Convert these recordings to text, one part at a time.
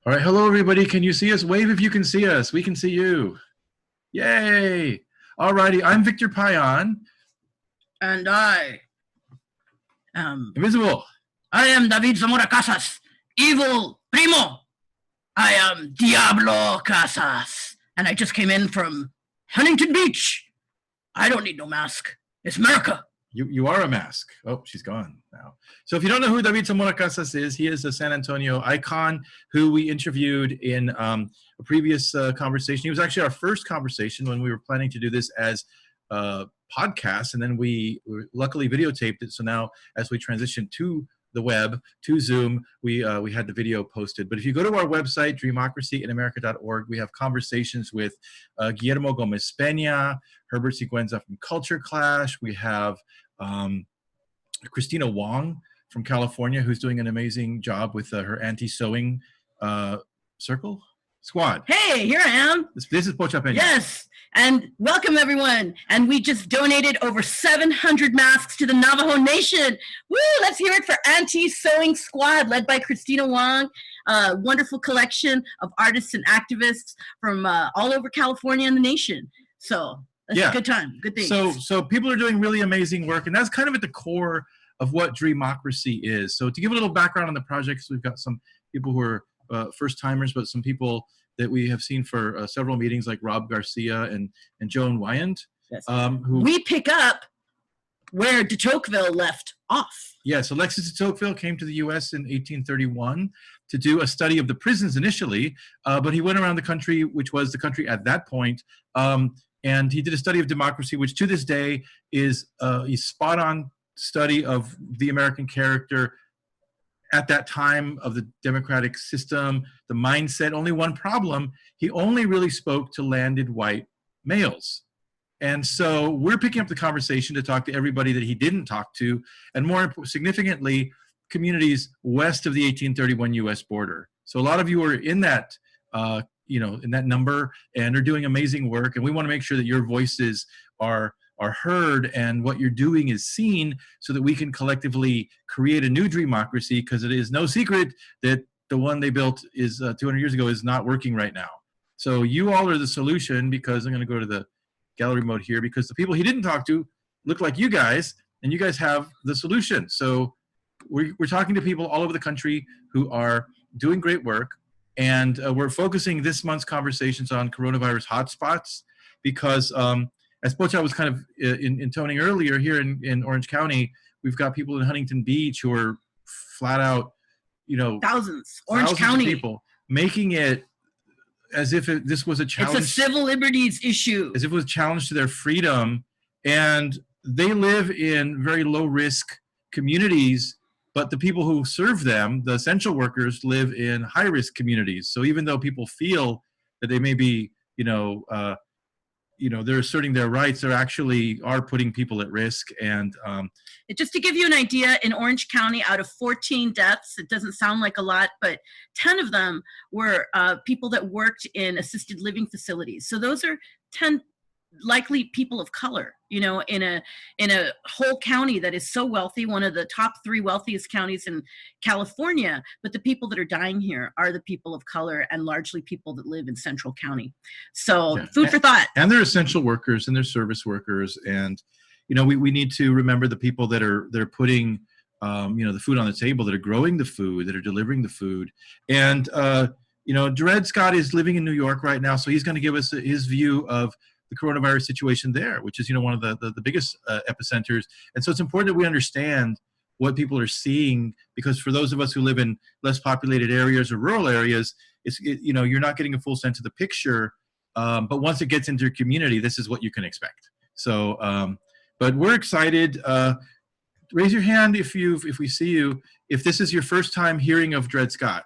All right, hello everybody. Can you see us? Wave if you can see us. We can see you. Yay! All righty, I'm Victor PAYAN. And I am Invisible. I am David Zamora Casas, evil primo. I am Diablo Casas, and I just came in from Huntington Beach. I don't need no mask. It's America. You are a mask. Oh, she's gone now. So if you don't know who David Zamora Casas is, he is a San Antonio icon who we interviewed in a previous conversation. He was actually our first conversation when we were planning to do this as a podcast, and then we luckily videotaped it. So now as we transition to the web, to Zoom, we had the video posted. But if you go to our website, DREAMOCRACYINAmerica.org, we have conversations with Guillermo Gomez Peña, Herbert Siguenza from Culture Clash. We have Christina Wong from California, who's doing an amazing job with her anti-sewing circle squad. Hey, here I am. This is POCHA PEÑA. Yes, and welcome everyone. And we just donated over 700 masks to the Navajo Nation. Woo, let's hear it for Anti-Sewing Squad, led by Christina Wong. A wonderful collection of artists and activists from all over California and the nation. So that's a good time, good things. So people are doing really amazing work, and that's kind of at the core of what Dreamocracy is. So to give a little background on the project, we've got some people who are first-timers, but some people that we have seen for several meetings, like Rob Garcia and Joan Wyand. Yes. Who we pick up where de Tocqueville left off. Yes, Alexis de Tocqueville came to the U.S. in 1831 to do a study of the prisons initially, but he went around the country, which was the country at that point, and he did a study of democracy, which to this day is a spot-on study of the American character at that time, of the democratic system, the mindset. Only one problem: he only really spoke to landed white males. And so we're picking up the conversation to talk to everybody that he didn't talk to, and more significantly, communities west of the 1831 U.S. border. So a lot of you are in that, in that number, and are doing amazing work. And we want to make sure that your voices are heard and what you're doing is seen, so that we can collectively create a new Dreamocracy, because it is no secret that the one they built is 200 years ago is not working right now. So you all are the solution, because I'm going to go to the gallery mode here, because the people he didn't talk to look like you guys, and you guys have the solution. So we're talking to people all over the country who are doing great work, and we're focusing this month's conversations on coronavirus hotspots, because as Pocha was kind of intoning earlier, here in Orange County, we've got people in Huntington Beach who are flat out, thousands of people, making it as if this was a challenge. It's a civil liberties issue. As if it was a challenge to their freedom. And they live in very low-risk communities, but the people who serve them, the essential workers, live in high-risk communities. So even though people feel that they may be, they're asserting their rights, they actually are putting people at risk. And just to give you an idea, in Orange County, out of 14 deaths, it doesn't sound like a lot, but 10 of them were people that worked in assisted living facilities. So those are 10 likely people of color, in a whole county that is so wealthy, one of the top 3 wealthiest counties in California. But the people that are dying here are the people of color, and largely people that live in Central County. So food for thought. And they're essential workers, and they're service workers. And we need to remember the people that are putting the food on the table, that are growing the food, that are delivering the food. And Dred Scott is living in New York right now, so he's going to give us his view of the coronavirus situation there, which is one of the biggest epicenters. And so it's important that we understand what people are seeing, because for those of us who live in less populated areas or rural areas, you're not getting a full sense of the picture. But once it gets into your community, this is what you can expect. So, but we're excited. Raise your hand if we see you, if this is your first time hearing of Dred Scott.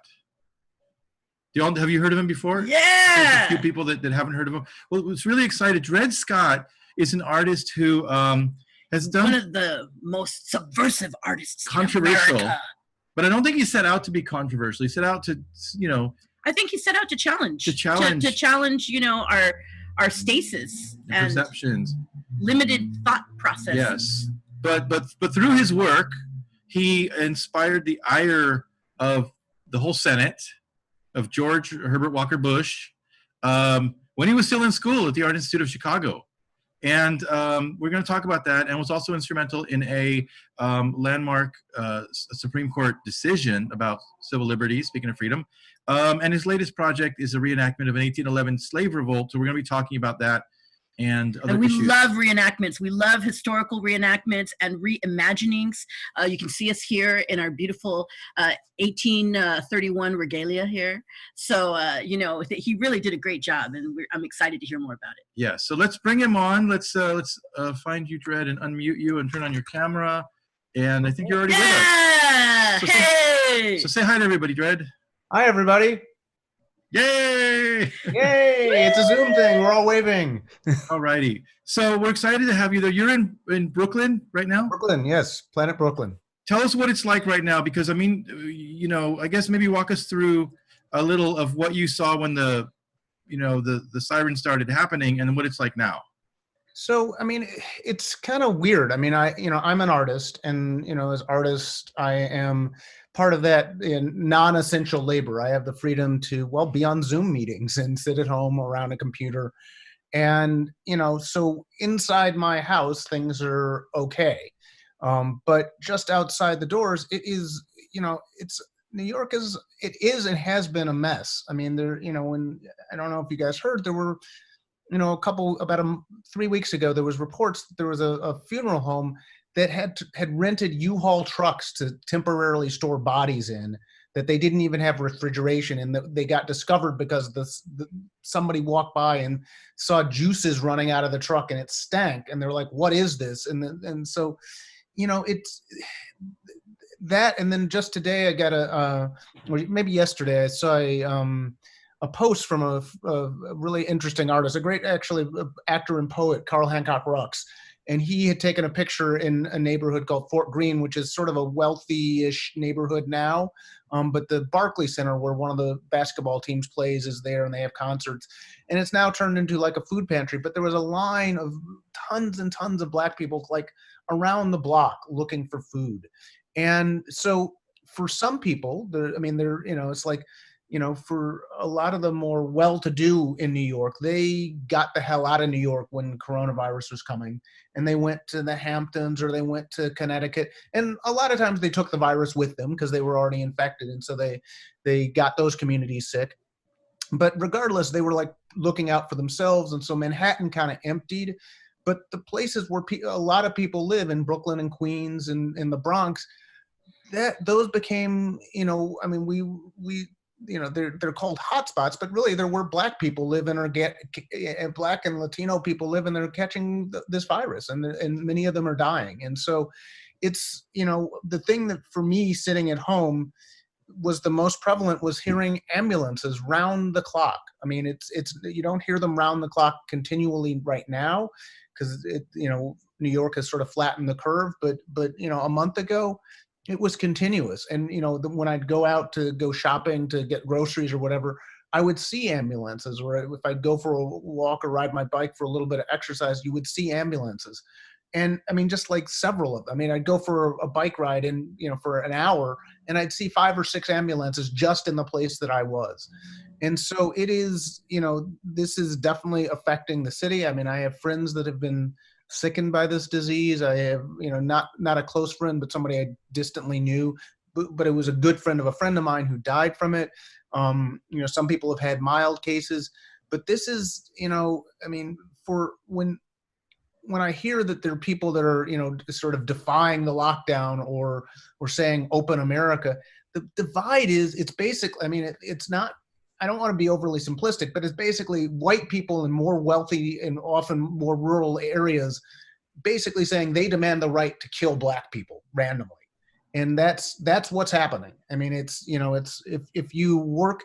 Have you heard of him before? Yeah. There's a few people that haven't heard of him. Well, what's really excited, Dred Scott is an artist who has done one of the most subversive artists. Controversial. In America. But I don't think he set out to be controversial. He set out to, I think he set out to challenge. To challenge. To challenge, our stasis and perceptions. Limited thought process. Yes. But through his work, he inspired the ire of the whole Senate of George Herbert Walker Bush when he was still in school at the Art Institute of Chicago. And we're going to talk about that, and was also instrumental in a landmark Supreme Court decision about civil liberties, speaking of freedom. And his latest project is a reenactment of an 1811 slave revolt. So we're going to be talking about that and other we issues. love reenactments. We love historical reenactments and reimaginings. You can see us here in our beautiful 1831 regalia here. So, you know, he really did a great job, and I'm excited to hear more about it. Yeah, so let's bring him on. Let's find you, Dred, and unmute you and turn on your camera. And I think you're already with us. So hey! Say hi to everybody, Dred. Hi, everybody. Yay! Yay! It's a Zoom thing. We're all waving. All righty. So we're excited to have you there. You're in Brooklyn right now? Brooklyn, yes. Planet Brooklyn. Tell us what it's like right now, because I mean, you know, I guess maybe walk us through a little of what you saw when the siren started happening, and what it's like now. So, I mean, it's kind of weird. I mean, I'm an artist, and, you know, as artist, I am part of that non-essential labor. I have the freedom to, well, be on Zoom meetings and sit at home around a computer. And, you know, so inside my house, things are okay. But just outside the doors, it is, you know, New York is and has been a mess. I mean, you know, I don't know if you guys heard, there were, you know, about 3 weeks ago, there was reports that there was a funeral home that had rented U-Haul trucks to temporarily store bodies in, that they didn't even have refrigeration, and they got discovered because somebody walked by and saw juices running out of the truck, and it stank, and they're like, "What is this?" And so, you know, it's that. And then just today, I got or maybe yesterday, I saw a post from a really interesting artist, a great actually actor and poet, Carl Hancock Rux. And he had taken a picture in a neighborhood called Fort Greene, which is sort of a wealthy-ish neighborhood now. But the Barclays Center, where one of the basketball teams plays, is there, and they have concerts. And it's now turned into like a food pantry. But there was a line of tons and tons of Black people like around the block looking for food. And so for some people, they're, you know, it's like, you know, for a lot of the more well-to-do in New York, they got the hell out of New York when coronavirus was coming, and they went to the Hamptons or they went to Connecticut. And a lot of times they took the virus with them because they were already infected, and so they got those communities sick. But regardless, they were like looking out for themselves, and so Manhattan kind of emptied. But the places where a lot of people live, in Brooklyn and Queens and in the Bronx, those became, you know, I mean, we you know, they're called hotspots, but really there were Black people living, or Black and Latino people living there catching this virus, and many of them are dying. And so it's, you know, the thing that for me sitting at home was the most prevalent was hearing ambulances round the clock. I mean, it's you don't hear them round the clock continually right now, because you know, New York has sort of flattened the curve, but you know, a month ago, it was continuous. And, you know, when I'd go out to go shopping to get groceries or whatever, I would see ambulances. Or if I'd go for a walk or ride my bike for a little bit of exercise, you would see ambulances. And I mean, just like several of them. I mean, I'd go for a bike ride and, you know, for an hour, and I'd see 5 or 6 ambulances just in the place that I was. And so it is, you know, this is definitely affecting the city. I mean, I have friends that have been sickened by this disease. I have, you know, not a close friend, but somebody I distantly knew, but it was a good friend of a friend of mine who died from it. You know, some people have had mild cases, but this is, you know, I mean, for when I hear that there are people that are, you know, sort of defying the lockdown or saying open America, the divide is, it's basically, I mean, it's not, I don't want to be overly simplistic, but it's basically white people in more wealthy and often more rural areas basically saying they demand the right to kill Black people randomly. And that's what's happening. I mean, it's, you know, it's if you're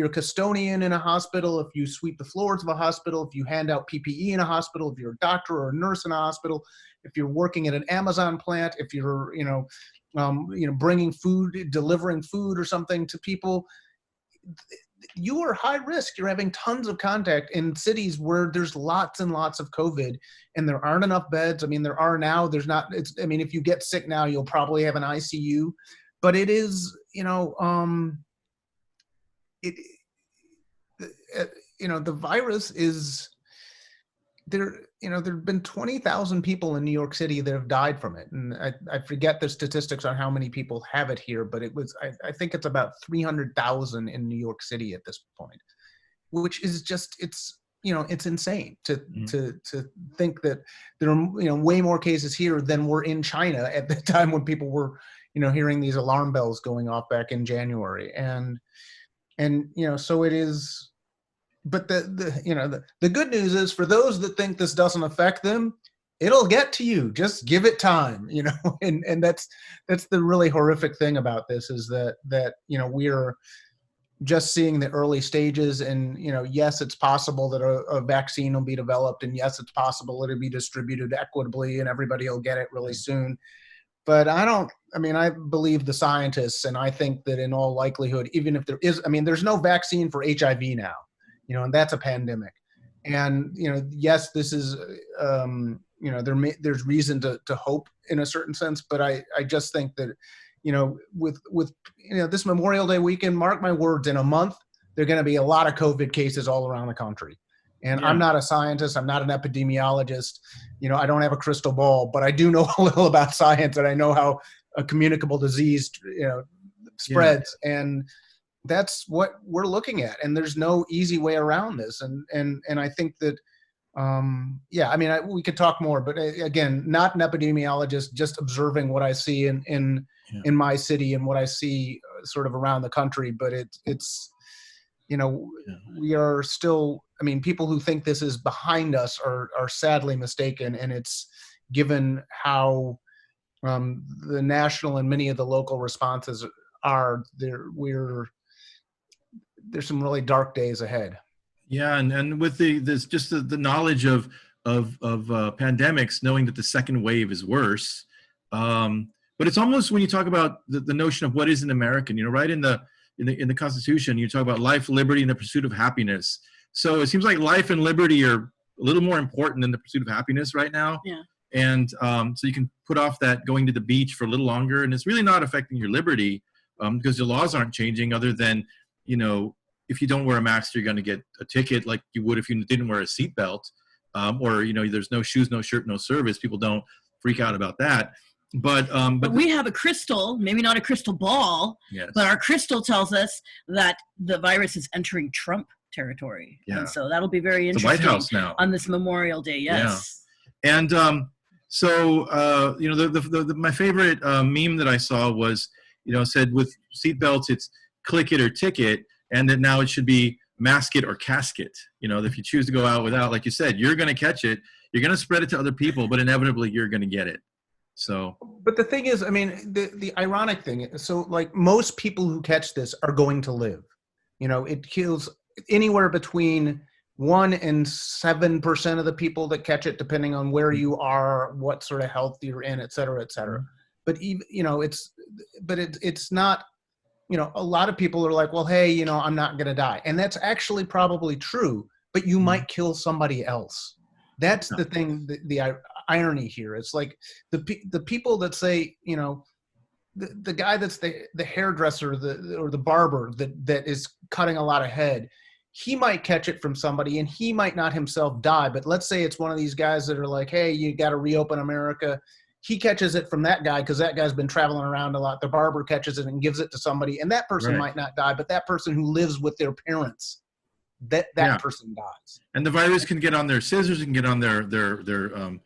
a custodian in a hospital, if you sweep the floors of a hospital, if you hand out PPE in a hospital, if you're a doctor or a nurse in a hospital, if you're working at an Amazon plant, if you're, you know, bringing food, delivering food or something to people, you are high risk. You're having tons of contact in cities where there's lots and lots of COVID, and there aren't enough beds. I mean, there are now, there's not, I mean, if you get sick now, you'll probably have an ICU, but it is, you know, the virus is there. There have been 20,000 people in New York City that have died from it, and I forget the statistics on how many people have it here, but I think it's about 300,000 in New York City at this point, which is just it's insane to think that there are way more cases here than were in China at the time when people were hearing these alarm bells going off back in January, and so it is. But the good news is, for those that think this doesn't affect them, it'll get to you. Just give it time, and that's the really horrific thing about this, is that we're just seeing the early stages, and yes, it's possible that a vaccine will be developed, and yes, it's possible it'll be distributed equitably and everybody will get it really soon. But I believe the scientists, and I think that in all likelihood, even if there is, there's no vaccine for HIV now. And that's a pandemic. And, yes, this is, there's reason to hope in a certain sense, but I just think that, with this Memorial Day weekend, mark my words, in a month, there are going to be a lot of COVID cases all around the country. And I'm not a scientist. I'm not an epidemiologist. I don't have a crystal ball, but I do know a little about science, and I know how a communicable disease, spreads. Yeah. And that's what we're looking at, and there's no easy way around this. And I think that, we could talk more, but again, not an epidemiologist, just observing what I see in my city and what I see sort of around the country. But it's we are still, people who think this is behind us are sadly mistaken. And it's given how the national and many of the local responses are there. There's some really dark days ahead. Yeah, and with the knowledge of pandemics, knowing that the second wave is worse, but it's almost, when you talk about the notion of what is an American, right in the Constitution, you talk about life, liberty, and the pursuit of happiness. So it seems like life and liberty are a little more important than the pursuit of happiness right now. Yeah. And so you can put off that going to the beach for a little longer, and it's really not affecting your liberty because the laws aren't changing, other than if you don't wear a mask, you're going to get a ticket like you would if you didn't wear a seatbelt, or there's no shoes, no shirt, no service. People don't freak out about that. But we have a crystal, maybe not a crystal ball, yes, but our crystal tells us that the virus is entering Trump territory. Yeah. And so that'll be very interesting. The White House now on this Memorial Day. Yes. Yeah. And my favorite meme that I saw was, said with seatbelts, it's click it or ticket. And that now it should be mask it or casket. If you choose to go out without, like you said, you're going to catch it. You're going to spread it to other people, but inevitably you're going to get it. So. But the thing is, the ironic thing, so like most people who catch this are going to live. It kills anywhere between 1% and 7% of the people that catch it, depending on where you are, what sort of health you're in, et cetera, et cetera. But even, it's not. A lot of people are like, well, hey, I'm not going to die. And that's actually probably true, but you might kill somebody else. That's the thing, the irony here. It's like the people that say, the guy that's the hairdresser or the barber that is cutting a lot of head, he might catch it from somebody and he might not himself die. But let's say it's one of these guys that are like, hey, you got to reopen America. He catches it from that guy because that guy's been traveling around a lot. The barber catches it and gives it to somebody, and that person might not die, but that person who lives with their parents, that person dies. And the virus can get on their scissors, and get on their what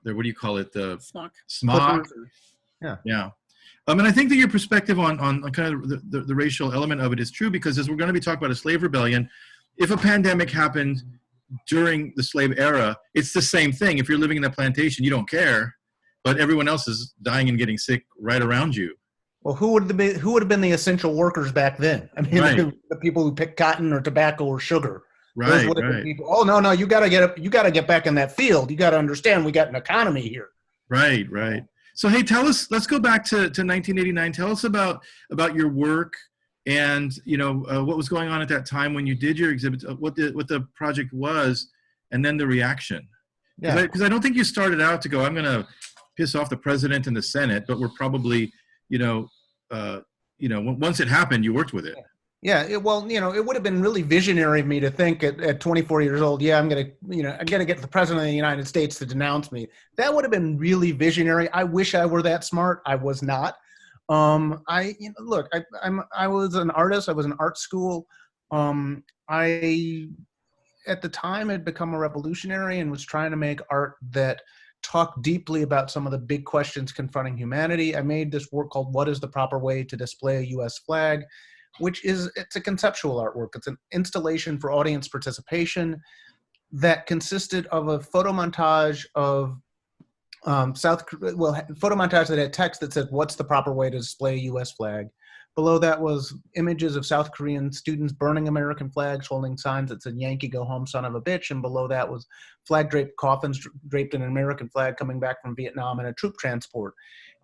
do you call it? The smock. Yeah. Yeah. And I think that your perspective on kind of the racial element of it is true, because as we're going to be talking about a slave rebellion, if a pandemic happened during the slave era, it's the same thing. If you're living in a plantation, you don't care. But everyone else is dying and getting sick right around you. Well, who would have been the essential workers back then? The people who pick cotton or tobacco or sugar. Right. People, oh no, you gotta get back in that field. You gotta understand we got an economy here. Right. So hey, let's go back to 1989. Tell us about your work and what was going on at that time when you did your exhibit, what the project was, and then the reaction. Yeah. Because I don't think you started out to go, I'm gonna piss off the president and the Senate, but we're probably, once it happened, you worked with it. Yeah, well, it would have been really visionary of me to think at 24 years old, yeah, I'm going to get the president of the United States to denounce me. That would have been really visionary. I wish I were that smart. I was not. Look, I was an artist. I was in art school. I, at the time, had become a revolutionary and was trying to make art that talked deeply about some of the big questions confronting humanity. I made this work called What is the Proper Way to Display a U.S. Flag? It's a conceptual artwork. It's an installation for audience participation that consisted of a photo montage of photo montage that had text that said, "What's the proper way to display a U.S. flag?" Below that was images of South Korean students burning American flags, holding signs that said, "Yankee, go home, son of a bitch." And below that was flag-draped coffins draped in an American flag coming back from Vietnam in a troop transport.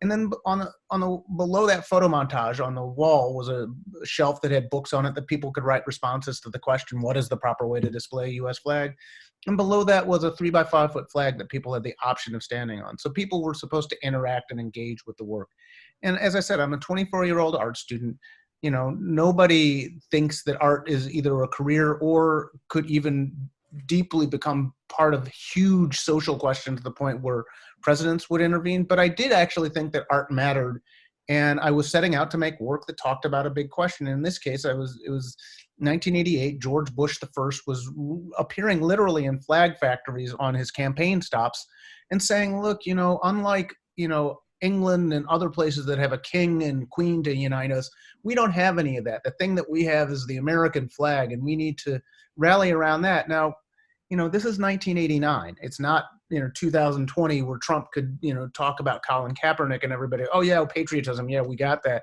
And then below that photo montage on the wall was a shelf that had books on it that people could write responses to the question, what is the proper way to display a U.S. flag? And below that was a 3x5 foot flag that people had the option of standing on. So people were supposed to interact and engage with the work. And as I said, I'm a 24-year-old art student. Nobody thinks that art is either a career or could even deeply become part of huge social questions to the point where presidents would intervene. But I did actually think that art mattered. And I was setting out to make work that talked about a big question. In this case, it was 1988. George Bush the First was appearing literally in flag factories on his campaign stops and saying, look, unlike, England and other places that have a king and queen to unite us, we don't have any of that. The thing that we have is the American flag, and we need to rally around that. Now, this is 1989. It's not, 2020 where Trump could, talk about Colin Kaepernick and everybody, oh yeah, patriotism, yeah, we got that.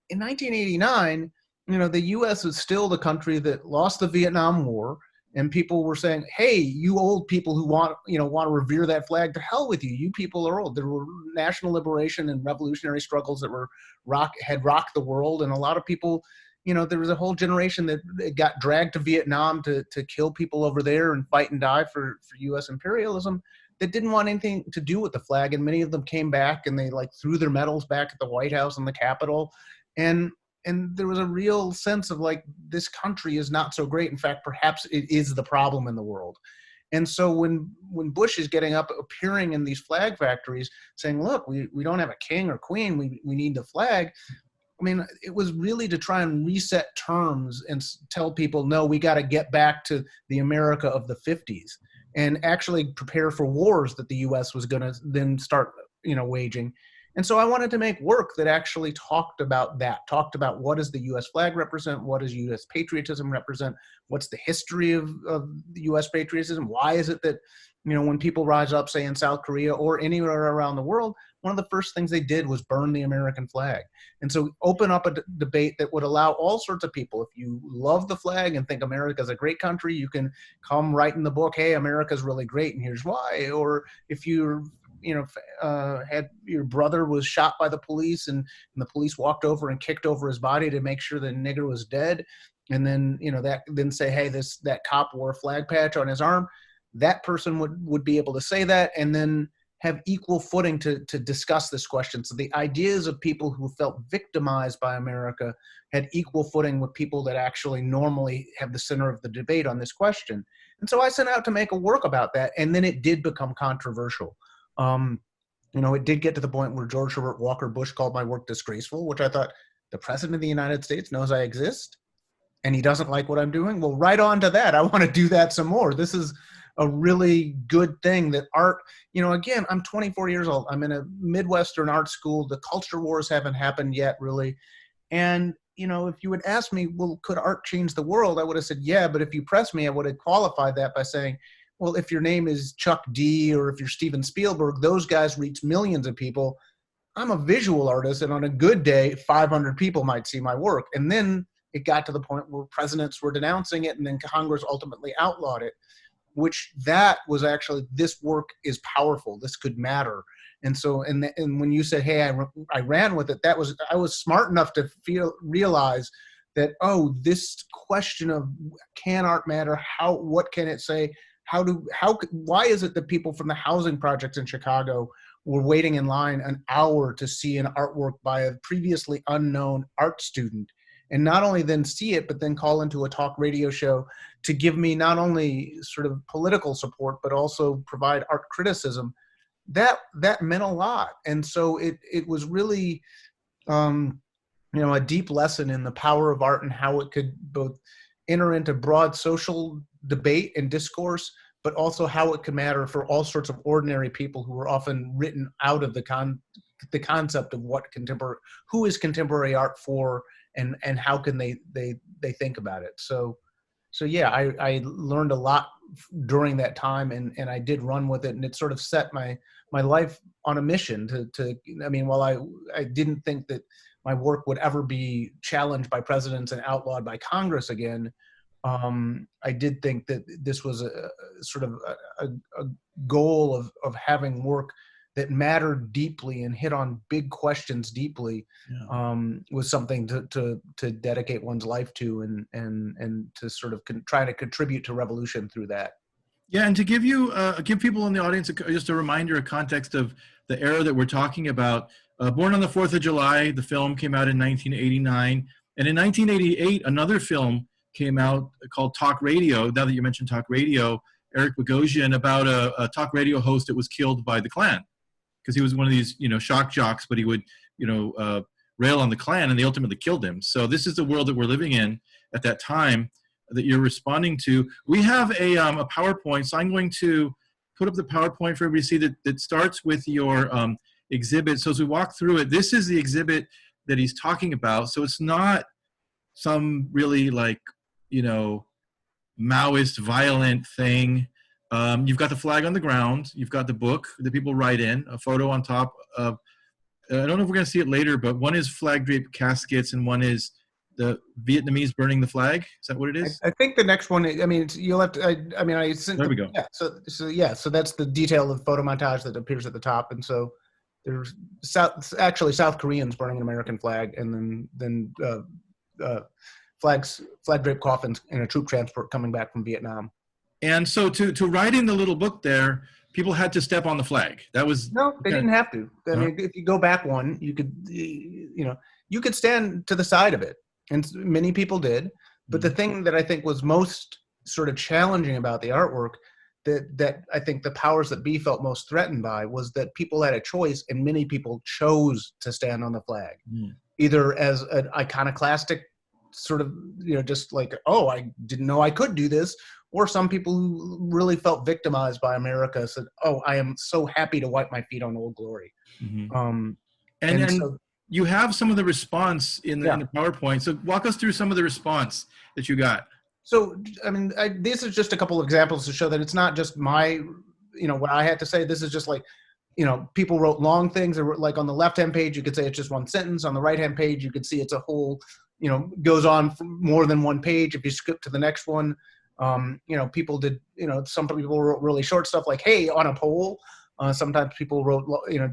In 1989, the U.S. was still the country that lost the Vietnam War, and people were saying, hey, you old people who want to revere that flag, to hell with you. You people are old. There were national liberation and revolutionary struggles that had rocked the world. And a lot of people, there was a whole generation that got dragged to Vietnam to kill people over there and fight and die for U.S. imperialism that didn't want anything to do with the flag. And many of them came back and they threw their medals back at the White House and the Capitol. And there was a real sense of this country is not so great. In fact, perhaps it is the problem in the world. And so when Bush is getting up, appearing in these flag factories saying, look, we don't have a king or queen, we need the flag. I mean, it was really to try and reset terms and tell people, no, we got to get back to the America of the 50s and actually prepare for wars that the U.S. was going to then start, waging. And so I wanted to make work that actually talked about what does the U.S. flag represent? What does U.S. patriotism represent? What's the history of the U.S. patriotism? Why is it that, when people rise up, say in South Korea or anywhere around the world, one of the first things they did was burn the American flag. And so open up a debate that would allow all sorts of people. If you love the flag and think America's a great country, you can come write in the book, hey, America's really great and here's why. Or if you're had your brother was shot by the police and the police walked over and kicked over his body to make sure the nigger was dead. And then, then say, hey, that cop wore a flag patch on his arm. That person would be able to say that and then have equal footing to discuss this question. So the ideas of people who felt victimized by America had equal footing with people that actually normally have the center of the debate on this question. And so I set out to make a work about that. And then it did become controversial. It did get to the point where George Herbert Walker Bush called my work disgraceful, which I thought, the president of the United States knows I exist and he doesn't like what I'm doing. Well, right on to that. I want to do that some more. This is a really good thing that art, again, I'm 24 years old. I'm in a Midwestern art school. The culture wars haven't happened yet, really. And, if you had asked me, well, could art change the world? I would have said, yeah. But if you pressed me, I would have qualified that by saying, well, if your name is Chuck D or if you're Steven Spielberg, those guys reach millions of people. I'm a visual artist, and on a good day, 500 people might see my work. And then it got to the point where presidents were denouncing it, and then Congress ultimately outlawed it, which that was actually, this work is powerful. This could matter. And so, and when you said, hey, I ran with it, I was smart enough to realize that, oh, this question of can art matter? What can it say? Why is it that people from the housing projects in Chicago were waiting in line an hour to see an artwork by a previously unknown art student? and not only then see it, but then call into a talk radio show to give me not only sort of political support, but also provide art criticism, that meant a lot. And so it was really, a deep lesson in the power of art and how it could both enter into broad social debate and discourse, but also how it could matter for all sorts of ordinary people who were often written out of the concept of who is contemporary art for, and how can they think about it. So yeah, I learned a lot during that time, and I did run with it, and it sort of set my life on a mission to while I didn't think that my work would ever be challenged by presidents and outlawed by Congress again, I did think that this was a sort of a goal of having work that mattered deeply and hit on big questions deeply, was something to dedicate one's life to, and to sort of try to contribute to revolution through that. Yeah, and to give people in the audience just a reminder, a context of the era that we're talking about. Born on the 4th of July, the film came out in 1989, and in 1988, another film came out called Talk Radio. Now that you mentioned Talk Radio, Eric Bogosian, about a talk radio host that was killed by the Klan, because he was one of these, shock jocks, but he would, rail on the Klan, and they ultimately killed him. So this is the world that we're living in at that time that you're responding to. We have a PowerPoint, so I'm going to put up the PowerPoint for everybody to see that starts with your exhibit. So as we walk through it, this is the exhibit that he's talking about. So it's not some really Maoist violent thing. You've got the flag on the ground. You've got the book that people write in, a photo on top of, I don't know if we're going to see it later, but one is flag draped caskets and one is the Vietnamese burning the flag. Is that what it is? I think the next one, you'll have to, there we go. Yeah, so that's the detail of the photo montage that appears at the top. And so there's South Koreans burning an American flag, and then flag draped coffins in a troop transport coming back from Vietnam. And so to write in the little book there, people had to step on the flag. That was no, they didn't have to. I mean, if you go back one, you could stand to the side of it, and many people did. But the thing that I think was most sort of challenging about the artwork, that I think the powers that be felt most threatened by, was that people had a choice, and many people chose to stand on the flag, either as an iconoclastic sort of, just like, oh, I didn't know I could do this, or some people who really felt victimized by America said, oh, I am so happy to wipe my feet on Old Glory. And so you have some of the response in the PowerPoint. So walk us through some of the response that you got. So, this is just a couple of examples to show that it's not just my, what I had to say. This is just like, people wrote long things. Like on the left-hand page, you could say it's just one sentence. On the right-hand page, you could see it's a whole, goes on for more than one page. If you skip to the next one, people did, some people wrote really short stuff like, hey, on a pole. Sometimes people wrote,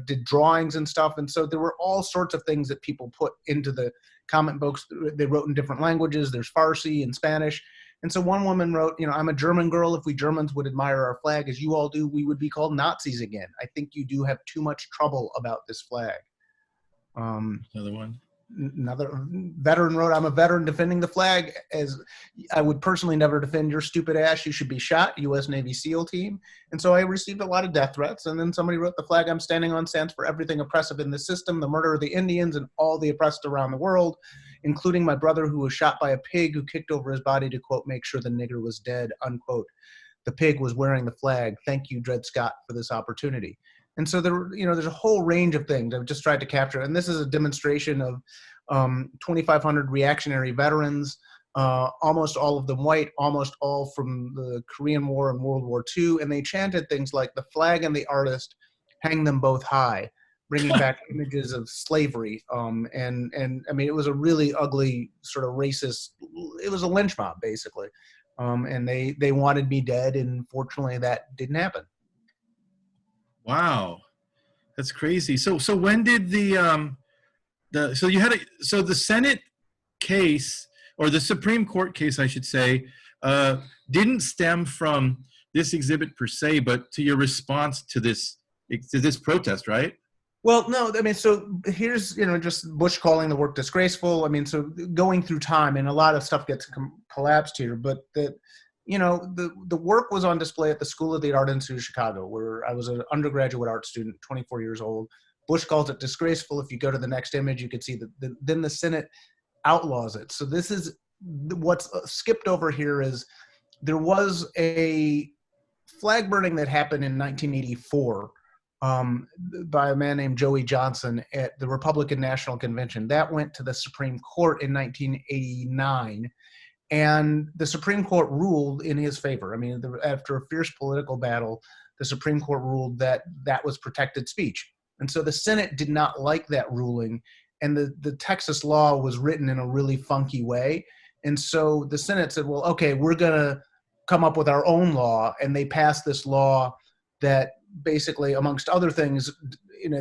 did drawings and stuff. And so there were all sorts of things that people put into the comment books. They wrote in different languages. There's Farsi and Spanish. And so one woman wrote, I'm a German girl. If we Germans would admire our flag as you all do, we would be called Nazis again. I think you do have too much trouble about this flag. Another one. Another veteran wrote, I'm a veteran defending the flag, as I would personally never defend your stupid ass. You should be shot, U.S. Navy SEAL team. And so I received a lot of death threats. And then somebody wrote, the flag I'm standing on stands for everything oppressive in the system, the murder of the Indians and all the oppressed around the world, including my brother who was shot by a pig who kicked over his body to, quote, make sure the nigger was dead, unquote. The pig was wearing the flag. Thank you, Dred Scott, for this opportunity. And so there's a whole range of things I've just tried to capture. And this is a demonstration of 2,500 reactionary veterans, almost all of them white, almost all from the Korean War and World War II. And they chanted things like the flag and the artist, hang them both high, bringing back images of slavery. And it was a really ugly sort of racist, it was a lynch mob basically. And they wanted me dead. And fortunately that didn't happen. Wow, that's crazy. So when did the Senate case, or the Supreme Court case, I should say, didn't stem from this exhibit per se, but to your response to this protest, right? Well, no, I mean, so here's, just Bush calling the work disgraceful. I mean, so going through time, and a lot of stuff gets collapsed here, but the work was on display at the School of the Art Institute of Chicago, where I was an undergraduate art student, 24 years old. Bush calls it disgraceful. If you go to the next image, you could see that then the Senate outlaws it. So this is what's skipped over here is there was a flag burning that happened in 1984 by a man named Joey Johnson at the Republican National Convention. That went to the Supreme Court in 1989, and the Supreme Court ruled in his favor. I mean, after a fierce political battle, the Supreme Court ruled that that was protected speech. And so the Senate did not like that ruling, and the Texas law was written in a really funky way. And so the Senate said, well, okay, we're going to come up with our own law, and they passed this law that basically, amongst other things,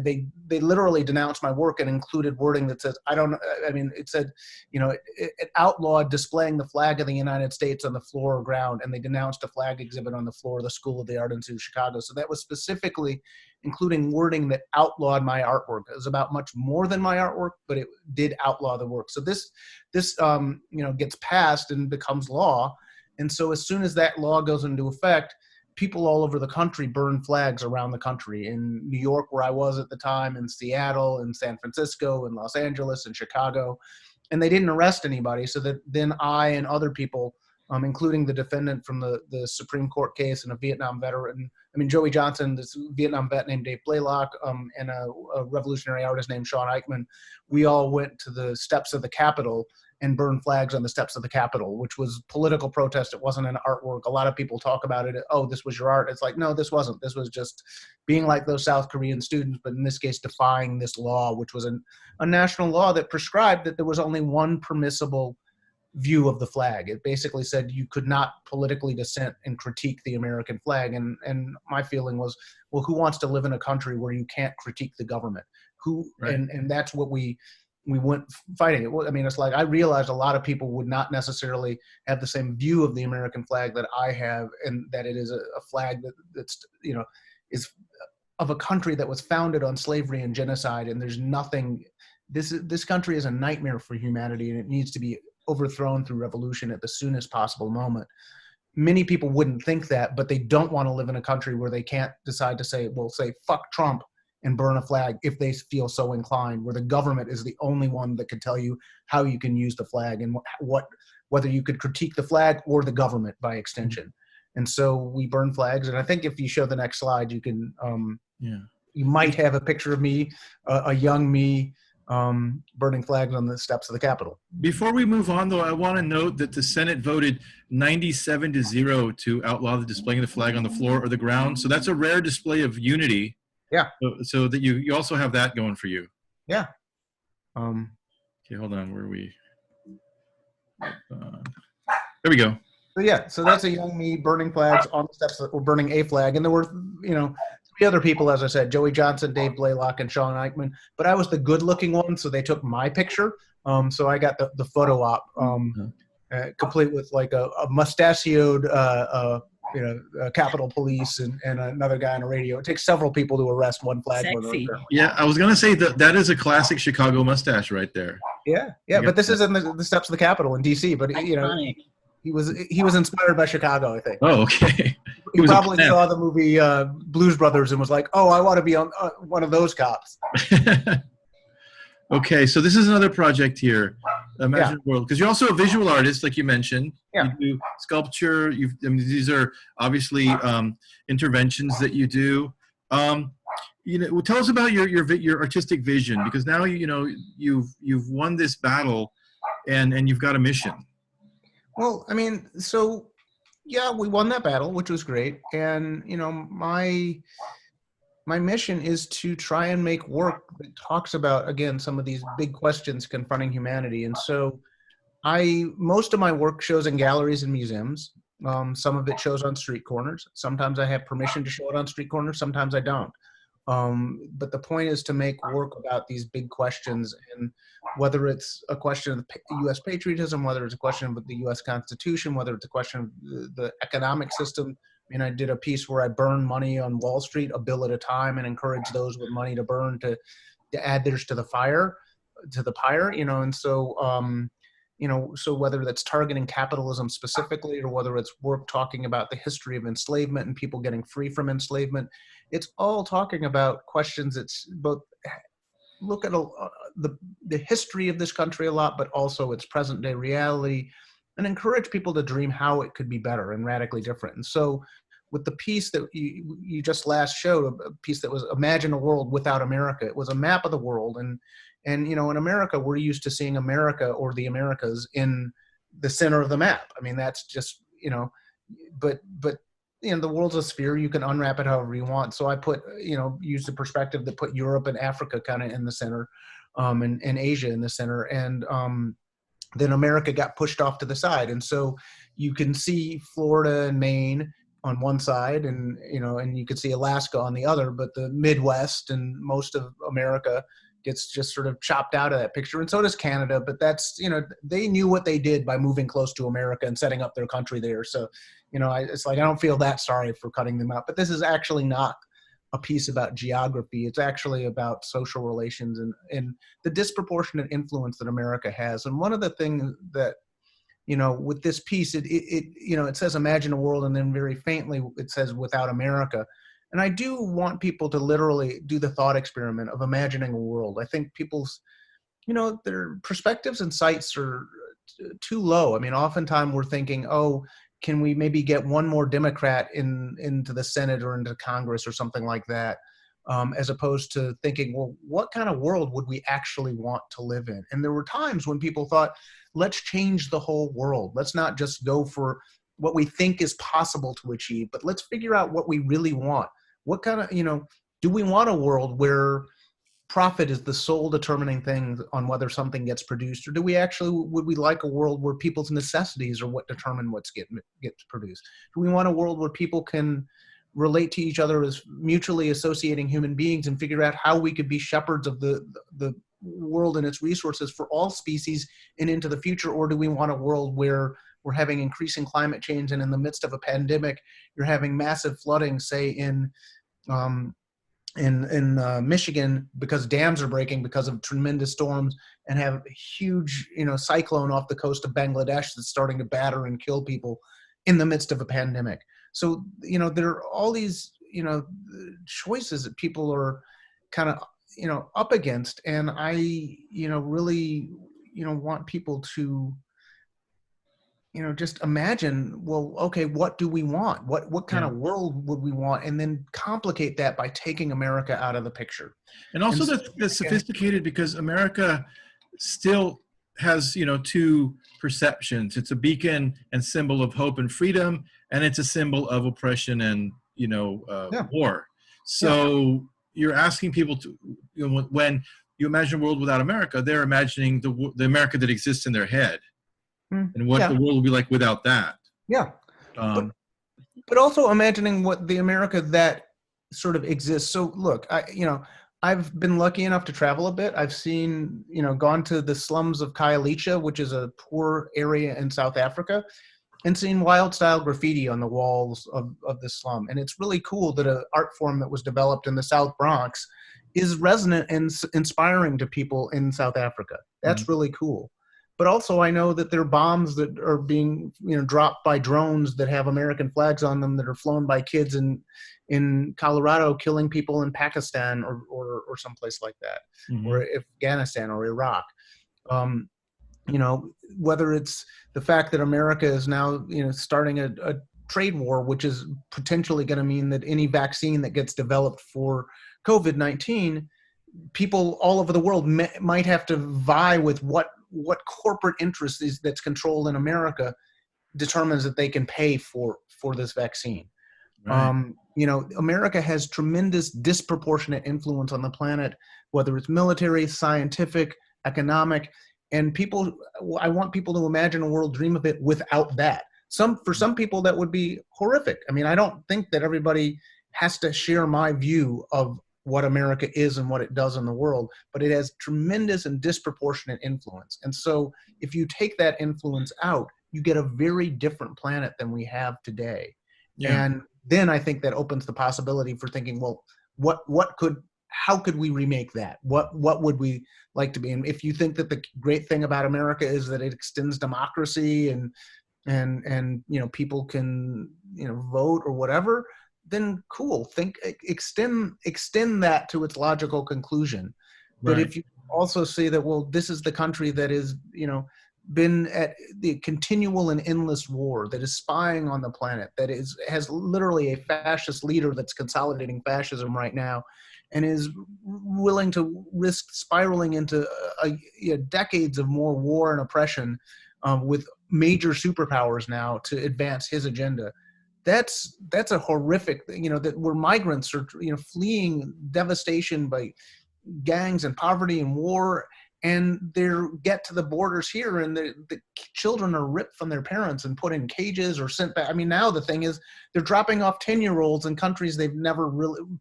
they literally denounced my work and included wording that says, it said, it outlawed displaying the flag of the United States on the floor or ground, and they denounced a flag exhibit on the floor of the School of the Art Institute of Chicago. So that was specifically including wording that outlawed my artwork. It was about much more than my artwork, but it did outlaw the work. So this gets passed and becomes law. And so as soon as that law goes into effect, people all over the country burn flags around the country. In New York, where I was at the time, in Seattle, in San Francisco, in Los Angeles, in Chicago. And they didn't arrest anybody. So that then I and other people, including the defendant from the Supreme Court case and a Vietnam veteran, Joey Johnson, this Vietnam vet named Dave Blaylock, and a revolutionary artist named Sean Eichmann, we all went to the steps of the Capitol and burned flags on the steps of the Capitol, which was political protest. It wasn't an artwork. A lot of people talk about it. Oh, this was your art. It's like, no, this wasn't. This was just being like those South Korean students, but in this case, defying this law, which was a national law that prescribed that there was only one permissible view of the flag. It basically said you could not politically dissent and critique the American flag. And my feeling was, well, who wants to live in a country where you can't critique the government? Right. And that's what we went fighting it. I mean, it's like I realized a lot of people would not necessarily have the same view of the American flag that I have, and that it is a flag that's is of a country that was founded on slavery and genocide. And there's nothing. This country is a nightmare for humanity, and it needs to be overthrown through revolution at the soonest possible moment. Many people wouldn't think that, but they don't want to live in a country where they can't decide to say fuck Trump and burn a flag if they feel so inclined, where the government is the only one that could tell you how you can use the flag and whether you could critique the flag or the government by extension. And so we burn flags. And I think if you show the next slide, you can, you might have a picture of me, a young me, burning flags on the steps of the Capitol. Before we move on, though, I want to note that the Senate voted 97-0 to outlaw the displaying of the flag on the floor or the ground. So that's a rare display of unity. Yeah. So that you also have that going for you. Yeah. Okay, hold on. Where are we? There we go. So yeah, so that's a young me burning flags on the steps that were burning a flag. And there were, three other people, as I said, Joey Johnson, Dave Blaylock, and Sean Eichmann. But I was the good looking one, so they took my picture. So I got the photo op, complete with like a mustachioed, Capitol Police and another guy on a radio. It takes several people to arrest one flag. Yeah, I was going to say that is a classic Chicago mustache right there. Yeah, but this is in the steps of the Capitol in D.C., but, he was inspired by Chicago, I think. Oh, okay. He probably saw the movie Blues Brothers and was like, oh, I want to be on one of those cops. Okay, so this is another project here, Imagine World, because you're also a visual artist, like you mentioned. Yeah. You do sculpture. These are obviously interventions that you do. Tell us about your artistic vision, because now you've won this battle, and you've got a mission. Well, we won that battle, which was great, and my mission is to try and make work that talks about, again, some of these big questions confronting humanity. And so most of my work shows in galleries and museums. Some of it shows on street corners. Sometimes I have permission to show it on street corners. Sometimes I don't. But the point is to make work about these big questions, and whether it's a question of U.S. patriotism, whether it's a question of the U.S. Constitution, whether it's a question of the economic system mean, I did a piece where I burned money on Wall Street, a bill at a time, and encourage those with money to burn to add theirs to the pyre, and so, so whether that's targeting capitalism specifically, or whether it's work talking about the history of enslavement and people getting free from enslavement, it's all talking about questions. It's both look at the history of this country a lot, but also its present day reality, and encourage people to dream how it could be better and radically different. And so with the piece that you just last showed, a piece that was Imagine a World Without America, it was a map of the world. And in America, we're used to seeing America or the Americas in the center of the map. I mean, that's just, but the world's a sphere. You can unwrap it however you want. So I used the perspective that put Europe and Africa kind of in the center, and Asia in the center. And then America got pushed off to the side. And so you can see Florida and Maine on one side, and you can see Alaska on the other, but the Midwest and most of America gets just sort of chopped out of that picture. And so does Canada, but that's, they knew what they did by moving close to America and setting up their country there. So, it's like, I don't feel that sorry for cutting them out, but this is actually not a piece about geography. It's actually about social relations and the disproportionate influence that America has. And one of the things that, with this piece, it says Imagine a World, and then very faintly it says Without America. And I do want people to literally do the thought experiment of imagining a world. I think people's, their perspectives and sights are too low. I mean, oftentimes we're thinking, oh, can we maybe get one more Democrat into the Senate or into Congress or something like that, as opposed to thinking, well, what kind of world would we actually want to live in? And there were times when people thought, let's change the whole world. Let's not just go for what we think is possible to achieve, but let's figure out what we really want. What kind of, do we want a world where profit is the sole determining thing on whether something gets produced, or would we like a world where people's necessities are what determine what gets produced? Do we want a world where people can relate to each other as mutually associating human beings and figure out how we could be shepherds of the world and its resources for all species and into the future? Or do we want a world where we're having increasing climate change, and in the midst of a pandemic, you're having massive flooding, say in Michigan, because dams are breaking because of tremendous storms, and have a huge, cyclone off the coast of Bangladesh that's starting to batter and kill people in the midst of a pandemic. So, there are all these, choices that people are kind of, up against. And I, really, want people to, just imagine, well, okay, what do we want? What kind of world would we want? And then complicate that by taking America out of the picture. And also that's sophisticated, because America still has, two perceptions. It's a beacon and symbol of hope and freedom, and it's a symbol of oppression and, war. So you're asking people to, when you imagine a world without America, they're imagining the America that exists in their head. And what the world will be like without that. Yeah. But also imagining what the America that sort of exists. So look, I've been lucky enough to travel a bit. I've seen, gone to the slums of Khayelitsha, which is a poor area in South Africa, and seen wild style graffiti on the walls of the slum. And it's really cool that an art form that was developed in the South Bronx is resonant and inspiring to people in South Africa. That's really cool. But also I know that there are bombs that are being, dropped by drones that have American flags on them that are flown by kids in Colorado, killing people in Pakistan or someplace like that, or Afghanistan or Iraq. Whether it's the fact that America is now, starting a trade war, which is potentially going to mean that any vaccine that gets developed for COVID-19, people all over the world might have to vie with what corporate interest is that's controlled in America determines that they can pay for this vaccine. Right. America has tremendous disproportionate influence on the planet, whether it's military, scientific, economic, and I want people to imagine a world, dream of it without that. For some people that would be horrific. I mean, I don't think that everybody has to share my view of what America is and what it does in the world, but it has tremendous and disproportionate influence. And so if you take that influence out, you get a very different planet than we have today. Yeah. then I think that opens the possibility for thinking, well, how could we remake that? What would we like to be? And if you think that the great thing about America is that it extends democracy and people can vote or whatever, then cool. Extend that to its logical conclusion. But Right. if you also say that, well, this is the country that is been at the continual and endless war, that is spying on the planet, that has literally a fascist leader that's consolidating fascism right now, and is willing to risk spiraling into decades of more war and oppression with major superpowers now to advance his agenda. That's a horrific thing, that where migrants are fleeing devastation by gangs and poverty and war, and they get to the borders here, and the children are ripped from their parents and put in cages or sent back. I mean, now the thing is, they're dropping off 10-year-olds in countries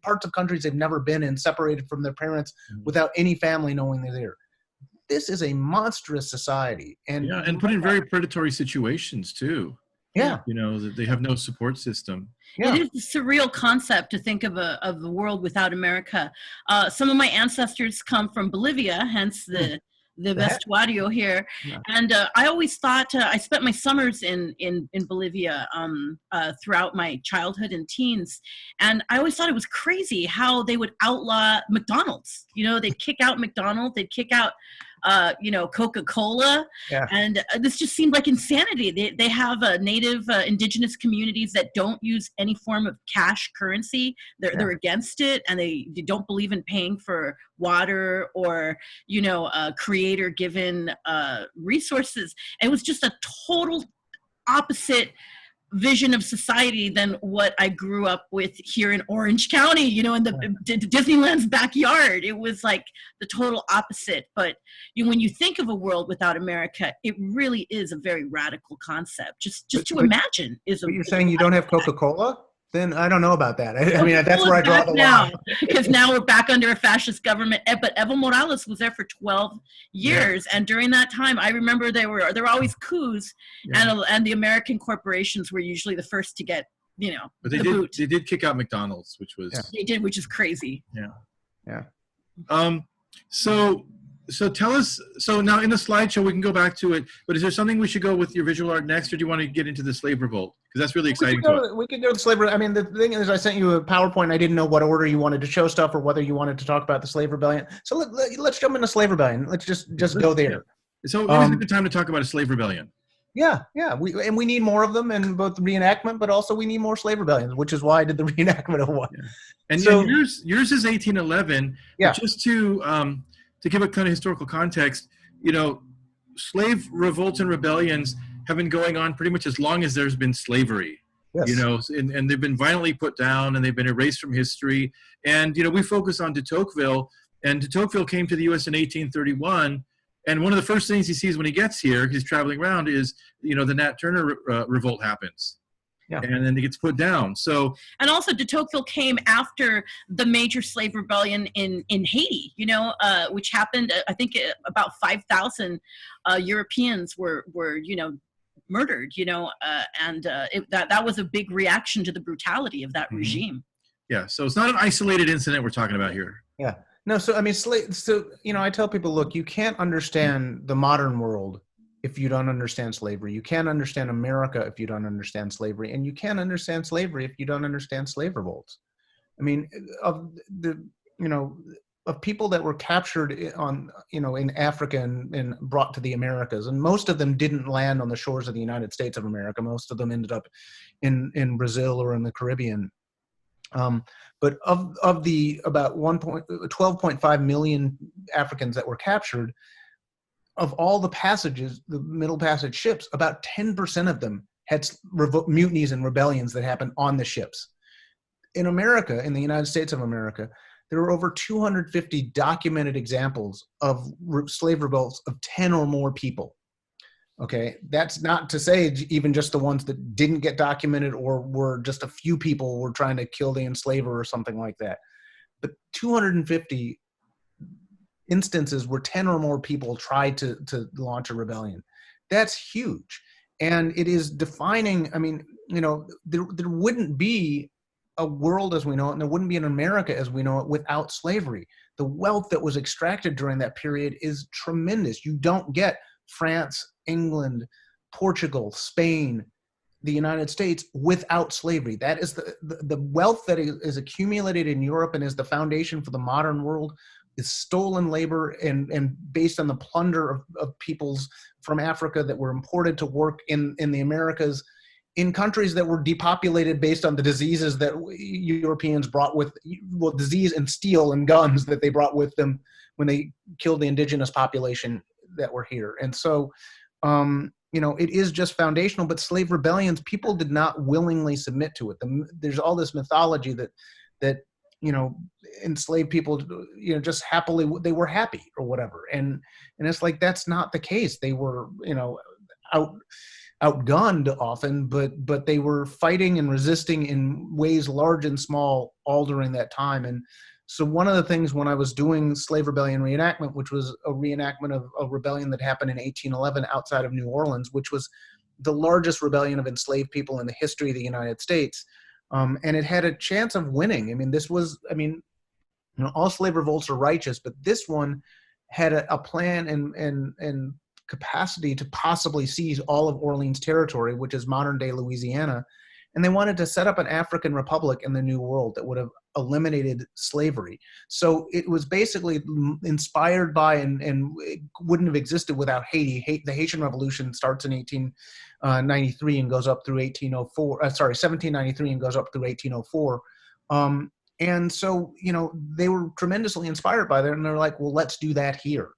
parts of countries they've never been in, separated from their parents without any family knowing they're there. This is a monstrous society, and put in very predatory situations too. Yeah, that they have no support system. Yeah. It is a surreal concept to think of a world without America. Some of my ancestors come from Bolivia, hence the vestuario here. Yeah. And I always thought, I spent my summers in Bolivia throughout my childhood and teens. And I always thought it was crazy how they would outlaw McDonald's. They'd kick out McDonald's, they'd kick out Coca-Cola. Yeah. And this just seemed like insanity. They have native indigenous communities that don't use any form of cash currency. They're against it, and they don't believe in paying for water or creator given resources. And it was just a total opposite vision of society than what I grew up with here in Orange County, in the Disneyland's backyard. It was like the total opposite. But when you think of a world without America, it really is a very radical concept. Just to imagine is. But you're saying you don't have Coca-Cola? Then I don't know about that. I mean, that's where I draw the line. Because now we're back under a fascist government. But Evo Morales was there for 12 years, and during that time, I remember there were always coups, and the American corporations were usually the first to get But they did kick out McDonald's, which was they did, which is crazy. Yeah. So tell us. So now in the slideshow we can go back to it. But is there something we should go with your visual art next, or do you want to get into the slave revolt? Because that's really exciting. We could go to the slave revolt. I mean, the thing is, I sent you a PowerPoint. I didn't know what order you wanted to show stuff, or whether you wanted to talk about the slave rebellion. So let's jump into slave rebellion. Let's just go there. So maybe it's a good time to talk about a slave rebellion. Yeah. We need more of them, and both reenactment, but also we need more slave rebellions, which is why I did the reenactment of one. Yeah. And so yours is 1811. Yeah. Just to give a kind of historical context, slave revolts and rebellions have been going on pretty much as long as there's been slavery. Yes. And they've been violently put down, and they've been erased from history. And we focus on de Tocqueville, and de Tocqueville came to the U.S. in 1831. And one of the first things he sees when he gets here, he's traveling around, is the Nat Turner revolt happens. Yeah. And then it gets put down. And also de Tocqueville came after the major slave rebellion in Haiti, which happened, I think about 5,000 Europeans were murdered, and that was a big reaction to the brutality of that regime. Yeah, so it's not an isolated incident we're talking about here. Yeah. No, so I mean, I tell people, look, you can't understand the modern world if you don't understand slavery. You can't understand America if you don't understand slavery, and you can't understand slavery if you don't understand slave revolts. I mean, of people that were captured in Africa and brought to the Americas, and most of them didn't land on the shores of the United States of America. Most of them ended up in Brazil or in the Caribbean. But of the about 12.5 million Africans that were captured, of all the passages, the Middle Passage ships, about 10% of them had mutinies and rebellions that happened on the ships. In America, in the United States of America, there are over 250 documented examples of slave revolts of 10 or more people. Okay, that's not to say even just the ones that didn't get documented or were just a few people were trying to kill the enslaver or something like that. But 250 instances where 10 or more people tried to launch a rebellion. That's huge. And it is defining, I mean, you know, there wouldn't be a world as we know it, and there wouldn't be an America as we know it without slavery. The wealth that was extracted during that period is tremendous. You don't get France, England, Portugal, Spain, the United States without slavery. That is the wealth that is accumulated in Europe and is the foundation for the modern world is stolen labor and based on the plunder of peoples from Africa that were imported to work in the Americas, in countries that were depopulated based on the diseases that Europeans brought with, well, disease and steel and guns that they brought with them when they killed the indigenous population that were here. And so, you know, it is just foundational, but slave rebellions, people did not willingly submit to it. There's all this mythology that, you know, enslaved people, you know, just happily, they were happy or whatever. And it's like, that's not the case. They were, you know, outgunned often, but they were fighting and resisting in ways large and small all during that time. And so one of the things when I was doing Slave Rebellion Reenactment, which was a reenactment of a rebellion that happened in 1811 outside of New Orleans, which was the largest rebellion of enslaved people in the history of the United States. And it had a chance of winning. I mean, this was, I mean, you know, all slave revolts are righteous, but this one had a plan and capacity to possibly seize all of Orleans territory, which is modern day Louisiana. And they wanted to set up an African republic in the New World that would have eliminated slavery. So it was basically inspired by and it wouldn't have existed without Haiti. The Haitian Revolution starts in 1893 and goes up through 1793 and goes up through 1804. And so, you know, they were tremendously inspired by that. And they're like, well, let's do that here.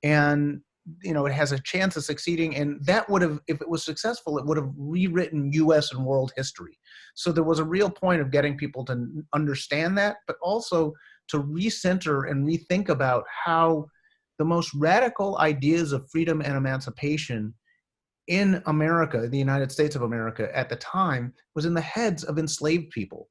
And you know, it has a chance of succeeding, and that would have, if it was successful, it would have rewritten U.S. and world history. So there was a real point of getting people to understand that, but also to recenter and rethink about how the most radical ideas of freedom and emancipation in America, the United States of America at the time, was in the heads of enslaved people.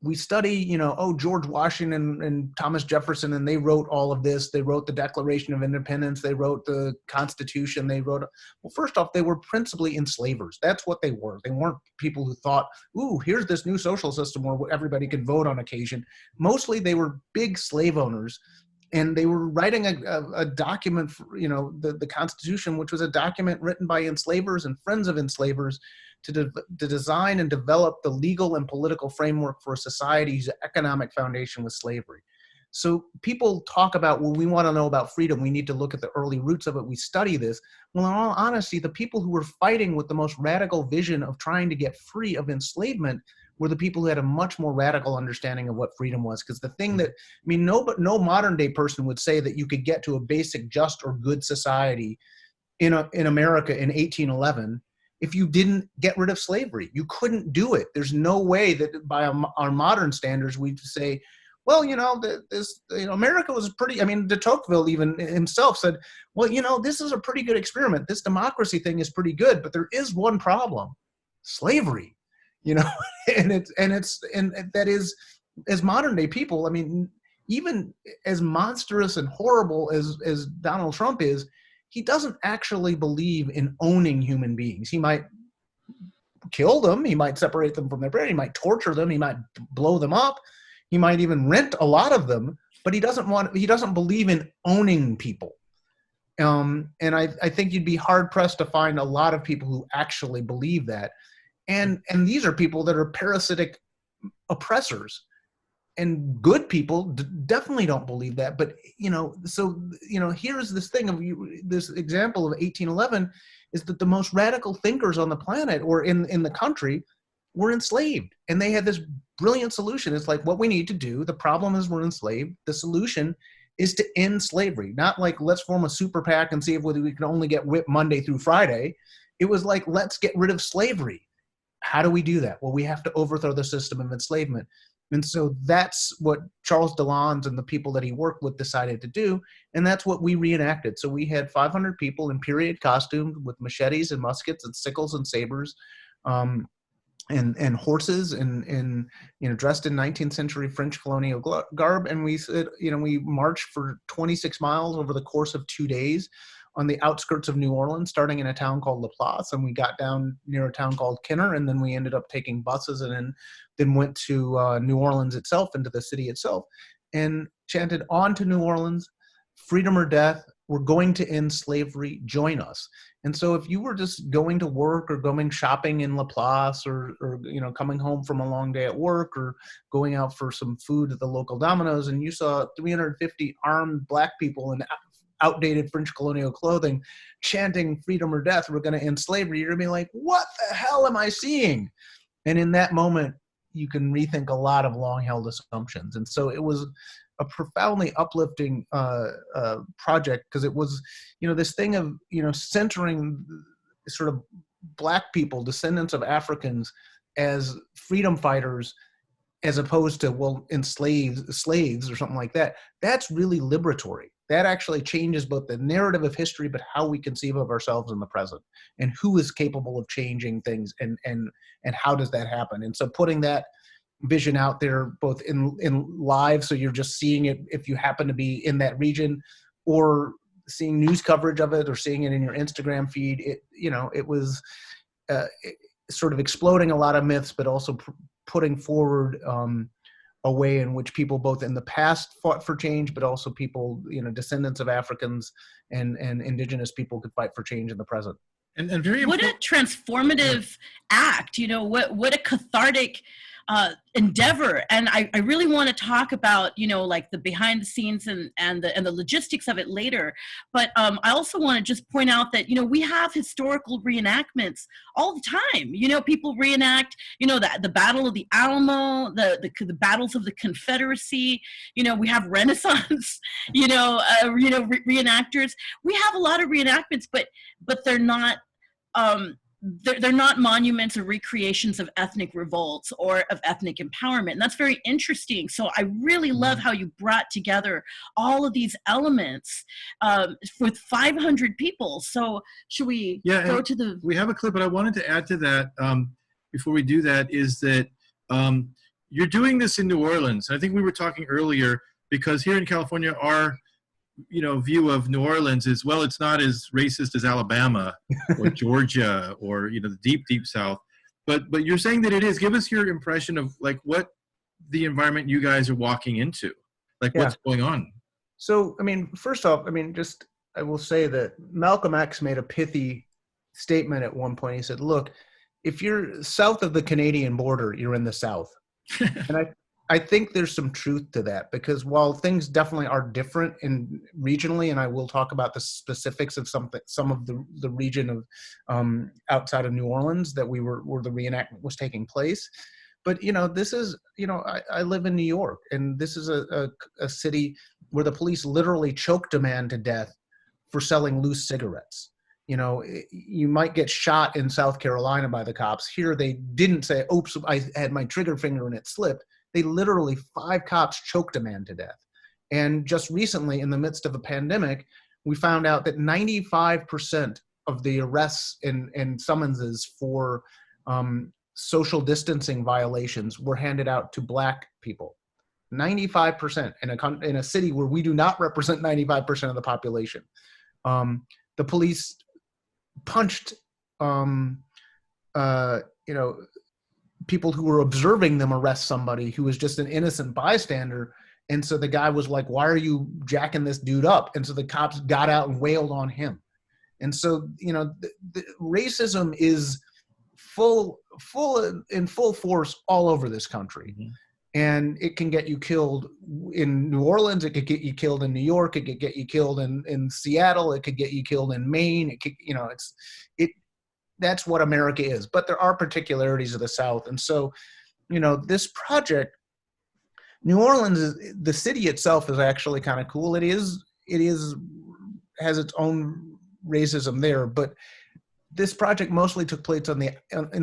We study, you know, oh, George Washington and Thomas Jefferson, and they wrote all of this. They wrote the Declaration of Independence. They wrote the Constitution. They wrote, well, first off, they were principally enslavers. That's what they were. They weren't people who thought, ooh, here's this new social system where everybody could vote on occasion. Mostly they were big slave owners, and they were writing a document, for, you know, the Constitution, which was a document written by enslavers and friends of enslavers to design and develop the legal and political framework for a society's economic foundation with slavery. So people talk about, well, we want to know about freedom. We need to look at the early roots of it. We study this. Well, in all honesty, the people who were fighting with the most radical vision of trying to get free of enslavement were the people who had a much more radical understanding of what freedom was. Because the thing that, I mean, no modern day person would say that you could get to a basic just or good society in America in 1811 if you didn't get rid of slavery. You couldn't do it. There's no way that by our modern standards we'd say, well, you know, America was pretty, I mean, de Tocqueville even himself said, well, you know, this is a pretty good experiment. This democracy thing is pretty good, but there is one problem: slavery, you know, and that is, as modern day people, I mean, even as monstrous and horrible as Donald Trump is, he doesn't actually believe in owning human beings. He might kill them. He might separate them from their parents. He might torture them. He might blow them up. He might even rent a lot of them, but he doesn't believe in owning people. And I think you'd be hard pressed to find a lot of people who actually believe that. And these are people that are parasitic oppressors. And good people definitely don't believe that. But, you know, so, you know, here's this thing of this example of 1811 is that the most radical thinkers on the planet or in the country were enslaved. And they had this brilliant solution. It's like, what we need to do, the problem is we're enslaved. The solution is to end slavery. Not like, let's form a super PAC and see if we can only get whipped Monday through Friday. It was like, let's get rid of slavery. How do we do that? Well, we have to overthrow the system of enslavement. And so that's what Charles Delons and the people that he worked with decided to do. And that's what we reenacted. So we had 500 people in period costumes with machetes and muskets and sickles and sabers, and horses and you know, dressed in 19th century French colonial garb. And we said, you know, we marched for 26 miles over the course of 2 days on the outskirts of New Orleans, starting in a town called Laplace, and we got down near a town called Kenner, and then we ended up taking buses and then went to New Orleans itself, into the city itself, and chanted, "On to New Orleans, freedom or death, we're going to end slavery, join us." And so if you were just going to work or going shopping in Laplace, or coming home from a long day at work, or going out for some food at the local Domino's, and you saw 350 armed black people in outdated French colonial clothing chanting freedom or death, we're going to end slavery, you're going to be like, what the hell am I seeing? And in that moment, you can rethink a lot of long-held assumptions. And so it was a profoundly uplifting project, because it was, this thing of, centering sort of black people, descendants of Africans, as freedom fighters, as opposed to, well, slaves or something like that. That's really liberatory. That actually changes both the narrative of history, but how we conceive of ourselves in the present, and who is capable of changing things, and how does that happen. And so putting that vision out there, both in live, so you're just seeing it if you happen to be in that region, or seeing news coverage of it, or seeing it in your Instagram feed, it was sort of exploding a lot of myths, but also putting forward a way in which people both in the past fought for change, but also people, descendants of Africans and indigenous people could fight for change in the present. And very what a transformative act, what a cathartic endeavor. And I really want to talk about, like the behind the scenes and the logistics of it later. But I also want to just point out that, we have historical reenactments all the time. People reenact, the Battle of the Alamo, the battles of the Confederacy. We have Renaissance, reenactors. We have a lot of reenactments, but they're not, they're not monuments or recreations of ethnic revolts or of ethnic empowerment. And that's very interesting. So I really love how you brought together all of these elements with 500 people. So should we go to the... We have a clip, but I wanted to add to that before we do that, is that you're doing this in New Orleans. I think we were talking earlier, because here in California, our view of New Orleans is, well, it's not as racist as Alabama or Georgia or, the deep, deep South. But you're saying that it is. Give us your impression of like what the environment you guys are walking into, like what's going on. So, first off, I will say that Malcolm X made a pithy statement at one point. He said, look, if you're south of the Canadian border, you're in the South. And I think there's some truth to that, because while things definitely are different regionally, and I will talk about the specifics of some of the region of outside of New Orleans that where the reenactment was taking place, but this is I live in New York, and this is a city where the police literally choked a man to death for selling loose cigarettes. You might get shot in South Carolina by the cops. Here they didn't say, "Oops, I had my trigger finger and it slipped." They literally 5 cops choked a man to death. And just recently, in the midst of a pandemic, we found out that 95% of the arrests and summonses for social distancing violations were handed out to black people. 95% in a city where we do not represent 95% of the population. The police punched, people who were observing them arrest somebody who was just an innocent bystander. And so the guy was like, why are you jacking this dude up? And so the cops got out and wailed on him. And so, the racism is in full force all over this country. Mm-hmm. And it can get you killed in New Orleans. It could get you killed in New York. It could get you killed in Seattle. It could get you killed in Maine. It could, that's what America is. But there are particularities of the South. And so, this project, New Orleans, the city itself is actually kind of cool. It has its own racism there, but this project mostly took place in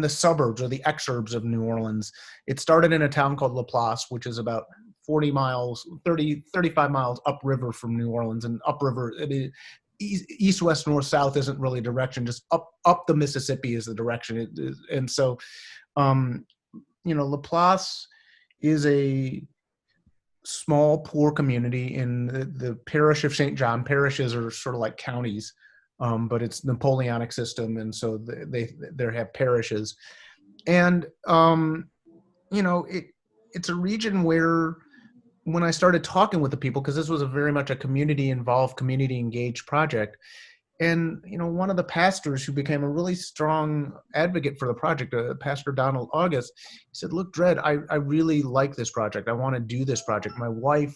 the suburbs or the exurbs of New Orleans. It started in a town called Laplace, which is about 35 miles upriver from New Orleans. And upriver, east, west, north, south isn't really direction. Just up the Mississippi is the direction. And so, Laplace is a small, poor community in the parish of St. John. Parishes are sort of like counties. but it's Napoleonic system, and so they have parishes, and it's a region where, when I started talking with the people, because this was a very much a community involved, community engaged project, and one of the pastors who became a really strong advocate for the project, Pastor Donald August, he said, "Look, Dred, I really like this project. I want to do this project. My wife,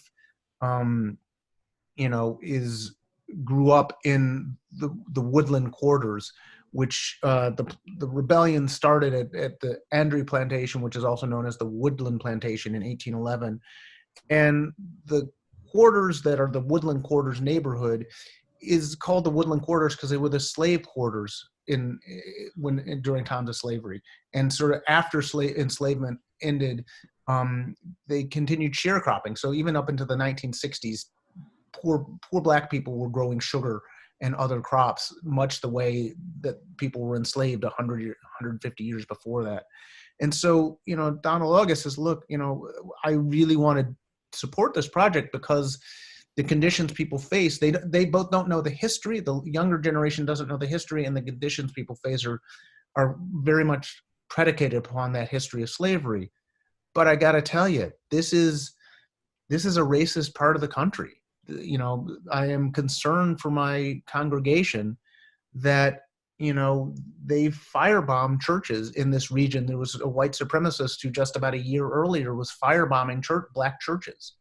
grew up in the woodland quarters, which the rebellion started at the Andrew Plantation, which is also known as the Woodland Plantation, in 1811. And the quarters that are the Woodland Quarters neighborhood is called the Woodland Quarters because they were the slave quarters during times of slavery. And sort of after enslavement ended, they continued sharecropping. So even up into the 1960s, poor black people were growing sugar and other crops, much the way that people were enslaved 150 years before that. And so, Donald August says, "Look, I really want to support this project because the conditions people face, they both don't know the history. The younger generation doesn't know the history, and the conditions people face are very much predicated upon that history of slavery. But I got to tell you, this is a racist part of the country. I am concerned for my congregation that, they firebombed churches in this region. There was a white supremacist who just about a year earlier was firebombing black churches.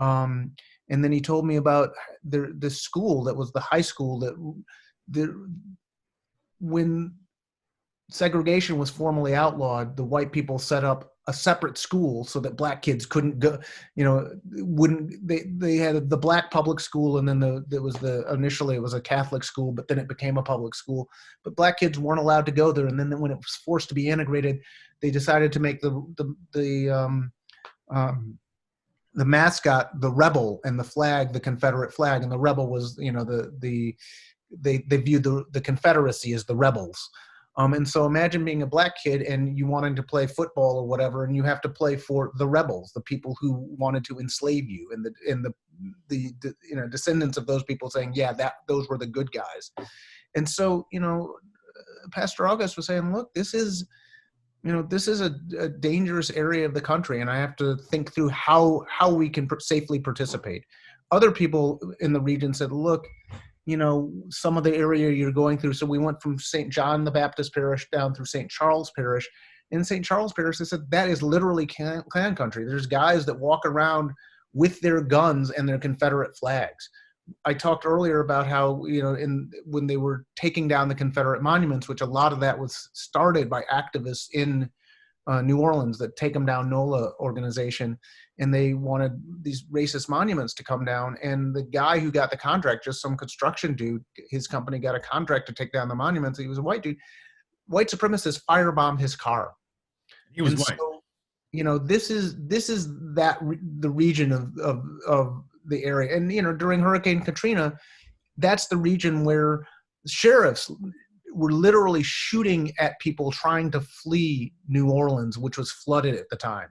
And then he told me about the school that was the high school when segregation was formally outlawed, the white people set up a separate school so that black kids couldn't go, they had the black public school, and then initially it was a Catholic school, but then it became a public school, but black kids weren't allowed to go there. And then when it was forced to be integrated, they decided to make the mascot the rebel, and the flag the Confederate flag, and the rebel was, they viewed the Confederacy as the rebels. And so imagine being a black kid and you wanting to play football or whatever, and you have to play for the rebels, the people who wanted to enslave you, and the descendants of those people saying, yeah, those were the good guys. And so, Pastor August was saying, look, this is a dangerous area of the country, and I have to think through how we can safely participate. Other people in the region said, look, some of the area you're going through. So we went from St. John the Baptist Parish down through St. Charles Parish. In St. Charles Parish, they said that is literally Klan country. There's guys that walk around with their guns and their Confederate flags. I talked earlier about how, when they were taking down the Confederate monuments, which a lot of that was started by activists in New Orleans, that Take 'em Down NOLA organization, and they wanted these racist monuments to come down. And the guy who got the contract, just some construction dude, his company got a contract to take down the monuments. He was a white dude. White supremacists firebombed his car. He was white. So, this is the region of the area. And during Hurricane Katrina, that's the region where sheriffs were literally shooting at people trying to flee New Orleans, which was flooded at the time.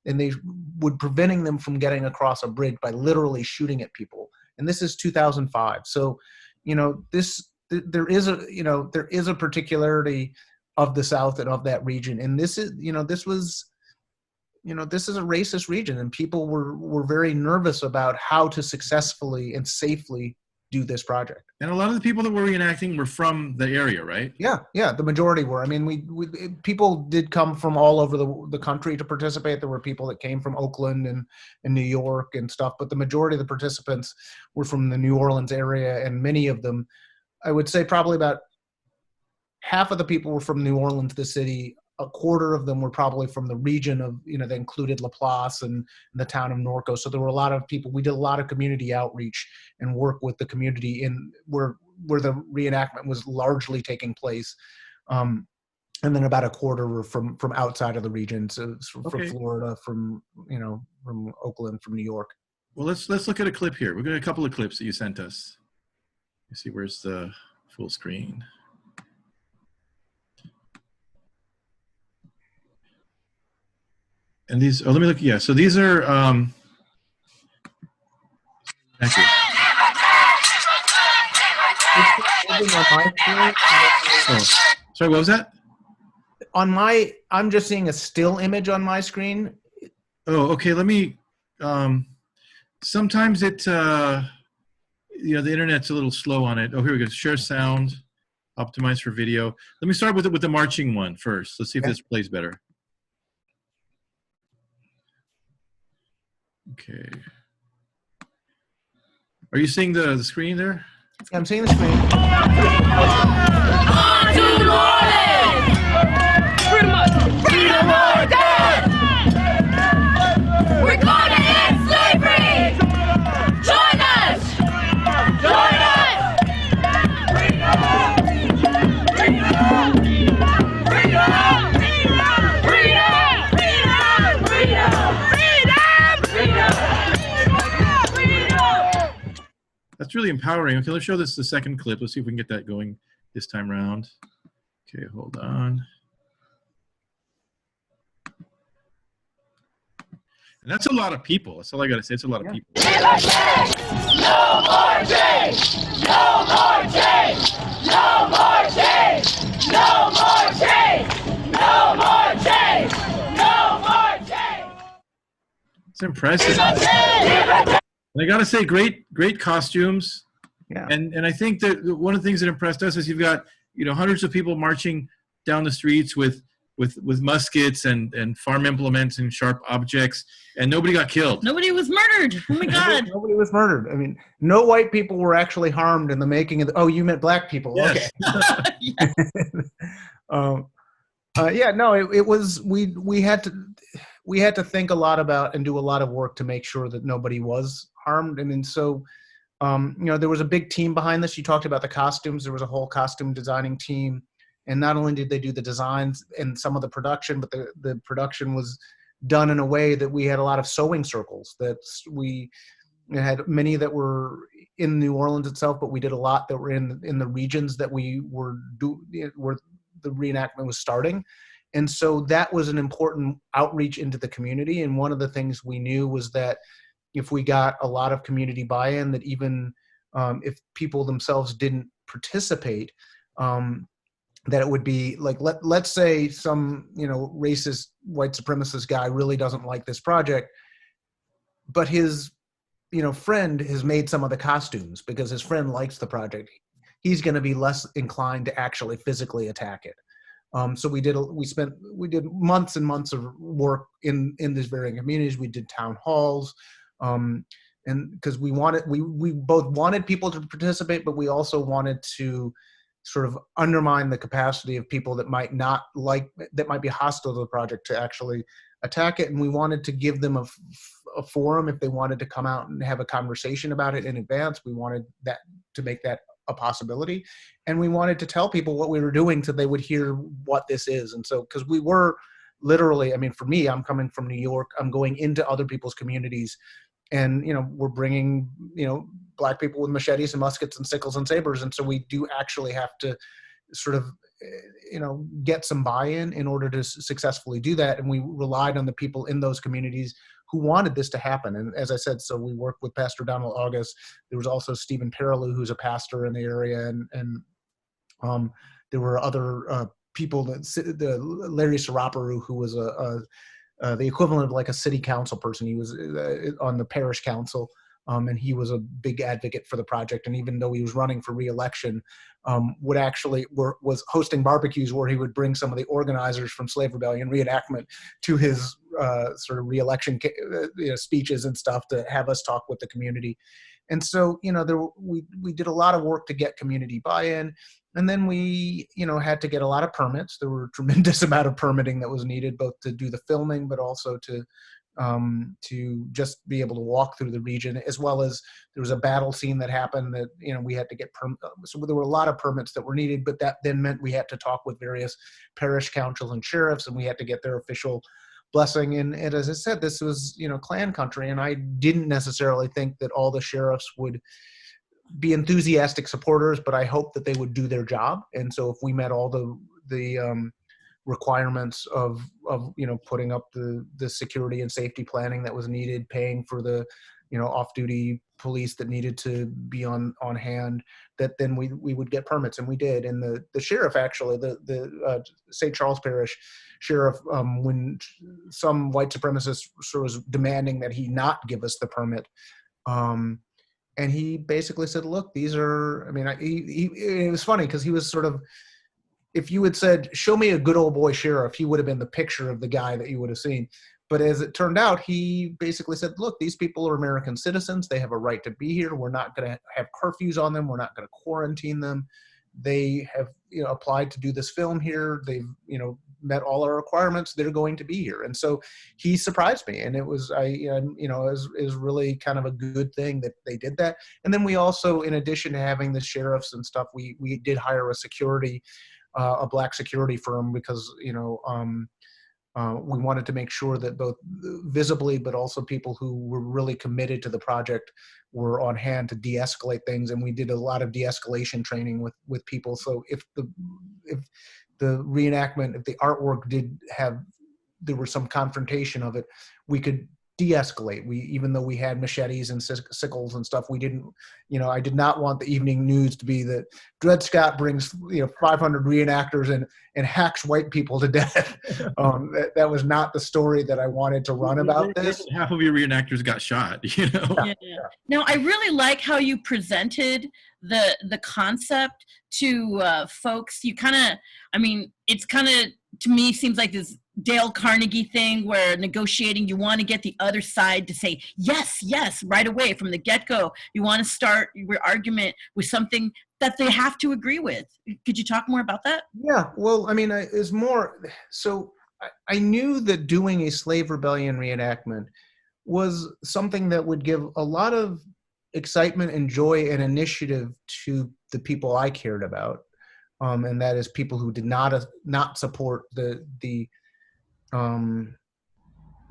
And they were preventing them from getting across a bridge by literally shooting at people. And this is 2005. So, there is a particularity of the South and of that region. And this is a racist region, and people were very nervous about how to successfully and safely do this project. And a lot of the people that were reenacting were from the area, right? Yeah, the majority were. I mean, people did come from all over the country to participate. There were people that came from Oakland and New York and stuff, but the majority of the participants were from the New Orleans area, and many of them, I would say probably about half of the people were from New Orleans, the city. A quarter of them were probably from the region of, they included Laplace and the town of Norco. So there were a lot of people. We did a lot of community outreach and work with the community in where the reenactment was largely taking place. And then about a quarter were from outside of the region. So from Florida, from Oakland, from New York. Well, let's look at a clip here. We've got a couple of clips that you sent us. Let's see, where's the full screen? And these, let me look, yeah, so these are, thank you. something on my screen. Oh, sorry, what was that? I'm just seeing a still image on my screen. Oh, okay. Let me. Sometimes it, the internet's a little slow on it. Oh, here we go. Share sound, optimize for video. Let me start with the marching one first. Let's see if this plays better. Okay. Are you seeing the screen there? Yeah, I'm seeing the screen. On to New Orleans! Freedom or death! We're gonna end slavery! Join us! Join us! Freedom! Freedom! Freedom! That's really empowering. Okay, let's show this the second clip. Let's see if we can get that going this time around. Okay, hold on. And that's a lot of people. That's all I got to say. It's a lot of people. No more change! No more change! No more change! No more change! No more change! No more change! It's impressive. And I got to say, great costumes. Yeah. And I think that one of the things that impressed us is you've got, hundreds of people marching down the streets with muskets and farm implements and sharp objects, and nobody got killed. Nobody was murdered. Oh my God. Nobody was murdered. I mean, no white people were actually harmed in the making of the, oh, you meant black people. Yes. Okay. It was, we had to think a lot about and do a lot of work to make sure that nobody was harmed. I mean, so, there was a big team behind this. You talked about the costumes. There was a whole costume designing team. And not only did they do the designs and some of the production, but the production was done in a way that we had a lot of sewing circles. That we had many that were in New Orleans itself, but we did a lot that were in the regions that where the reenactment was starting. And so that was an important outreach into the community. And one of the things we knew was that if we got a lot of community buy-in, that even if people themselves didn't participate, that it would be like, let's say some, racist white supremacist guy really doesn't like this project, but his, friend has made some of the costumes because his friend likes the project. He's going to be less inclined to actually physically attack it. So we did months and months of work in these varying communities. We did town halls, and because we both wanted people to participate, but we also wanted to sort of undermine the capacity of people that might be hostile to the project to actually attack it. And we wanted to give them a forum if they wanted to come out and have a conversation about it in advance. We wanted that to make that a possibility. And we wanted to tell people what we were doing so they would hear what this is. And so, because we were literally, I mean, for me, I'm coming from New York, I'm going into other people's communities, and, we're bringing, black people with machetes and muskets and sickles and sabers. And so we do actually have to sort of, get some buy-in in order to successfully do that. And we relied on the people in those communities who wanted this to happen. And as I said, so we worked with Pastor Donald August. There was also Stephen Perilou, who's a pastor in the area. And there were other people, the Larry Saraparu, who was the equivalent of like a city council person. He was on the parish council, and he was a big advocate for the project. And even though he was running for re-election, was hosting barbecues where he would bring some of the organizers from Slave Rebellion Reenactment to his sort of re-election speeches and stuff to have us talk with the community. And so, we did a lot of work to get community buy-in. And then we, had to get a lot of permits. There were a tremendous amount of permitting that was needed, both to do the filming, but also to just be able to walk through the region, as well as there was a battle scene that happened that, we had to get so there were a lot of permits that were needed, but that then meant we had to talk with various parish councils and sheriffs, and we had to get their official blessing. And as I said, this was, Klan country, and I didn't necessarily think that all the sheriffs would be enthusiastic supporters, but I hope that they would do their job. And so if we met all the requirements of putting up the security and safety planning that was needed, paying for the off-duty police that needed to be on hand, that then we would get permits, and we did. And the sheriff, actually, the St. Charles Parish sheriff, when some white supremacist was demanding that he not give us the permit, and he basically said, look, these are, it was funny because he was sort of, if you had said, show me a good old boy sheriff, he would have been the picture of the guy that you would have seen. But as it turned out, he basically said, look, these people are American citizens. They have a right to be here. We're not going to have curfews on them. We're not going to quarantine them. They have, applied to do this film here. They've, met all our requirements. They're going to be here. And so he surprised me. And it was, is really kind of a good thing that they did that. And then we also, in addition to having the sheriffs and stuff, we did hire a black security firm because, we wanted to make sure that both visibly, but also people who were really committed to the project were on hand to de-escalate things. And we did a lot of de-escalation training with people. So if the reenactment, if the artwork there was some confrontation of it, we could de-escalate. Even though we had machetes and sickles and stuff, we didn't, I did not want the evening news to be that Dred Scott brings 500 reenactors and hacks white people to death. That was not the story that I wanted to run about this. Half of your reenactors got shot, Yeah. Now, I really like how you presented the concept to folks. You kind of, it's kind of, to me, seems like this Dale Carnegie thing where negotiating, you want to get the other side to say yes right away from the get-go. You want to start your argument with something that they have to agree with. Could you talk more about that? Yeah, well, it's more, so I knew that doing a Slave Rebellion reenactment was something that would give a lot of excitement and joy and initiative to the people I cared about. And that is people who did not support the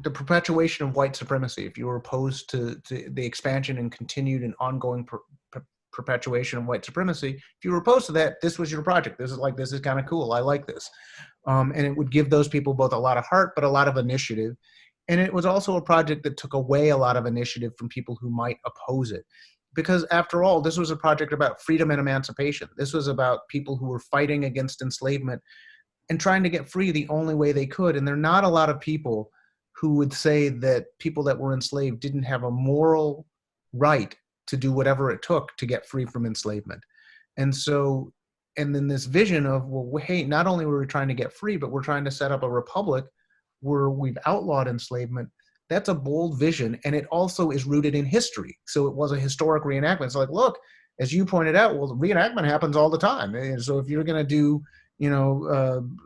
perpetuation of white supremacy. If you were opposed to the expansion and continued and ongoing perpetuation of white supremacy, if you were opposed to that, this was your project. This is kind of cool. I like this. And it would give those people both a lot of heart, but a lot of initiative. And it was also a project that took away a lot of initiative from people who might oppose it. Because after all, this was a project about freedom and emancipation. This was about people who were fighting against enslavement and trying to get free the only way they could. And there are not a lot of people who would say that people that were enslaved didn't have a moral right to do whatever it took to get free from enslavement. And so, and then this vision of, well, hey, not only were we trying to get free, but we're trying to set up a republic where we've outlawed enslavement. That's a bold vision, and it also is rooted in history. So it was a historic reenactment. It's like, look, as you pointed out, well, the reenactment happens all the time. And so if you're going to do,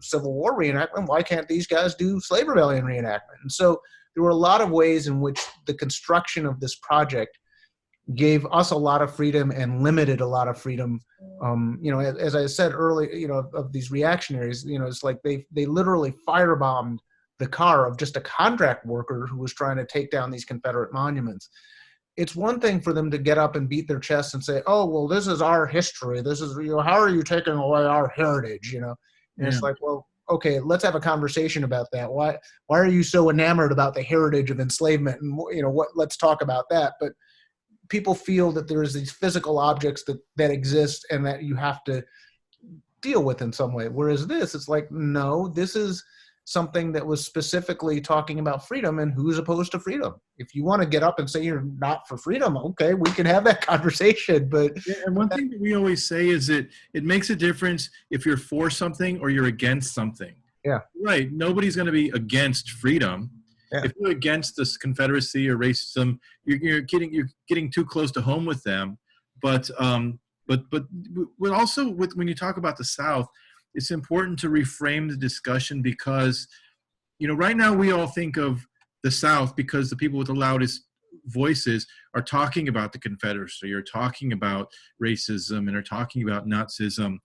Civil War reenactment, why can't these guys do Slave Rebellion reenactment? And so there were a lot of ways in which the construction of this project gave us a lot of freedom and limited a lot of freedom. As I said earlier, of these reactionaries, it's like they literally firebombed the car of just a contract worker who was trying to take down these Confederate monuments. It's one thing for them to get up and beat their chests and say, oh, well, this is our history. This is, how are you taking away our heritage? And It's like, well, okay, let's have a conversation about that. Why are you so enamored about the heritage of enslavement? And let's talk about that. But people feel that there's these physical objects that exist and that you have to deal with in some way. Whereas it's like, no, this is something that was specifically talking about freedom and who's opposed to freedom. If you want to get up and say you're not for freedom, okay, we can have that conversation. But and one thing that we always say is that it makes a difference if you're for something or you're against something. Yeah. Right. Nobody's going to be against freedom. Yeah. If you're against this Confederacy or racism, you're getting too close to home with them. But also when you talk about the South, it's important to reframe the discussion because, right now we all think of the South because the people with the loudest voices are talking about the Confederacy or talking about racism and are talking about Nazism.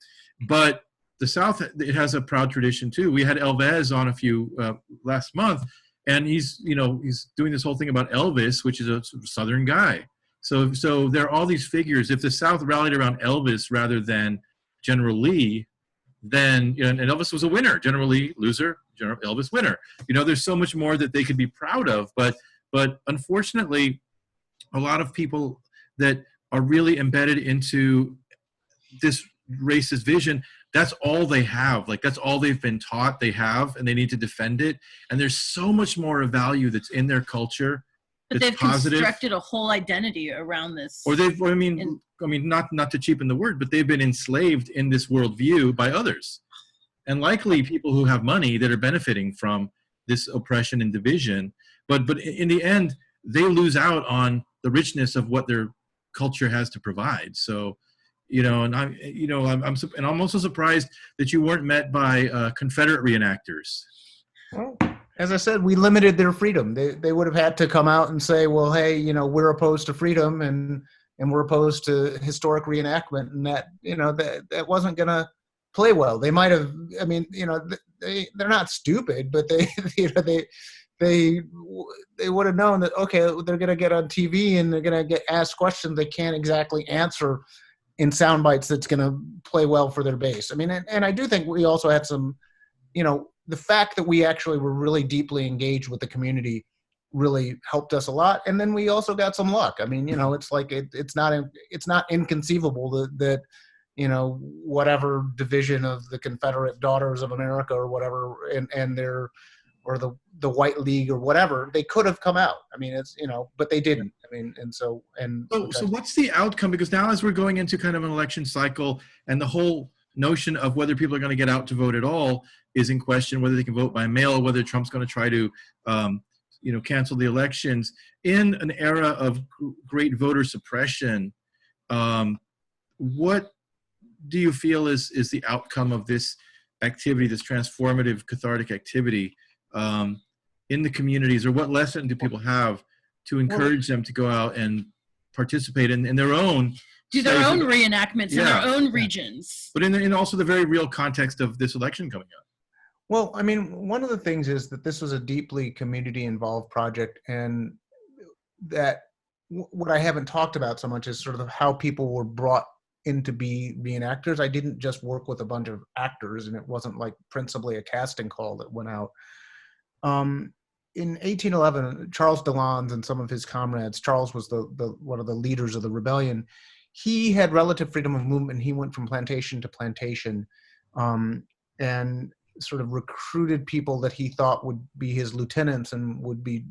But the South, it has a proud tradition too. We had Elvis on last month, and he's doing this whole thing about Elvis, which is a Southern guy. So there are all these figures. If the South rallied around Elvis rather than General Lee, then, and Elvis was a winner, General Lee loser, Elvis winner. There's so much more that they could be proud of, but unfortunately, a lot of people that are really embedded into this racist vision, that's all they have. Like, that's all they've been taught they have, and they need to defend it. And there's so much more of value that's in their culture. But they've positive. constructed a whole identity around this. Or they've, I mean, not to cheapen the word, but they've been enslaved in this worldview by others. And likely people who have money that are benefiting from this oppression and division. But in the end, they lose out on the richness of what their culture has to provide. So, and I'm also surprised that you weren't met by Confederate reenactors. Well, as I said, we limited their freedom. They would have had to come out and say, well, hey, we're opposed to freedom and we're opposed to historic reenactment, and that wasn't going to play well. They might have, they're not stupid, but they would have known that, okay, they're going to get on TV and they're going to get asked questions they can't exactly answer in sound bites that's going to play well for their base. I mean, and I do think we also had some, the fact that we actually were really deeply engaged with the community really helped us a lot. And then we also got some luck. I mean, it's like, it's not inconceivable that whatever division of the Confederate Daughters of America or whatever, and their, or the White League or whatever, they could have come out. I mean, it's, but they didn't. I mean, so what's the outcome? Because now, as we're going into kind of an election cycle, and the whole notion of whether people are going to get out to vote at all is in question, whether they can vote by mail, or whether Trump's going to try to, cancel the elections in an era of great voter suppression. What do you feel is the outcome of this activity, this transformative, cathartic activity in the communities, or what lesson do people have to encourage them to go out and participate in their own, do their own reenactments in their own regions, but in also the very real context of this election coming up? Well, I mean, one of the things is that this was a deeply community involved project, and that what I haven't talked about so much is sort of how people were brought in to be reenactors. I didn't just work with a bunch of actors, and it wasn't like principally a casting call that went out. In 1811, Charles Delans and some of his comrades, Charles was the one of the leaders of the rebellion. He had relative freedom of movement. He went from plantation to plantation, and sort of recruited people that he thought would be his lieutenants and would be,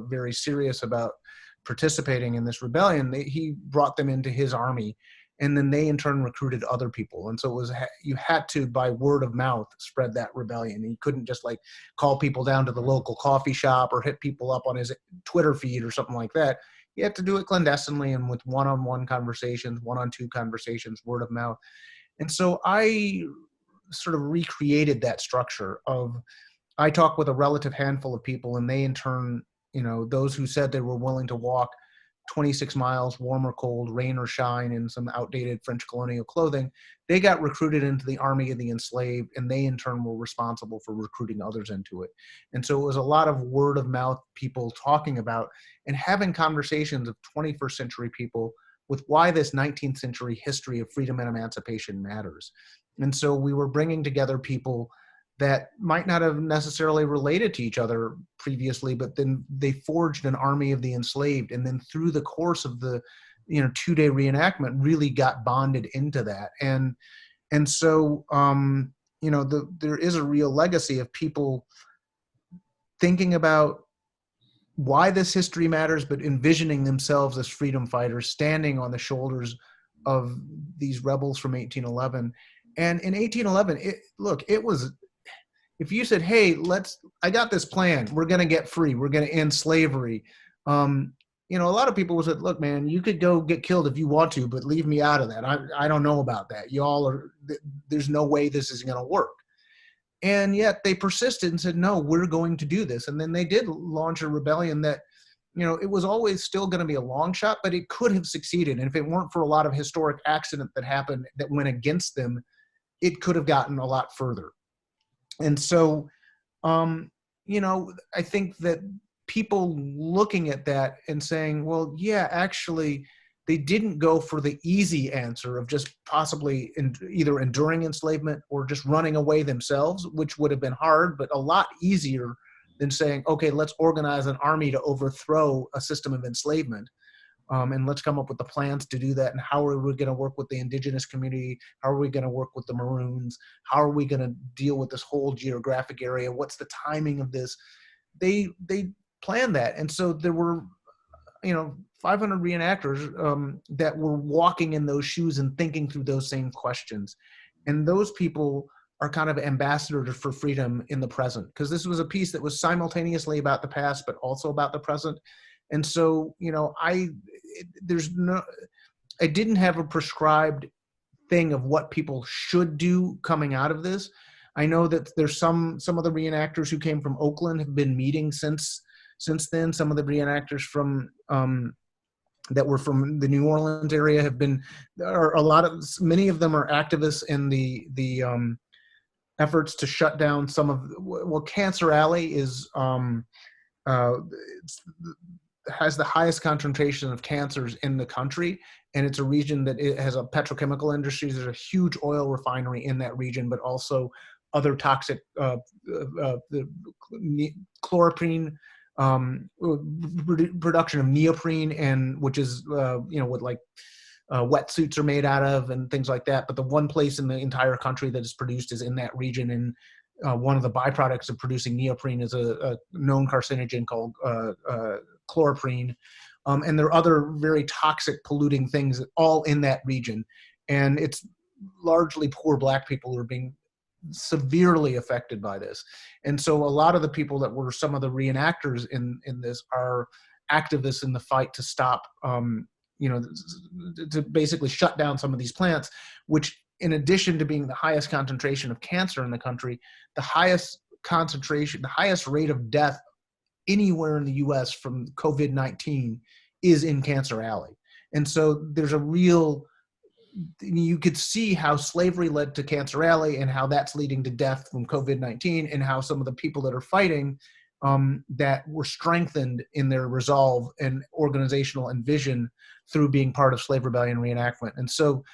very serious about participating in this rebellion. He brought them into his army, and then they in turn recruited other people. And so it was, you had to, by word of mouth, spread that rebellion. You couldn't just like call people down to the local coffee shop or hit people up on his Twitter feed or something like that. You had to do it clandestinely and with one-on-one conversations, one-on-two conversations, word of mouth. And so I sort of recreated that structure of, I talked with a relative handful of people, and they in turn, those who said they were willing to walk 26 miles, warm or cold, rain or shine, in some outdated French colonial clothing, they got recruited into the army of the enslaved, and they in turn were responsible for recruiting others into it. And so it was a lot of word of mouth, people talking about and having conversations of 21st century people with why this 19th century history of freedom and emancipation matters. And so we were bringing together people that might not have necessarily related to each other previously, but then they forged an army of the enslaved. And then through the course of the, 2-day reenactment, really got bonded into that. And so, there is a real legacy of people thinking about why this history matters, but envisioning themselves as freedom fighters, standing on the shoulders of these rebels from 1811. And in 1811, it was, if you said, hey, I got this plan, we're going to get free, we're going to end slavery. A lot of people would say, look, man, you could go get killed if you want to, but leave me out of that. I don't know about that. There's no way this is going to work. And yet they persisted and said, no, we're going to do this. And then they did launch a rebellion that, it was always still going to be a long shot, but it could have succeeded. And if it weren't for a lot of historic accident that happened that went against them, it could have gotten a lot further. And so, I think that people looking at that and saying, well, yeah, actually, they didn't go for the easy answer of just possibly either enduring enslavement or just running away themselves, which would have been hard, but a lot easier than saying, okay, let's organize an army to overthrow a system of enslavement. and let's come up with the plans to do that. And how are we going to work with the indigenous community? How are we going to work with the Maroons? How are we going to deal with this whole geographic area? What's the timing of this? They planned that. And so there were, 500 reenactors that were walking in those shoes and thinking through those same questions. And those people are kind of ambassadors for freedom in the present, because this was a piece that was simultaneously about the past, but also about the present. And so, I didn't have a prescribed thing of what people should do coming out of this. I know that there's some of the reenactors who came from Oakland have been meeting since then. Some of the reenactors from that were from the New Orleans area have been, many of them are activists in the efforts to shut down some of, Cancer Alley is, has the highest concentration of cancers in the country. And it's a region that it has a petrochemical industry. There's a huge oil refinery in that region, but also other toxic, the chloroprene, production of neoprene, and which is what wetsuits are made out of and things like that. But the one place in the entire country that is produced is in that region. And one of the byproducts of producing neoprene is a known carcinogen called chloroprene. And there are other very toxic polluting things all in that region. And it's largely poor Black people who are being severely affected by this. And so a lot of the people that were some of the reenactors in this are activists in the fight to stop, to basically shut down some of these plants, which, in addition to being the highest concentration of cancer in the country, the highest rate of death anywhere in the US from COVID-19 is in Cancer Alley. And so there's you could see how slavery led to Cancer Alley and how that's leading to death from COVID-19, and how some of the people that are fighting that were strengthened in their resolve and organizational and vision through being part of Slave Rebellion Reenactment. And so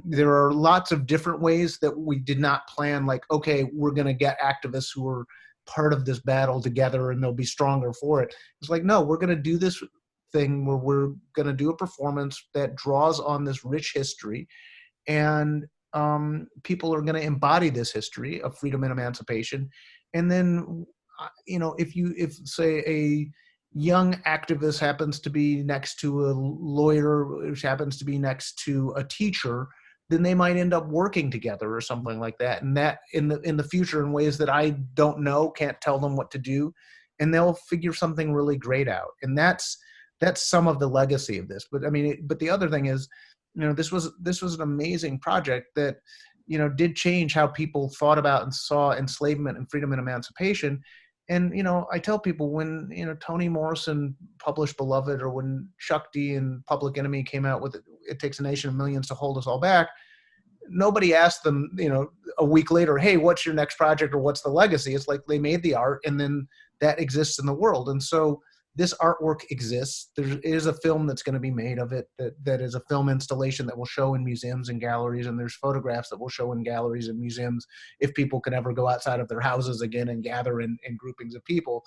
there are lots of different ways that we did not plan, like, okay, we're going to get activists who are part of this battle together and they'll be stronger for it. It's like, no, we're going to do this thing where we're going to do a performance that draws on this rich history, and people are going to embody this history of freedom and emancipation. And then, if say a young activist happens to be next to a lawyer, which happens to be next to a teacher, then they might end up working together or something like that. And that in the future, in ways that I don't know, can't tell them what to do, and they'll figure something really great out. And that's some of the legacy of this. But but the other thing is, this was an amazing project that, did change how people thought about and saw enslavement and freedom and emancipation. And, I tell people, when, Toni Morrison published Beloved, or when Chuck D and Public Enemy came out with It Takes a Nation of Millions to Hold Us All Back, nobody asked them, a week later, hey, what's your next project or what's the legacy? It's like they made the art, and then that exists in the world. And so this artwork exists. There is a film that's going to be made of it that is a film installation that will show in museums and galleries, and there's photographs that will show in galleries and museums if people can ever go outside of their houses again and gather in groupings of people.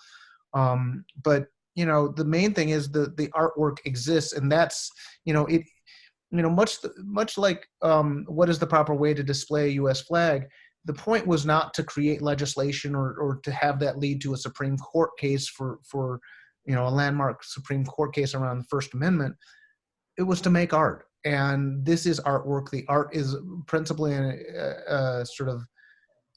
But the main thing is the artwork exists, and that's much like what is the proper way to display a U.S. flag. The point was not to create legislation or to have that lead to a Supreme Court case for a landmark Supreme Court case around the First Amendment. It was to make art. And this is artwork. The art is principally a sort of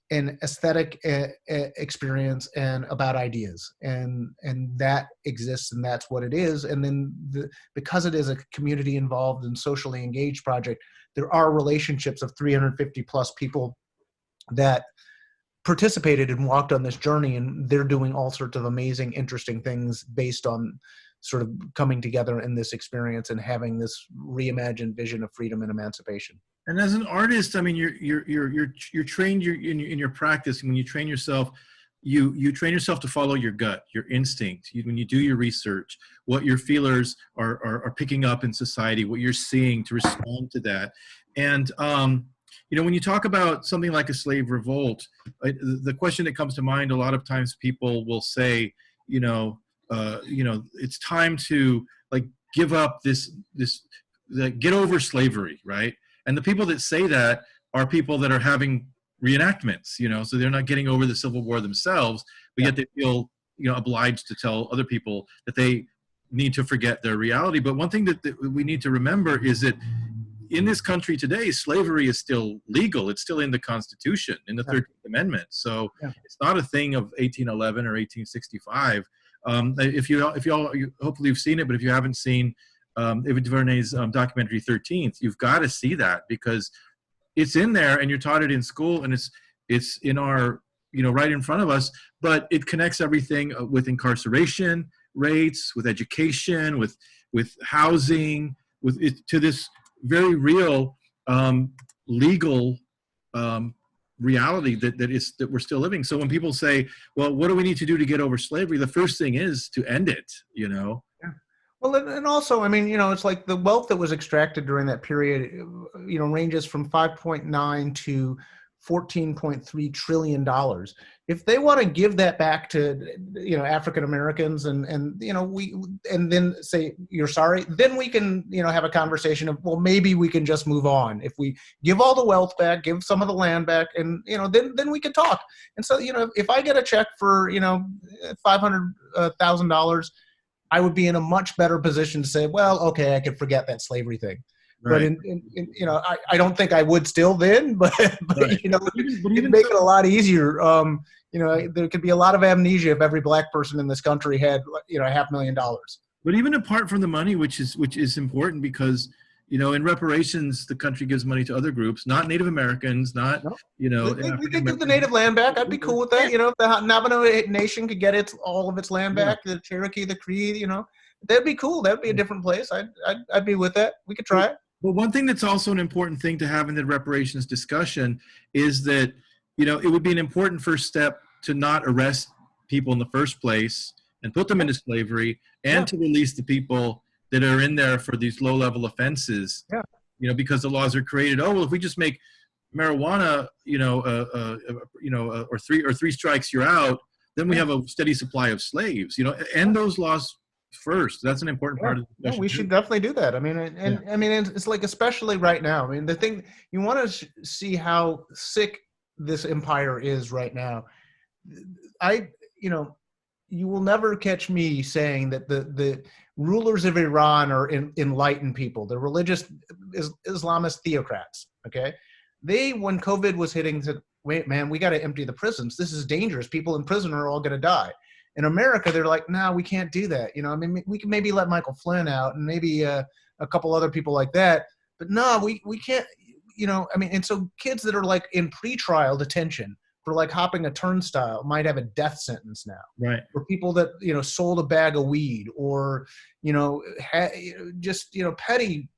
an aesthetic experience and about ideas. And that exists, and that's what it is. And then because it is a community involved and socially engaged project, there are relationships of 350 plus people that participated and walked on this journey, and they're doing all sorts of amazing, interesting things based on sort of coming together in this experience and having this reimagined vision of freedom and emancipation. And as an artist, you're trained in your practice. When you train yourself, you train yourself to follow your gut, your instinct. When you do your research, what your feelers are picking up in society, what you're seeing, to respond to that. And when you talk about something like a slave revolt, the question that comes to mind, a lot of times people will say, it's time to give up get over slavery, right? And the people that say that are people that are having reenactments, so they're not getting over the Civil War themselves, but yet they feel, obliged to tell other people that they need to forget their reality. But one thing that we need to remember is that in this country today, slavery is still legal. It's still in the Constitution, in the 13th Amendment. So it's not a thing of 1811 or 1865. If you hopefully you've seen it, but if you haven't seen Ava DuVernay's documentary 13th, you've got to see that, because it's in there and you're taught it in school, and it's in our, right in front of us, but it connects everything with incarceration rates, with education, with housing, to this very real legal reality that we're still living. So when people say, well, what do we need to do to get over slavery? The first thing is to end it, Yeah. Well, and also, I mean, it's like the wealth that was extracted during that period, ranges from 5.9 to $14.3 trillion. If they want to give that back to, African Americans and then say, you're sorry, then we can, have a conversation of, well, maybe we can just move on. If we give all the wealth back, give some of the land back, and, then we can talk. And so, if I get a check for, $500,000, I would be in a much better position to say, well, okay, I could forget that slavery thing. Right. But I don't think I would still then, but it'd make it a lot easier. There could be a lot of amnesia if every black person in this country had, $500,000. But even apart from the money, which is important, because, in reparations, the country gives money to other groups, not Native Americans, not, We could give the native land back. I'd be cool with that. If the Navajo Nation could get all of its land back, the Cherokee, the Cree, that'd be cool. That'd be a different place. I'd be with that. We could try it. Well, one thing that's also an important thing to have in the reparations discussion is that, it would be an important first step to not arrest people in the first place and put them into slavery, and to release the people that are in there for these low-level offenses. Yeah. Because the laws are created. Oh, well, if we just make marijuana, or three strikes, you're out, then we have a steady supply of slaves. End those laws first. That's an important part of the discussion. We should definitely do that. I mean, I mean, it's like, especially right now. I mean, the thing, you want to see how sick this empire is right now. You will never catch me saying that the rulers of Iran are enlightened people. They're religious Islamist theocrats. Okay, when COVID was hitting, said, "Wait, man, we got to empty the prisons. This is dangerous. People in prison are all going to die." In America, they're like, "No, we can't do that." I mean, we can maybe let Michael Flynn out and maybe a couple other people like that, but no, we can't. I mean, and so kids that are like in pretrial detention for like hopping a turnstile might have a death sentence now. Right. Or people that, sold a bag of weed, or, just, petty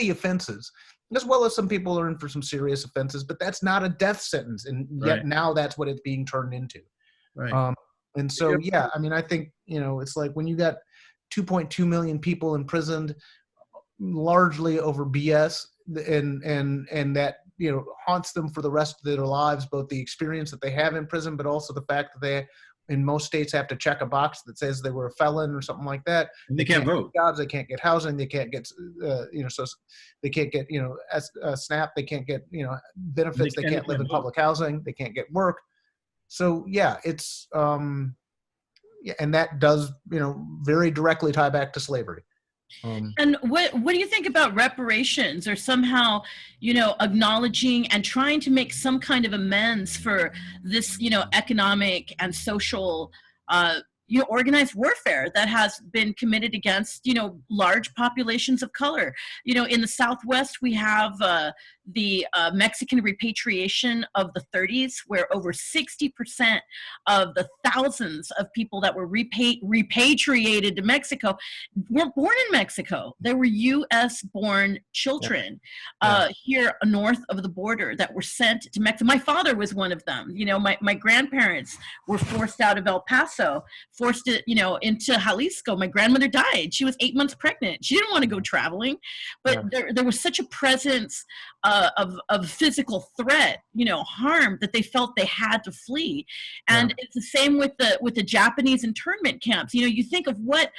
offenses, as well as some people are in for some serious offenses, but that's not a death sentence. And yet now that's what it's being turned into. Right. And so, I mean, I think, it's like when you got 2.2 million people imprisoned, largely over BS, and that, haunts them for the rest of their lives, both the experience that they have in prison, but also the fact that they, in most states, have to check a box that says they were a felon or something like that. And they can't vote. Jobs, they can't get housing, they can't get, so they can't get, SNAP, they can't get, benefits, they can't live in public housing, they can't get work. So it's, and that does, very directly tie back to slavery. And what do you think about reparations, or somehow, acknowledging and trying to make some kind of amends for this, economic and social, organized warfare that has been committed against, large populations of color? In the Southwest, we have the Mexican repatriation of the 30s, where over 60% of the thousands of people that were repatriated to Mexico were born in Mexico. They were U.S.-born children here north of the border that were sent to Mexico. My father was one of them. My grandparents were forced out of El Paso forced it, you know, into Jalisco. My grandmother died. She was 8 months pregnant. She didn't want to go traveling, but there was such a presence of physical threat, you know, harm, that they felt they had to flee. And it's the same with the Japanese internment camps. You know, you think of what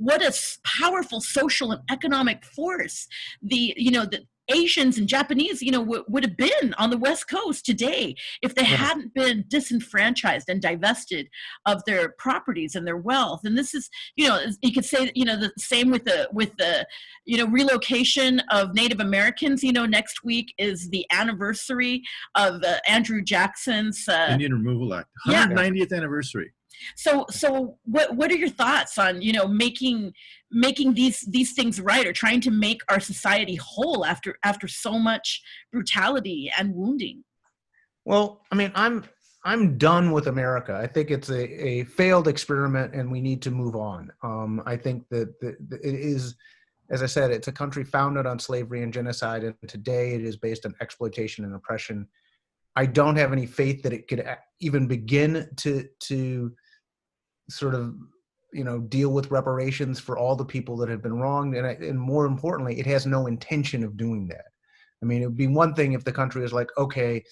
a powerful social and economic force the Asians and Japanese, you know, would have been on the West Coast today if they hadn't been disenfranchised and divested of their properties and their wealth. And this is, you know, you could say, you know, the same with the you know, relocation of Native Americans. You know, next week is the anniversary of Andrew Jackson's Indian Removal Act, 190th anniversary. So what are your thoughts on, you know, making these things right, or trying to make our society whole after so much brutality and wounding? Well, I mean, I'm done with America. I think it's a failed experiment, and we need to move on. I think that it is, as I said, it's a country founded on slavery and genocide, and today it is based on exploitation and oppression. I don't have any faith that it could even begin to sort of, you know, deal with reparations for all the people that have been wronged. And more importantly, it has no intention of doing that. I mean, it would be one thing if the country is like, okay,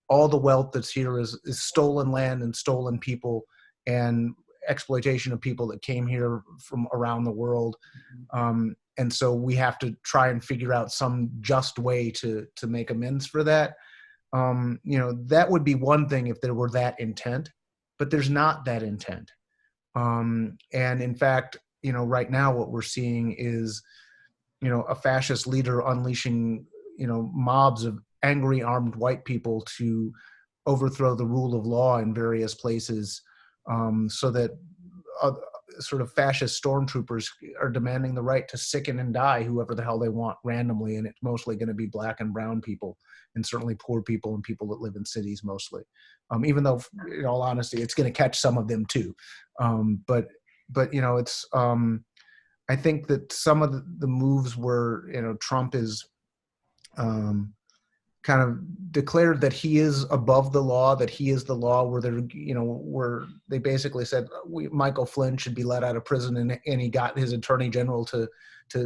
all the wealth that's here is stolen land and stolen people and exploitation of people that came here from around the world. And so we have to try and figure out some just way to make amends for that. You know, that would be one thing if there were that intent, but there's not that intent. And in fact, you know, right now what we're seeing is, you know, a fascist leader unleashing, you know, mobs of angry armed white people to overthrow the rule of law in various places, so that sort of fascist stormtroopers are demanding the right to sicken and die whoever the hell they want randomly, and it's mostly going to be black and brown people, and certainly poor people and people that live in cities mostly. Even though, in all honesty, it's going to catch some of them too. But you know, it's I think that some of the moves where, you know, Trump is kind of declared that he is above the law, that he is the law, where they're, you know, where they basically said Michael Flynn should be let out of prison, and he got his attorney general to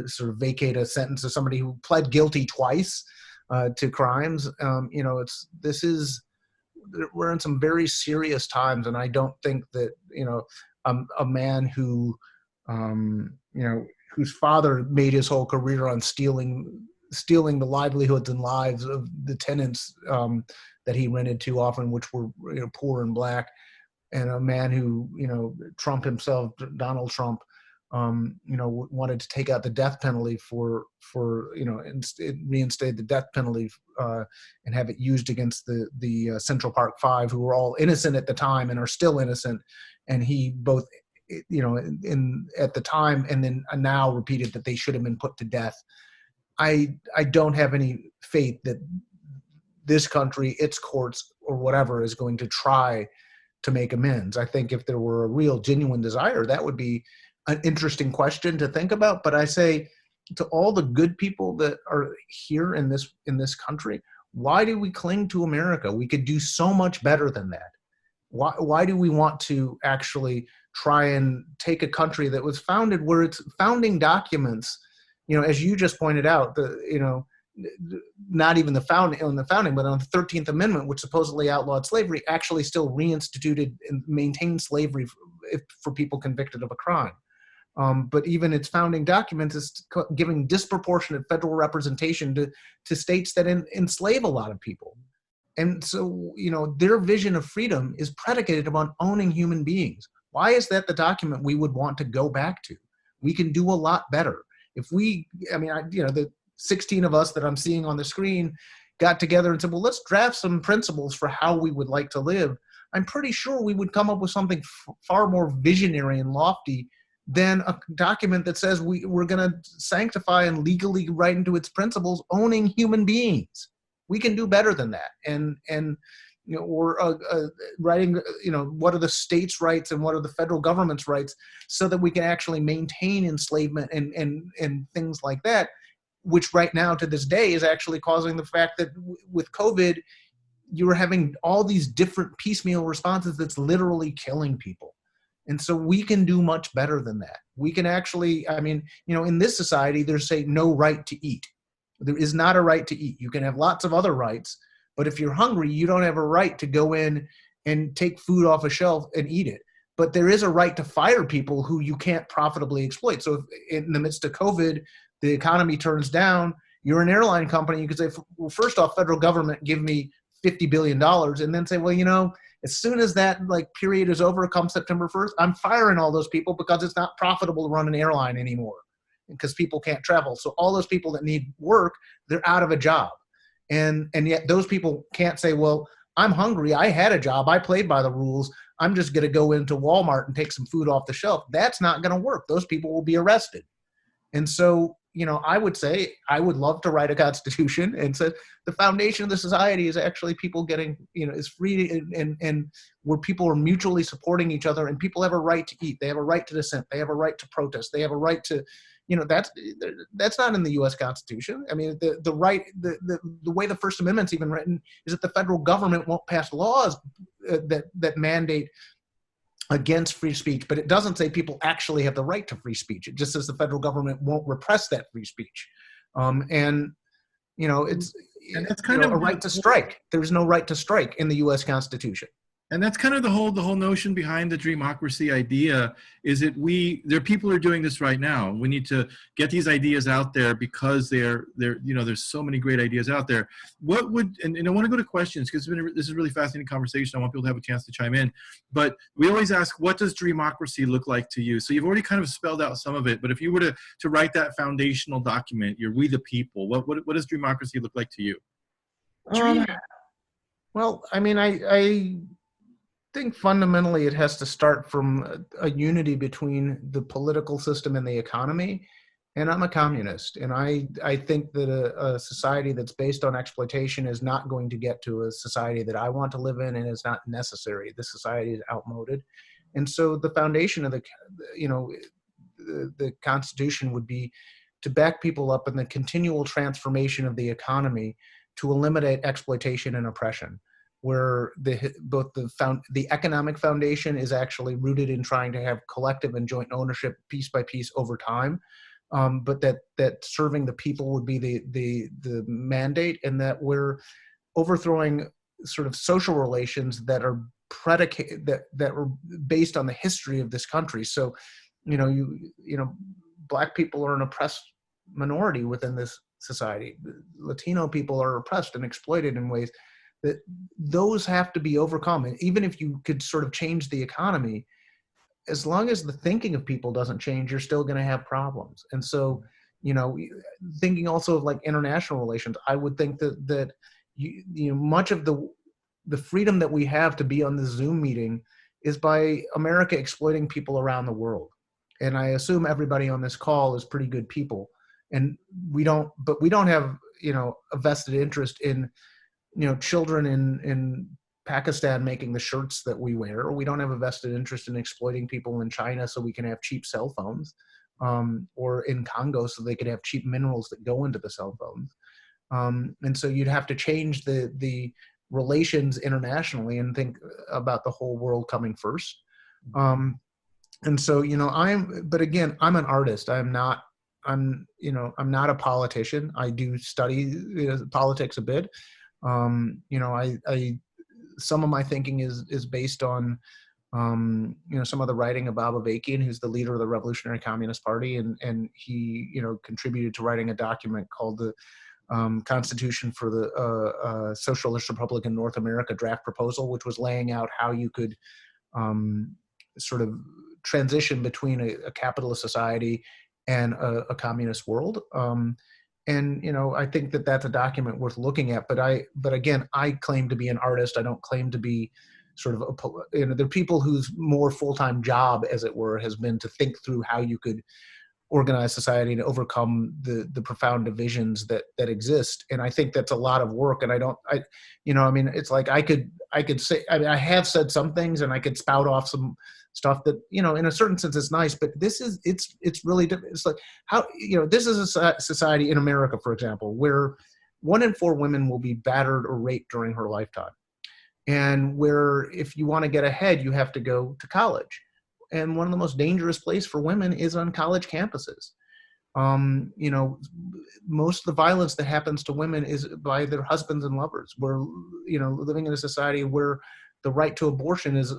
sort of vacate a sentence of somebody who pled guilty twice to crimes. You know, we're in some very serious times, and I don't think that, you know, a man who, you know, whose father made his whole career on stealing the livelihoods and lives of the tenants that he rented to often, which were, you know, poor and black, and a man who, you know, Trump himself, Donald Trump, you know, wanted to take out the death penalty for you know, reinstate the death penalty and have it used against the Central Park Five, who were all innocent at the time and are still innocent. And he both, you know, at the time and then now repeated that they should have been put to death. I don't have any faith that this country, its courts or whatever, is going to try to make amends. I think if there were a real genuine desire, that would be an interesting question to think about. But I say to all the good people that are here in this country, why do we cling to America? We could do so much better than that. Why do we want to actually try and take a country that was founded, where its founding documents, you know, as you just pointed out, you know, not even the founding, but on the 13th Amendment, which supposedly outlawed slavery, actually still reinstituted and maintained slavery for people convicted of a crime. But even its founding documents is giving disproportionate federal representation to states that enslave a lot of people. And so, you know, their vision of freedom is predicated upon owning human beings. Why is that the document we would want to go back to? We can do a lot better. If we, I mean, you know, the 16 of us that I'm seeing on the screen got together and said, well, let's draft some principles for how we would like to live. I'm pretty sure we would come up with something far more visionary and lofty than a document that says we're going to sanctify and legally write into its principles owning human beings. We can do better than that. And you know, or writing, you know, what are the states' rights and what are the federal government's rights, so that we can actually maintain enslavement and things like that, which right now to this day is actually causing the fact that with COVID, you're having all these different piecemeal responses that's literally killing people. And so we can do much better than that. We can actually, I mean, in this society, there's no right to eat. There is not a right to eat. You can have lots of other rights, but if you're hungry, you don't have a right to go in and take food off a shelf and eat it. But there is a right to fire people who you can't profitably exploit. So if in the midst of COVID, the economy turns down, you're an airline company, you could say, well, first off, federal government, give me $50 billion, and then say, well, as soon as that period is over, come September 1st, I'm firing all those people because it's not profitable to run an airline anymore because people can't travel. So all those people that need work, they're out of a job. And yet those people can't say, well, I'm hungry, I had a job, I played by the rules, I'm just going to go into Walmart and take some food off the shelf. That's not going to work. Those people will be arrested. And so, I would say I would love to write a constitution and say the foundation of the society is actually people getting, is free and where people are mutually supporting each other and people have a right to eat. They have a right to dissent. They have a right to protest. They have a right to, that's not in the U.S. Constitution. I mean, the right, the way the First Amendment's even written is that the federal government won't pass laws that mandate against free speech, but it doesn't say people actually have the right to free speech. It just says the federal government won't repress that free speech. It's kind of a right to strike. There's no right to strike in the U.S. Constitution. And that's kind of the whole notion behind the dreamocracy idea is that there are people who are doing this right now. We need to get these ideas out there because there's so many great ideas out there. What would, and I want to go to questions because this is a really fascinating conversation. I want people to have a chance to chime in, but we always ask, what does dreamocracy look like to you? So you've already kind of spelled out some of it, but if you were to write that foundational document, we the people, what does dreamocracy look like to you? Well, I mean, I think fundamentally it has to start from a unity between the political system and the economy. And I'm a communist. And I think that a society that's based on exploitation is not going to get to a society that I want to live in and is not necessary. This society is outmoded. And so the foundation of the Constitution would be to back people up in the continual transformation of the economy to eliminate exploitation and oppression, where the economic foundation is actually rooted in trying to have collective and joint ownership piece by piece over time, but that serving the people would be the mandate, and that we're overthrowing sort of social relations that are predicated that were based on the history of this country. So, Black people are an oppressed minority within this society. Latino people are oppressed and exploited in ways that those have to be overcome. And even if you could sort of change the economy, as long as the thinking of people doesn't change, you're still going to have problems. And so, thinking also of international relations, I would think that much of the freedom that we have to be on the Zoom meeting is by America exploiting people around the world. And I assume everybody on this call is pretty good people. And we don't have, a vested interest in, children in Pakistan making the shirts that we wear, or we don't have a vested interest in exploiting people in China so we can have cheap cell phones, or in Congo so they could have cheap minerals that go into the cell phones. And so you'd have to change the relations internationally and think about the whole world coming first. And so, but again, I'm an artist. I'm not a politician. I do study politics a bit. Some of my thinking is based on, some of the writing of Bob Avakian, who's the leader of the Revolutionary Communist Party. And he, contributed to writing a document called the Constitution for the Socialist Republic in North America draft proposal, which was laying out how you could sort of transition between a capitalist society and a communist world. And, I think that that's a document worth looking at, but again, I claim to be an artist. I don't claim to be sort of, there are people whose more full-time job, as it were, has been to think through how you could organize society and overcome the profound divisions that exist. And I think that's a lot of work. And it's like I could say, I have said some things and I could spout off some stuff that, in a certain sense is nice, but it's really, it's like how, this is a society in America, for example, where 1 in 4 women will be battered or raped during her lifetime. And where if you want to get ahead, you have to go to college. and one of the most dangerous places for women is on college campuses. You know, most of the violence that happens to women is by their husbands and lovers. We're, you know, living in a society where the right to abortion is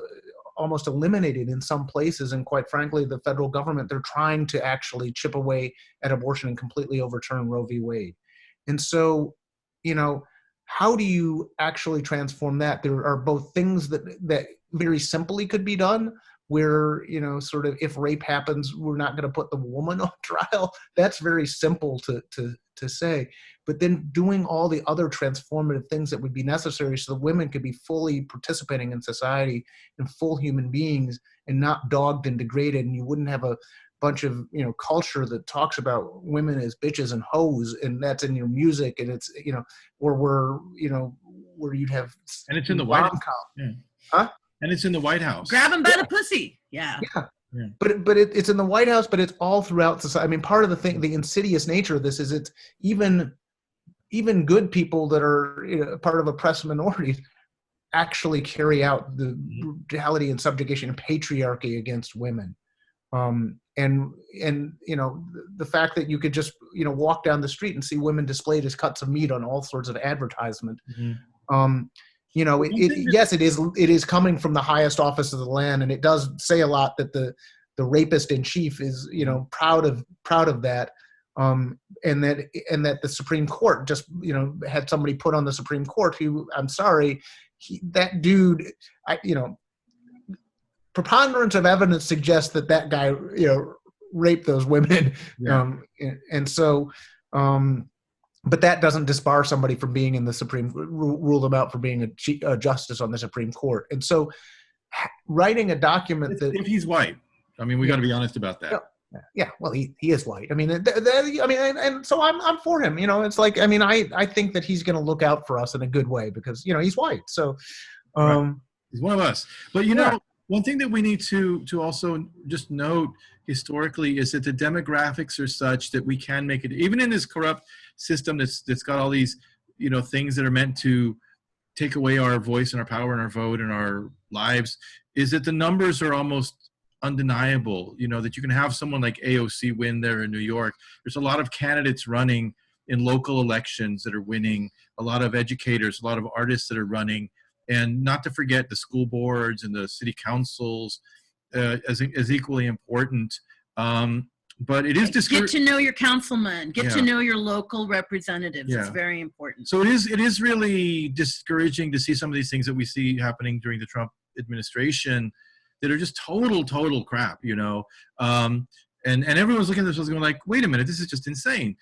almost eliminated in some places. And quite frankly, the federal government, they're trying to actually chip away at abortion and completely overturn Roe v. Wade. And so, you know, how do you actually transform that? There are both things that very simply could be done, where, you know, sort of if rape happens, we're not going to put the woman on trial. That's very simple to say. But then doing all the other transformative things that would be necessary so that women could be fully participating in society and full human beings and not dogged and degraded, and you wouldn't have a bunch of, you know, culture that talks about women as bitches and hoes, and that's in your music, and it's, you know, or where, you know, where you'd have, and it's in the White House. Yeah. Huh? And it's in the White House. Grab him by the pussy. Yeah. Yeah. But it's in the White House, but it's all throughout society. I mean, part of the thing, the insidious nature of this is it's even good people that are, you know, part of oppressed minorities actually carry out the brutality and subjugation and patriarchy against women. And you know, the fact that you could just, you know, walk down the street and see women displayed as cuts of meat on all sorts of advertisement. Mm-hmm. You know, yes, it is coming from the highest office of the land, and it does say a lot that the rapist in chief is, you know, proud of that, and that the Supreme Court just, you know, had somebody put on the Supreme Court who, I'm sorry, that dude, you know, preponderance of evidence suggests that guy, you know, raped those women, and so. But that doesn't disbar somebody from being in the Supreme, rule them out for being a justice on the Supreme Court. And so writing a document that... If he's white. I mean, we got to be honest about that. Yeah, well, he is white. I mean, and so I'm for him. You know, it's like, I mean, I think that he's going to look out for us in a good way because, you know, he's white. So right. He's one of us. But, you know, one thing that we need to also just note historically is that the demographics are such that we can make it, even in this corrupt system that's got all these, you know, things that are meant to take away our voice and our power and our vote and our lives, is that the numbers are almost undeniable. You know, that you can have someone like AOC win there in New York. There's a lot of candidates running in local elections that are winning, a lot of educators, a lot of artists that are running, and not to forget the school boards and the city councils as equally important. But it is get to know your councilman, get to know your local representatives. Yeah. It's very important. So it is really discouraging to see some of these things that we see happening during the Trump administration that are just total crap, you know. And everyone's looking at this going like, wait a minute, this is just insane.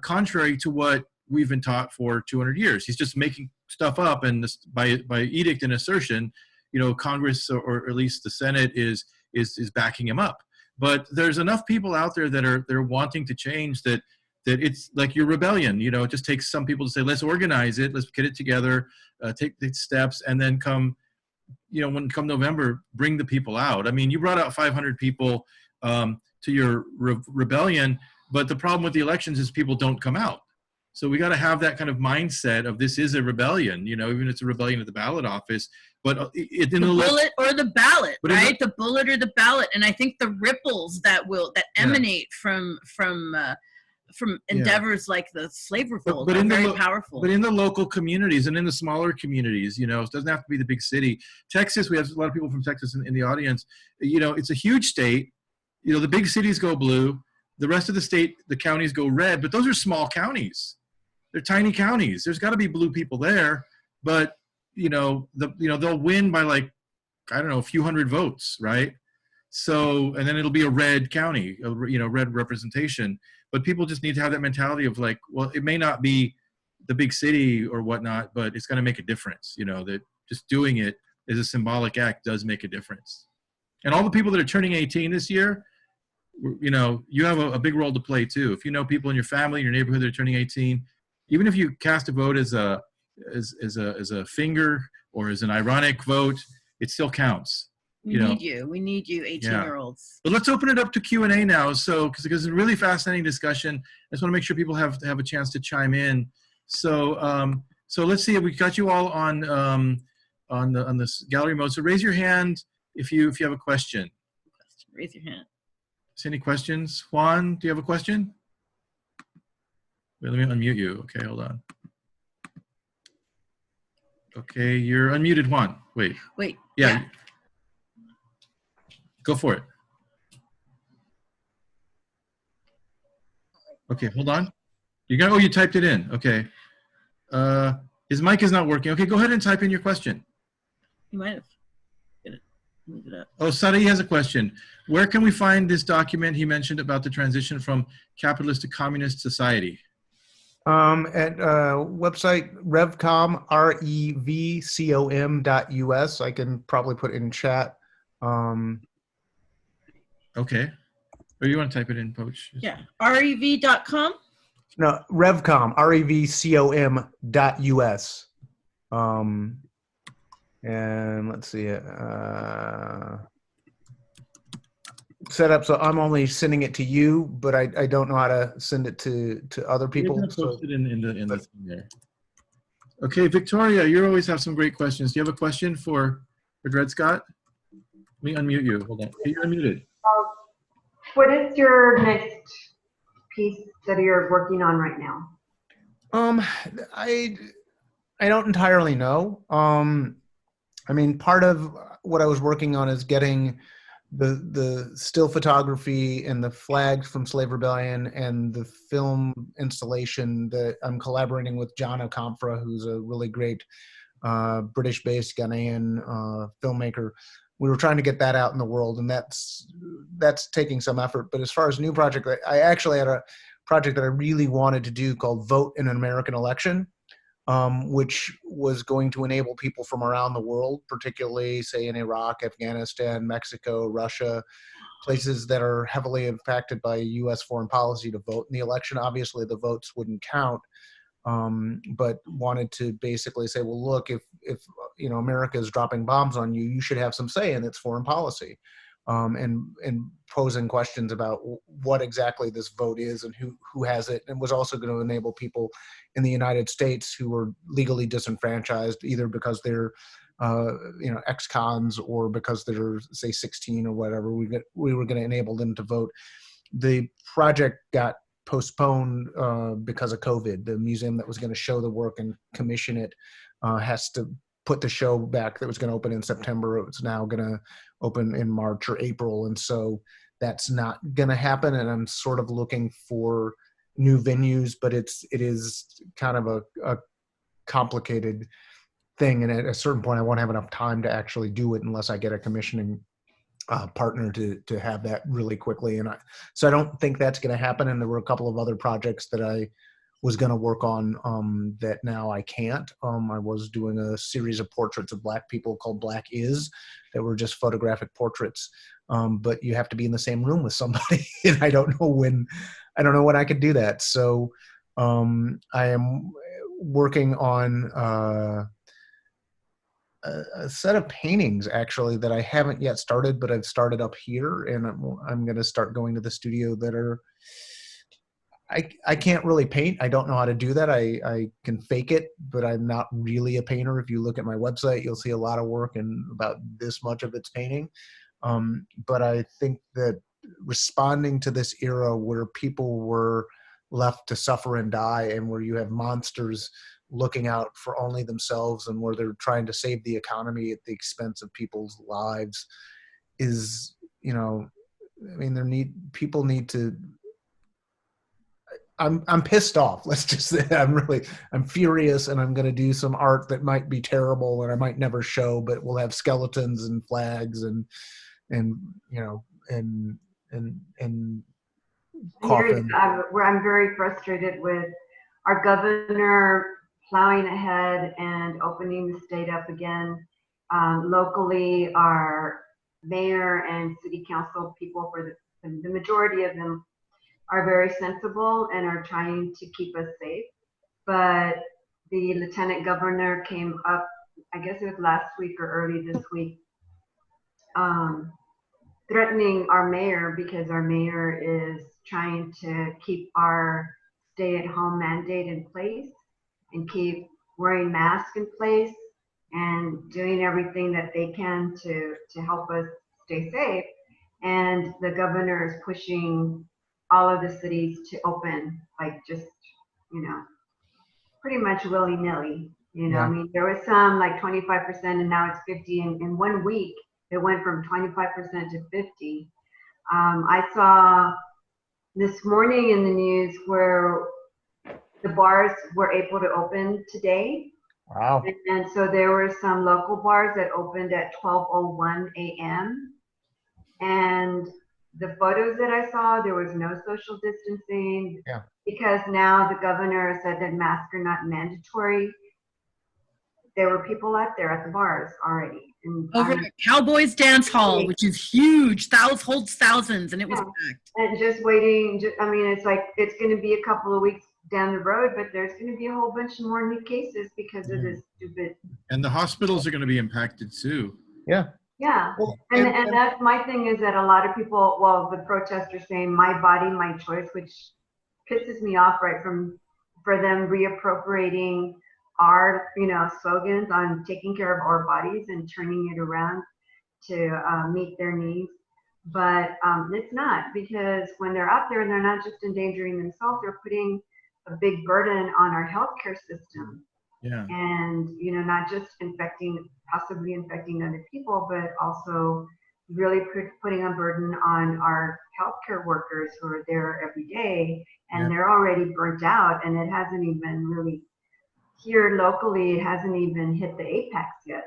Contrary to what we've been taught for 200 years. He's just making stuff up, and this, by edict and assertion, you know, Congress or at least the Senate is backing him up. But there's enough people out there that are wanting to change that it's like your rebellion. You know, it just takes some people to say, let's organize it, let's get it together, take the steps, and then come November, bring the people out. I mean, you brought out 500 people to your rebellion, but the problem with the elections is people don't come out. So we got to have that kind of mindset of this is a rebellion, you know, even if it's a rebellion at the ballot office. But the bullet or the ballot, right? The bullet or the ballot, and I think the ripples that emanate from endeavors like the slave revolt are very powerful. But in the local communities and in the smaller communities, you know, it doesn't have to be the big city. Texas, we have a lot of people from Texas in the audience. You know, it's a huge state. You know, the big cities go blue. The rest of the state, the counties go red. But those are small counties. They're tiny counties. There's got to be blue people there, but they'll win by like, I don't know, a few hundred votes, right? So, and then it'll be a red county, red representation. But people just need to have that mentality of like, well, it may not be the big city or whatnot, but it's going to make a difference. You know, that just doing it as a symbolic act does make a difference. And all the people that are turning 18 this year, you know, you have a big role to play too. If you know people in your family, your neighborhood that are turning 18, even if you cast a vote as a finger or as an ironic vote, it still counts. We need you, 18-year-olds. But let's open it up to Q&A now. So, because it's a really fascinating discussion, I just want to make sure people have a chance to chime in. So, so let's see if we got you all on this gallery mode. So raise your hand if you have a question. raise your hand. See any questions? Juan, do you have a question? Wait, let me unmute you. Okay, hold on. Okay, you're unmuted, Juan. Wait. Wait. Yeah. Go for it. Okay, hold on. Oh, you typed it in. Okay. His mic is not working. Okay, go ahead and type in your question. You might have. Move it up. Oh, Sadi has a question. Where can we find this document he mentioned about the transition from capitalist to communist society? At website revcom, revcom.us. I can probably put it in chat. Okay. Or you want to type it in, Poach? Yeah. rev.com? No, revcom, revcom.us. And let's see, set up so I'm only sending it to you, but I don't know how to send it to other people. You're gonna post it in the thing there. Okay, Victoria, you always have some great questions. Do you have a question for Dred Scott? Let me unmute you. Hold on. Okay, you're unmuted. What is your next piece that you're working on right now? I don't entirely know. I mean, part of what I was working on is getting the still photography and the flags from Slave Rebellion and the film installation that I'm collaborating with John Okamfra, who's a really great British-based Ghanaian filmmaker. We were trying to get that out in the world, and that's taking some effort. But as far as new project, I actually had a project that I really wanted to do called Vote in an American Election, which was going to enable people from around the world, particularly, say, in Iraq, Afghanistan, Mexico, Russia, places that are heavily impacted by U.S. foreign policy, to vote in the election. Obviously, the votes wouldn't count, but wanted to basically say, well, look, if you know, America is dropping bombs on you, you should have some say in its foreign policy. And posing questions about what exactly this vote is and who has it, and was also going to enable people in the United States who were legally disenfranchised, either because they're you know, ex-cons or because they're, say, 16 or whatever. We were going to enable them to vote. The project got postponed because of COVID. The museum that was going to show the work and commission it has to put the show back that was going to open in September. It's now going to open in March or April. And so that's not going to happen. And I'm sort of looking for new venues, but it is kind of a complicated thing. And at a certain point, I won't have enough time to actually do it unless I get a commissioning partner to have that really quickly. And so I don't think that's going to happen. And there were a couple of other projects that I was going to work on that now I can't. I was doing a series of portraits of Black people called Black Is, that were just photographic portraits. But you have to be in the same room with somebody, and I don't know when I could do that. So I am working on a set of paintings, actually, that I haven't yet started, but I've started up here, and I'm going to start going to the studio that are, I can't really paint. I don't know how to do that. I can fake it, but I'm not really a painter. If you look at my website, you'll see a lot of work, and about this much of it's painting. But I think that responding to this era where people were left to suffer and die, and where you have monsters looking out for only themselves, and where they're trying to save the economy at the expense of people's lives, is, you know, I mean, people need to. I'm pissed off. Let's just say I'm furious, and I'm going to do some art that might be terrible and I might never show, but we'll have skeletons and flags and you know, and coffins. Where I'm very frustrated with our governor plowing ahead and opening the state up again. Locally, our mayor and city council people, for the majority of them, are very sensible and are trying to keep us safe. But the lieutenant governor came up, I guess it was last week or early this week, threatening our mayor, because our mayor is trying to keep our stay-at-home mandate in place and keep wearing masks in place and doing everything that they can to help us stay safe. and the governor is pushing all of the cities to open, like just, you know, pretty much willy-nilly. You know, Yeah. I mean, there was some like 25% and now it's 50. In 1 week, it went from 25% to 50. I saw this morning in the news where the bars were able to open today. Wow. And so there were some local bars that opened at 12:01 a.m. And the photos that I saw, there was no social distancing. Yeah. Because now the governor said that masks are not mandatory. There were people out there at the bars already. And Over at Cowboys Dance Hall, which is huge, holds thousands, and it was packed. And just waiting, I mean, it's like, it's going to be a couple of weeks down the road, but there's going to be a whole bunch more new cases because of this stupid. And the hospitals are going to be impacted too. Yeah. Yeah. Well, And that's my thing, is that a lot of people, well, the protesters saying my body, my choice, which pisses me off, right, for them reappropriating our, you know, slogans on taking care of our bodies and turning it around to meet their needs. But it's not, because when they're out there and they're not just endangering themselves, they're putting a big burden on our healthcare system. Yeah. And, you know, not just possibly infecting other people, but also really putting a burden on our healthcare workers who are there every day, and they're already burnt out, and it hasn't even really, here locally, it hasn't even hit the apex yet.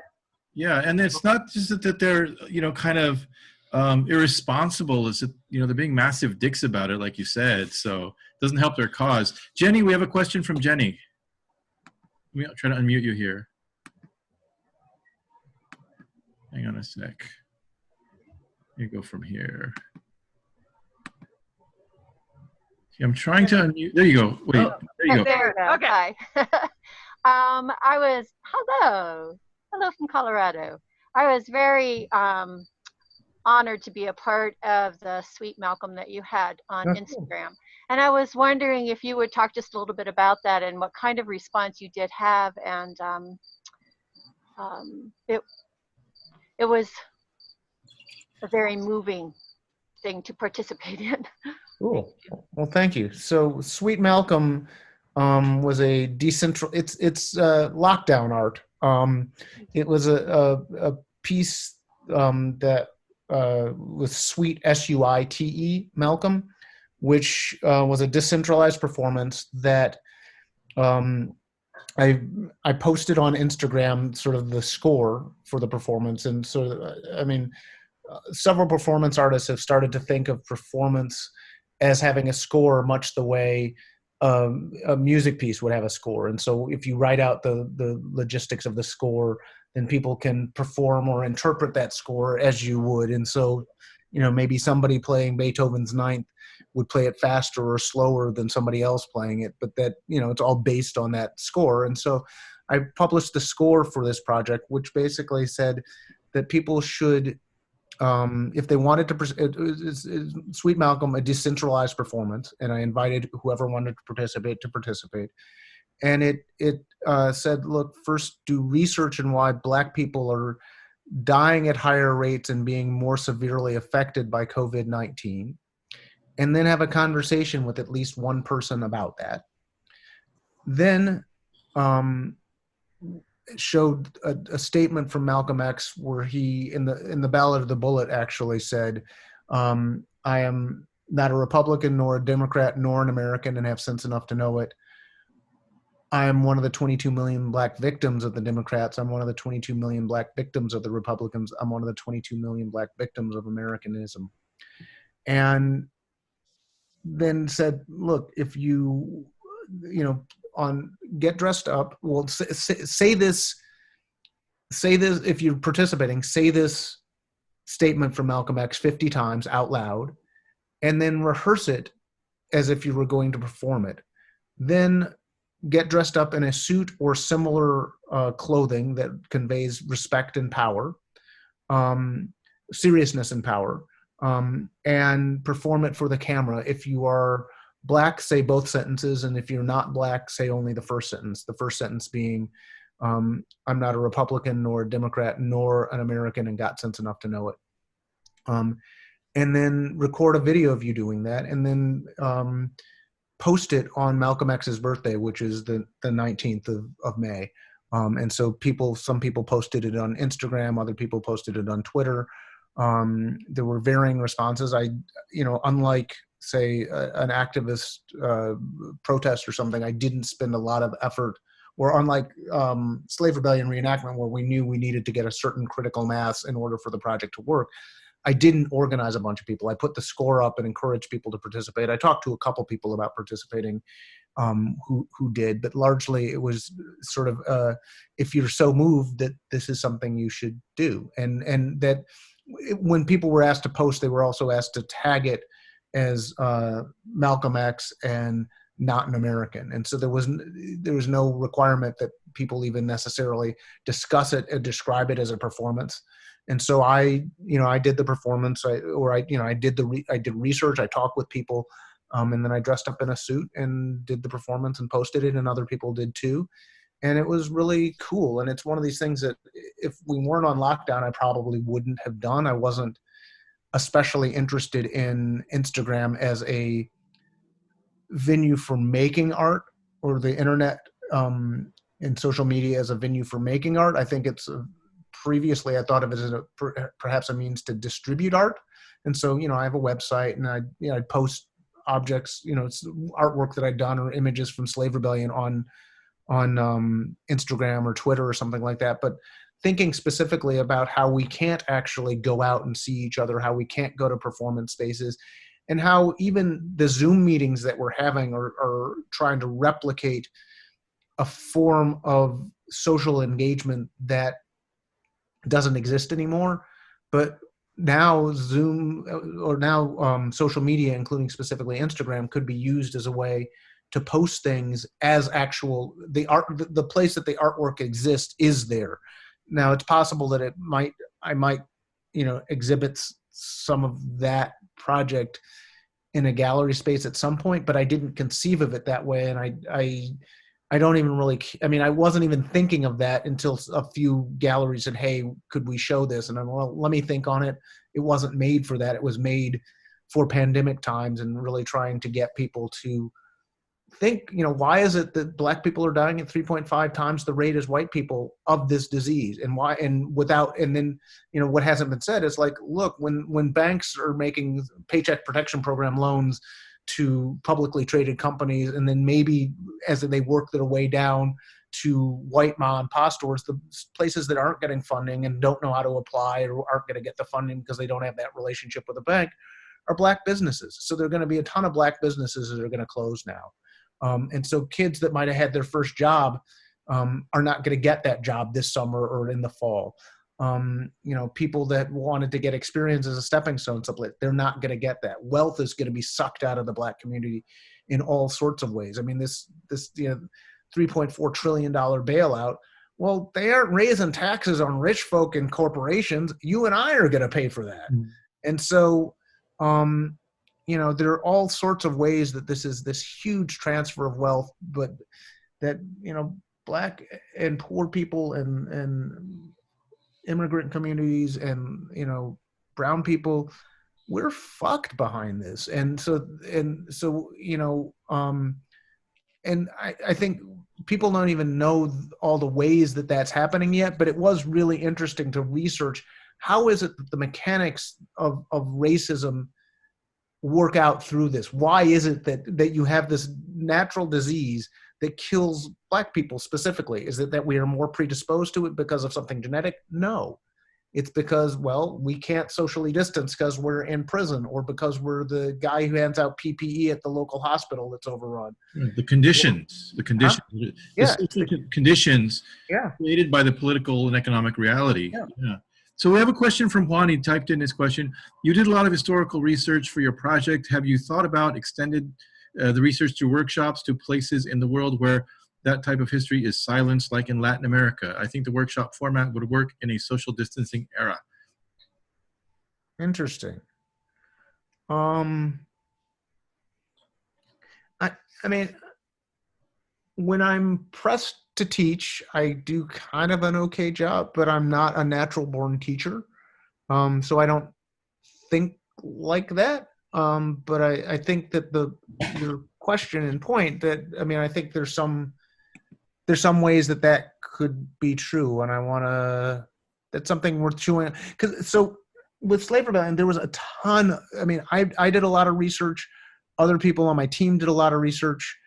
Yeah, and it's not just that they're, you know, kind of irresponsible. Is that, you know, they're being massive dicks about it, like you said. So it doesn't help their cause. Jenny, we have a question from Jenny. Let me try to unmute you here. Hang on a sec. Let me go from here. See, I'm trying to unmute. There you go. Wait, there you go. There we go. Okay. Hi. Hello from Colorado. I was very honored to be a part of the Sweet Malcolm that you had on Instagram. And I was wondering if you would talk just a little bit about that and what kind of response you did have. And it was a very moving thing to participate in. Cool. Well, thank you. So Sweet Malcolm was a it's lockdown art. It was a piece that was Sweet, S-U-I-T-E, Malcolm, which was a decentralized performance that I posted on Instagram, sort of the score for the performance. And so, I mean, several performance artists have started to think of performance as having a score, much the way a music piece would have a score. And so if you write out the logistics of the score, then people can perform or interpret that score as you would. And so, you know, maybe somebody playing Beethoven's Ninth would play it faster or slower than somebody else playing it, but that, you know, it's all based on that score. And so I published the score for this project, which basically said that people should, if they wanted to, Sweet Malcolm, a decentralized performance, and I invited whoever wanted to participate. And it said, look, first do research on why Black people are dying at higher rates and being more severely affected by COVID-19, and then have a conversation with at least one person about that. Then showed a statement from Malcolm X where he, in the Ballad of the Bullet, actually said, I am not a Republican nor a Democrat nor an American and have sense enough to know it. I am one of the 22 million Black victims of the Democrats. I'm one of the 22 million Black victims of the Republicans. I'm one of the 22 million Black victims of Americanism. And then said, look, if you know, get dressed up, well, say this, if you're participating, say this statement from Malcolm X 50 times out loud, and then rehearse it as if you were going to perform it. Then get dressed up in a suit or similar clothing that conveys respect and power, seriousness and power, and perform it for the camera. If you are Black, say both sentences, and if you're not Black, say only the first sentence. The first sentence being, I'm not a Republican nor a Democrat nor an American and got sense enough to know it. and then record a video of you doing that, and then post it on Malcolm X's birthday, which is the 19th of May. And so some people posted it on Instagram, other people posted it on Twitter. There were varying responses. Unlike, say, an activist protest or something, I didn't spend a lot of effort, or unlike Slave Rebellion Reenactment, where we knew we needed to get a certain critical mass in order for the project to work, I didn't organize a bunch of people. I put the score up and encouraged people to participate. I talked to a couple people about participating who did, but largely it was sort of, if you're so moved that this is something you should do. And that when people were asked to post, they were also asked to tag it as Malcolm X and not an American. And so there was no requirement that people even necessarily discuss it and describe it as a performance. And so I did the performance, I did research, I talked with people, and then I dressed up in a suit and did the performance and posted it, and other people did too. And it was really cool. And it's one of these things that if we weren't on lockdown, I probably wouldn't have done. I wasn't especially interested in Instagram as a venue for making art, or the internet and social media as a venue for making art. I think it's previously I thought of it as perhaps a means to distribute art. And so, I have a website, and I post objects, it's artwork that I'd done or images from Slave Rebellion on Instagram or Twitter or something like that. But thinking specifically about how we can't actually go out and see each other, how we can't go to performance spaces, and how even the Zoom meetings that we're having are trying to replicate a form of social engagement that doesn't exist anymore. But now Zoom, or now social media, including specifically Instagram, could be used as a way to post things as actual, the place that the artwork exists is there. Now it's possible that I might exhibit some of that project in a gallery space at some point, but I didn't conceive of it that way. And I don't even really, I wasn't even thinking of that until a few galleries said, hey, could we show this? And I'm, well, let me think on it. It wasn't made for that. It was made for pandemic times and really trying to get people to think, why is it that Black people are dying at 3.5 times the rate as white people of this disease? And why, and then, what hasn't been said is like, look, when banks are making Paycheck Protection Program loans to publicly traded companies, and then maybe as they work their way down to white mom and pop stores, the places that aren't getting funding and don't know how to apply or aren't going to get the funding because they don't have that relationship with a bank are Black businesses. So there are going to be a ton of Black businesses that are going to close now. And so kids that might have had their first job are not going to get that job this summer or in the fall. People that wanted to get experience as a stepping stone, they're not going to get that. Wealth is going to be sucked out of the Black community in all sorts of ways. This $3.4 trillion bailout, well, they aren't raising taxes on rich folk and corporations. You and I are going to pay for that. Mm. And so, there are all sorts of ways that this is this huge transfer of wealth, but that, Black and poor people and immigrant communities and, brown people, we're fucked behind this. And I think people don't even know all the ways that that's happening yet, but it was really interesting to research how is it that the mechanics of racism work out through this. Why is it that you have this natural disease that kills Black people specifically? Is it that we are more predisposed to it because of something genetic? No. It's because, well, we can't socially distance because we're in prison, or because we're the guy who hands out PPE at the local hospital that's overrun. The conditions, Yeah. The conditions created by the political and economic reality. Yeah. So we have a question from Juan. He typed in his question. You did a lot of historical research for your project. Have you thought about extended the research to workshops to places in the world where that type of history is silenced, like in Latin America? I think the workshop format would work in a social distancing era. Interesting. When I'm pressed to teach, I do kind of an okay job, but I'm not a natural born teacher. So I don't think like that. But I think that your question and point that, I mean, I think there's some ways that could be true. And that's something worth chewing. So with Slave Rebellion, there was a ton. I mean, I did a lot of research. Other people on my team did a lot of research.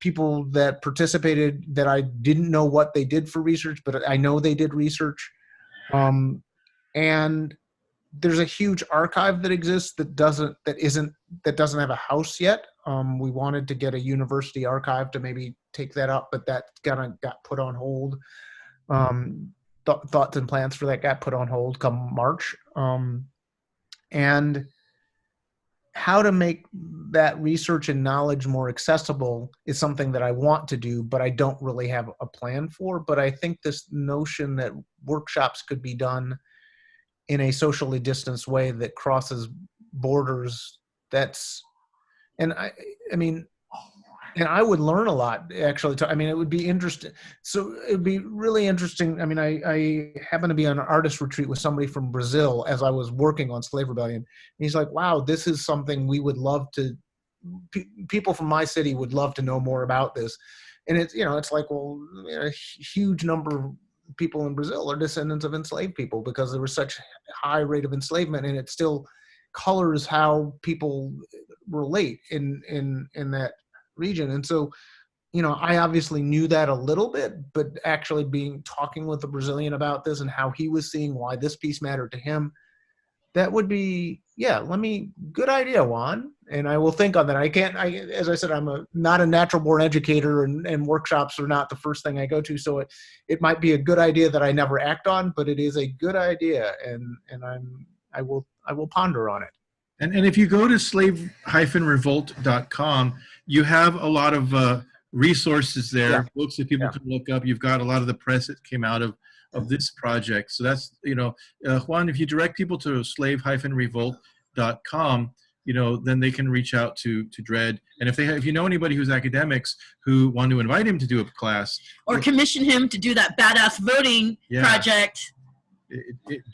People that participated that I didn't know what they did for research, but I know they did research. And there's a huge archive that exists that doesn't have a house yet. We wanted to get a university archive to maybe take that up, but that got put on hold. Thoughts and plans for that got put on hold come March. And how to make that research and knowledge more accessible is something that I want to do, but I don't really have a plan for. But I think this notion that workshops could be done in a socially distanced way that crosses borders, and I would learn a lot, actually. It would be interesting. So it would be really interesting. I mean, I happened to be on an artist retreat with somebody from Brazil as I was working on Slave Rebellion. And he's like, wow, this is something we would love to, people from my city would love to know more about this. And it's like, well, a huge number of people in Brazil are descendants of enslaved people because there was such high rate of enslavement, and it still colors how people relate in that region. And so, I obviously knew that a little bit, but actually talking with a Brazilian about this and how he was seeing why this piece mattered to him, that would be, good idea, Juan. And I will think on that. As I said, I'm not a natural born educator, and workshops are not the first thing I go to. So it might be a good idea that I never act on, but it is a good idea. And I will ponder on it. And if you go to slave-revolt.com, you have a lot of resources there, books that people can look up. You've got a lot of the press that came out of this project. So that's, Juan, if you direct people to slave-revolt.com, then they can reach out to Dread. And if you know anybody who's academics who want to invite him to do a class. Or commission him to do that badass voting project.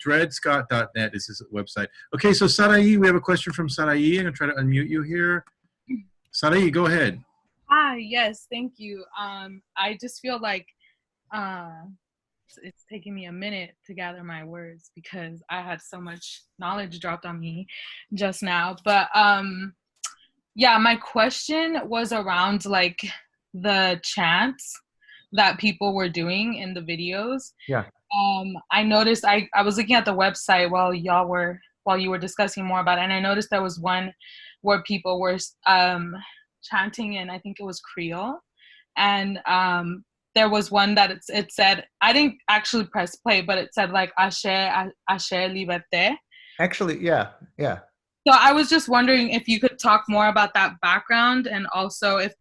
Dreadscott.net is his website. Okay, so Sarai, we have a question from Sarai. I'm going to try to unmute you here. Sarai, go ahead. Hi, yes, thank you. I just feel like it's taking me a minute to gather my words because I had so much knowledge dropped on me just now. But my question was around like the chants that people were doing in the videos. Yeah. I noticed I was looking at the website while you were discussing more about it, and I noticed there was one where people were chanting in, I think it was Creole, and there was one that it said, I didn't actually press play, but it said like Ashe Liberté. Actually, yeah. So I was just wondering if you could talk more about that background, and also if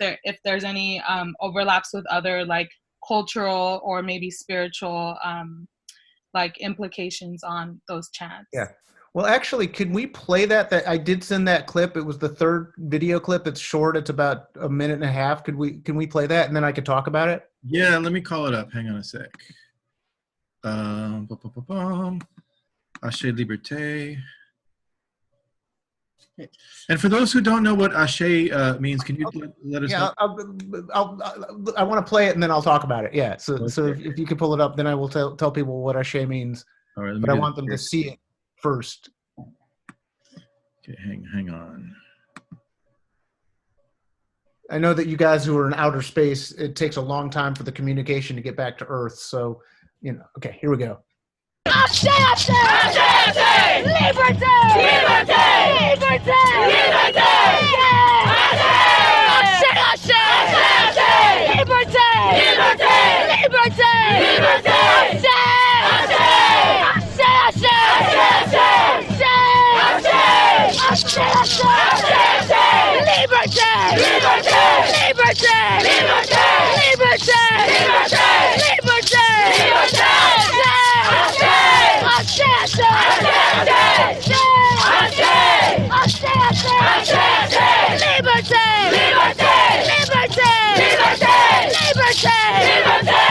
there's any overlaps with other like cultural or maybe spiritual like implications on those chants. Yeah. Well, actually, can we play that I did send that clip? It was the third video clip. It's short. It's about a minute and a half. Can we play that and then I could talk about it? Yeah, let me call it up. Hang on a sec. Ashe Liberté. And for those who don't know what Ashe means, can you let us know? I want to play it and then I'll talk about it. Yeah. So if you can pull it up, then I will tell people what Ashe means. All right. But I want them to see it first. Okay, hang on. I know that you guys who are in outer space, it takes a long time for the communication to get back to Earth. So, okay, here we go. Ashe, Ashe! Ashe, Ashe! Liberté! Liberté! Liberté! Liberté! Ashe! Ashe! Ashe! Liberté! Liberté! Liberté! Liberté! Ashe! Ashe! Ashe! Ashe! Ashe! Liberté! Liberté! Liberté! Liberté! Liberté! Liberté!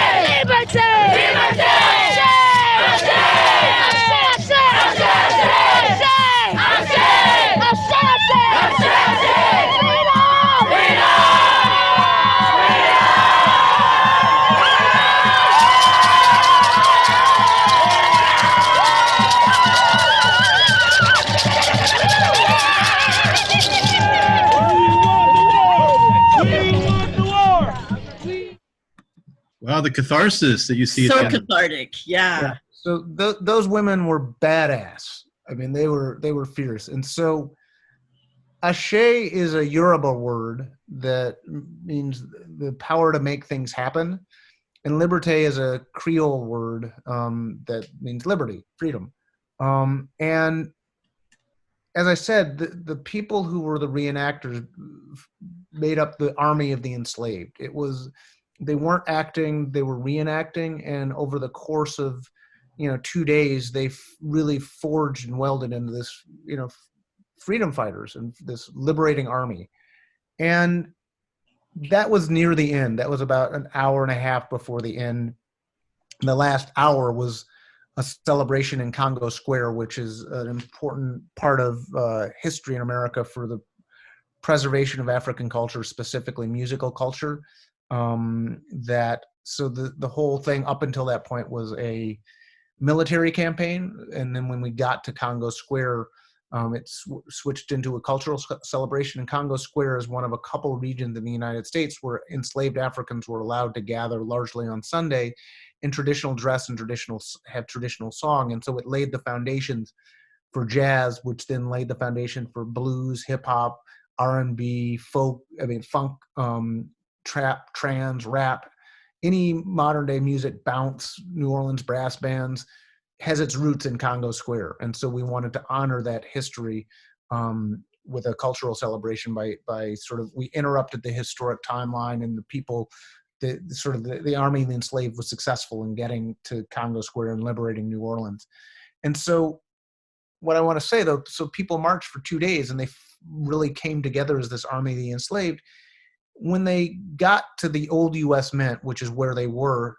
Liberté! Liberté! Liberté! the catharsis that you see. So at the end. cathartic. Yeah. So those women were badass. I mean, they were fierce. And so Ashe is a Yoruba word that means the power to make things happen. And liberté is a Creole word that means liberty, freedom. And as I said, the people who were the reenactors made up the army of the enslaved. They weren't acting, they were reenacting. And over the course of, 2 days, they really forged and welded into this, freedom fighters and this liberating army. And that was near the end. That was about an hour and a half before the end. And the last hour was a celebration in Congo Square, which is an important part of history in America for the preservation of African culture, specifically musical culture. So the whole thing up until that point was a military campaign. And then when we got to Congo Square, it switched into a cultural celebration. And Congo Square is one of a couple regions in the United States where enslaved Africans were allowed to gather largely on Sunday in traditional dress and have traditional song. And so it laid the foundations for jazz, which then laid the foundation for blues, hip hop, R&B, funk, trap, trance, rap. Any modern day music, bounce, New Orleans brass bands, has its roots in Congo Square. And so we wanted to honor that history with a cultural celebration by we interrupted the historic timeline, and the people, the army of the enslaved was successful in getting to Congo Square and liberating New Orleans. And so what I want to say though, so people marched for 2 days and they really came together as this army of the enslaved. When they got to the old U.S. Mint, which is where they were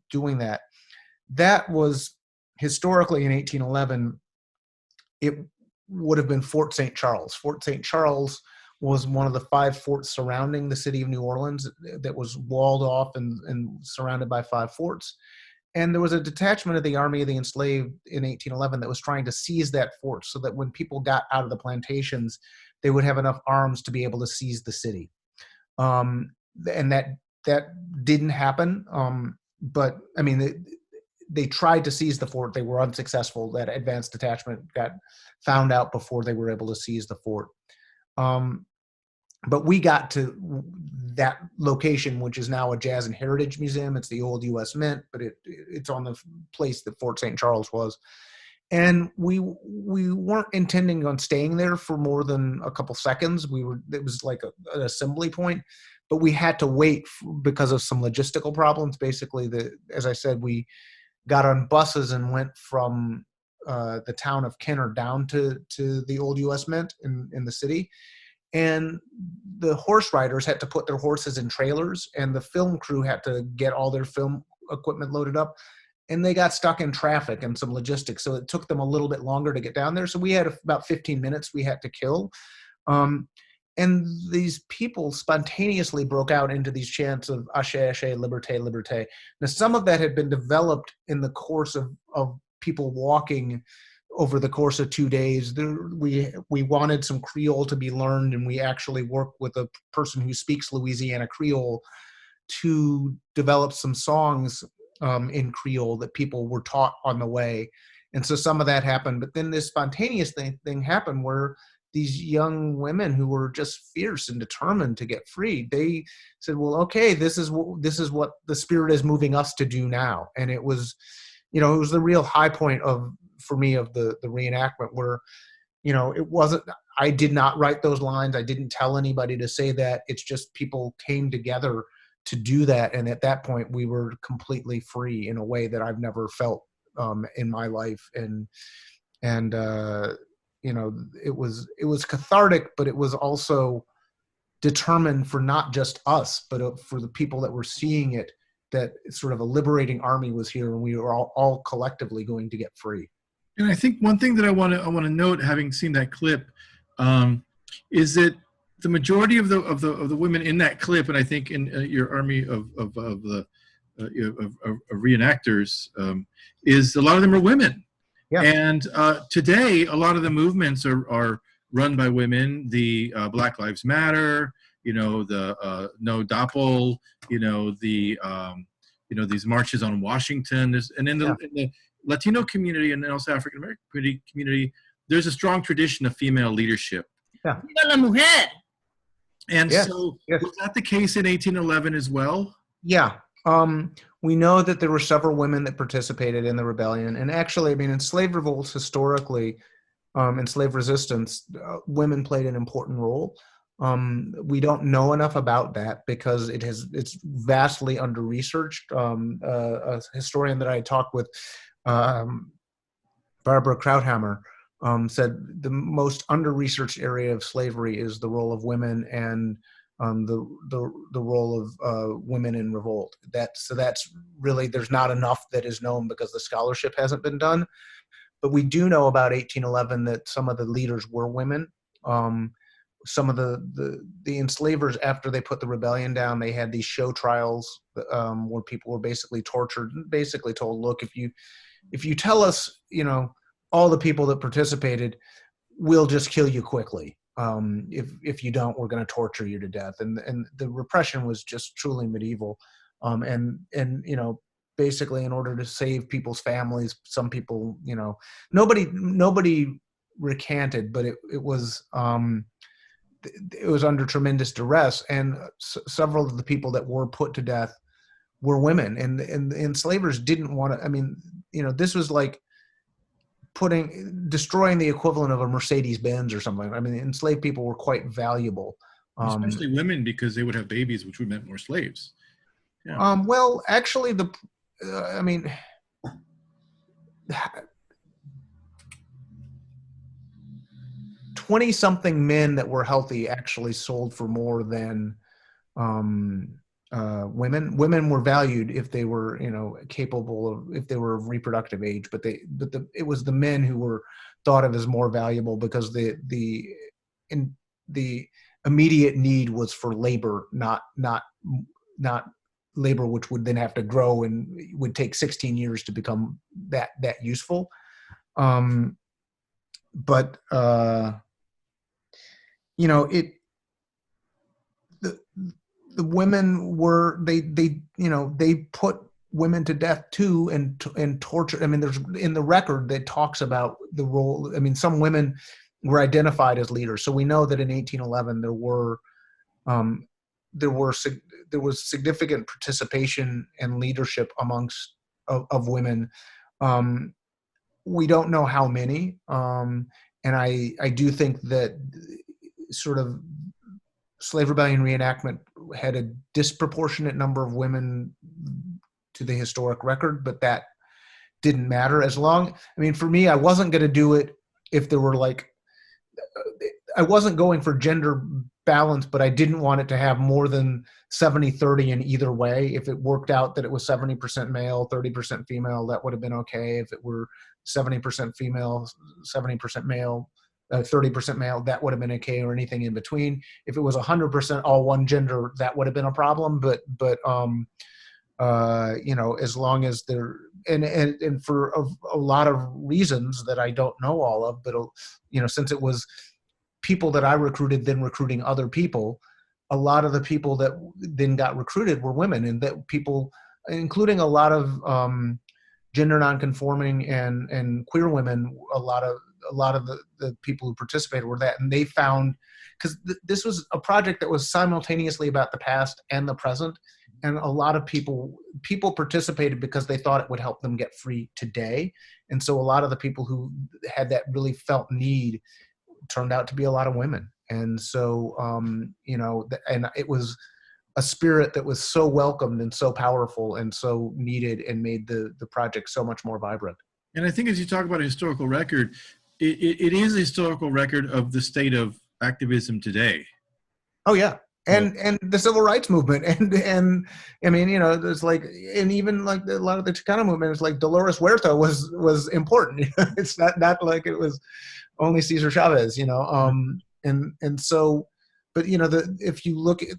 doing that, that was historically in 1811, it would have been Fort St. Charles. Fort St. Charles was one of the 5 forts surrounding the city of New Orleans that was walled off and surrounded by 5 forts. And there was a detachment of the Army of the Enslaved in 1811 that was trying to seize that fort so that when people got out of the plantations, they would have enough arms to be able to seize the city. And that didn't happen. But I mean, they tried to seize the fort. They were unsuccessful. That advanced detachment got found out before they were able to seize the fort. But we got to that location, which is now a Jazz and Heritage Museum. It's the old U.S. Mint, but it's on the place that Fort St. Charles was. And we weren't intending on staying there for more than a couple seconds. It was like an assembly point, but we had to wait because of some logistical problems. Basically, as I said, we got on buses and went from the town of Kenner down to the old U.S. Mint in the city. And the horse riders had to put their horses in trailers, and the film crew had to get all their film equipment loaded up. And they got stuck in traffic and some logistics. So it took them a little bit longer to get down there. So we had about 15 minutes we had to kill. And these people spontaneously broke out into these chants of Ashe, Ashe, Liberté, Liberté. Now, some of that had been developed in the course of people walking over the course of 2 days. We wanted some Creole to be learned, and we actually worked with a person who speaks Louisiana Creole to develop some songs in Creole that people were taught on the way. And so some of that happened. But then this spontaneous thing happened where these young women who were just fierce and determined to get free, they said, well, okay, this is what the spirit is moving us to do now. And it was, it was the real high point for me of the reenactment where, it wasn't, I did not write those lines. I didn't tell anybody to say that. It's just people came together to do that. And at that point we were completely free in a way that I've never felt in my life. And it was cathartic, but it was also determined for not just us, but for the people that were seeing it, that sort of a liberating army was here, and we were all collectively going to get free. And I think one thing that I want to note, having seen that clip, is that the majority of the women in that clip, and I think in your army of reenactors, is a lot of them are women. Yeah. And today, a lot of the movements are run by women. The Black Lives Matter, the No Doppel, these marches on Washington. And in the Latino community and also African American community, there's a strong tradition of female leadership. Yeah. Viva la mujer. And Yes, so yes. was that the case in 1811 as well? Yeah. We know that there were several women that participated in the rebellion. And actually, I mean, in slave revolts historically, in slave resistance, women played an important role. We don't know enough about that because it's vastly under-researched. A historian that I talked with, Barbara Krauthammer, said the most under-researched area of slavery is the role of women and the role of women in revolt. That's really, there's not enough that is known because the scholarship hasn't been done. But we do know about 1811 that some of the leaders were women. Some of the enslavers, after they put the rebellion down, they had these show trials where people were basically tortured, basically told, look, if you tell us, all the people that participated, we'll just kill you quickly. If you don't, we're going to torture you to death. And the repression was just truly medieval. And basically, in order to save people's families, some people, nobody recanted, but it was under tremendous duress, and several of the people that were put to death were women, and enslavers didn't want to. I mean, this was like destroying the equivalent of a Mercedes-Benz or something. I mean, enslaved people were quite valuable, especially women, because they would have babies, which would meant more slaves. Yeah. Well, actually, 20-something men that were healthy actually sold for more than women. Women were valued if they were, capable of, if they were of reproductive age, but it was the men who were thought of as more valuable because the immediate need was for labor, not labor which would then have to grow and would take 16 years to become that useful. The women were, they put women to death too, and torture. I mean, there's in the record that talks about the role. I mean, some women were identified as leaders. So we know that in 1811 there was significant participation and leadership amongst of women. We don't know how many, and I do think that sort of Slave Rebellion Reenactment had a disproportionate number of women to the historic record, but that didn't matter. For me, I wasn't going to do it if there were I wasn't going for gender balance, but I didn't want it to have more than 70-30 in either way. If it worked out that it was 70% male, 30% female, that would have been okay. If it were 70% female, 70% male, 30% male, that would have been okay, or anything in between. If it was 100% all one gender, that would have been a problem. But as long as they're, and for a lot of reasons that I don't know all of, but since it was people that I recruited then recruiting other people, a lot of the people that then got recruited were women, and that people, including a lot of gender nonconforming and queer women, a lot of the people who participated were that, and they found, because this was a project that was simultaneously about the past and the present, and a lot of people participated because they thought it would help them get free today, and so a lot of the people who had that really felt need turned out to be a lot of women, and so and it was a spirit that was so welcomed and so powerful and so needed, and made the project so much more vibrant. And I think as you talk about a historical record, it is a historical record of the state of activism today. Oh yeah. And the civil rights movement, and I mean, there's and even a lot of the Chicano movement is Dolores Huerta was important. It's not like it was only Cesar Chavez, and so, but if you look at,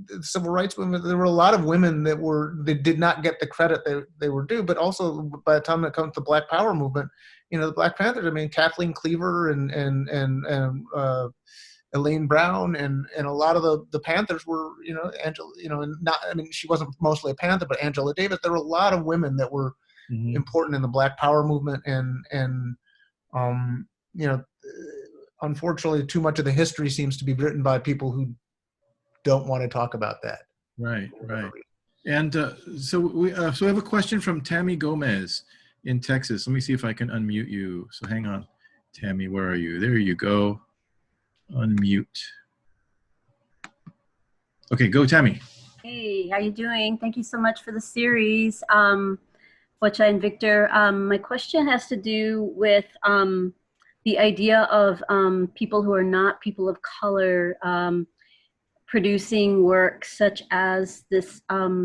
the civil rights movement, there were a lot of women that did not get the credit they were due, but also by the time it comes to the Black Power movement, the Black Panthers, Kathleen Cleaver and Elaine Brown, and a lot of the Panthers were, Angela, and not, I mean, she wasn't mostly a Panther, but Angela Davis. There were a lot of women that were important in the Black Power movement, and unfortunately, too much of the history seems to be written by people who don't want to talk about that. Right. And so we have a question from Tammy Gomez in Texas. Let me see if I can unmute you. So hang on, Tammy, where are you? There you go. Unmute. Okay, go, Tammy. Hey, how you doing? Thank you so much for the series, POCHA and Victor. My question has to do with the idea of people who are not people of color producing work such as this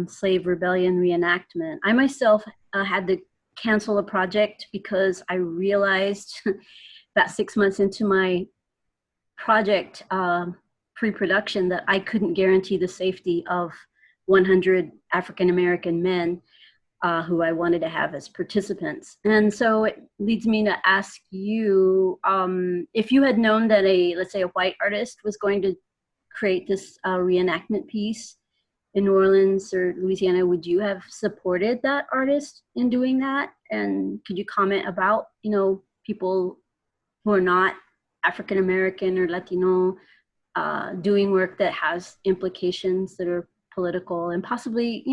Slave Rebellion Reenactment. I myself had to cancel a project because I realized about 6 months into my project pre-production that I couldn't guarantee the safety of 100 African-American men who I wanted to have as participants. And so it leads me to ask you, if you had known that let's say a white artist was going to create this reenactment piece in New Orleans or Louisiana, would you have supported that artist in doing that? And could you comment about, people who are not African American or Latino doing work that has implications that are political and possibly,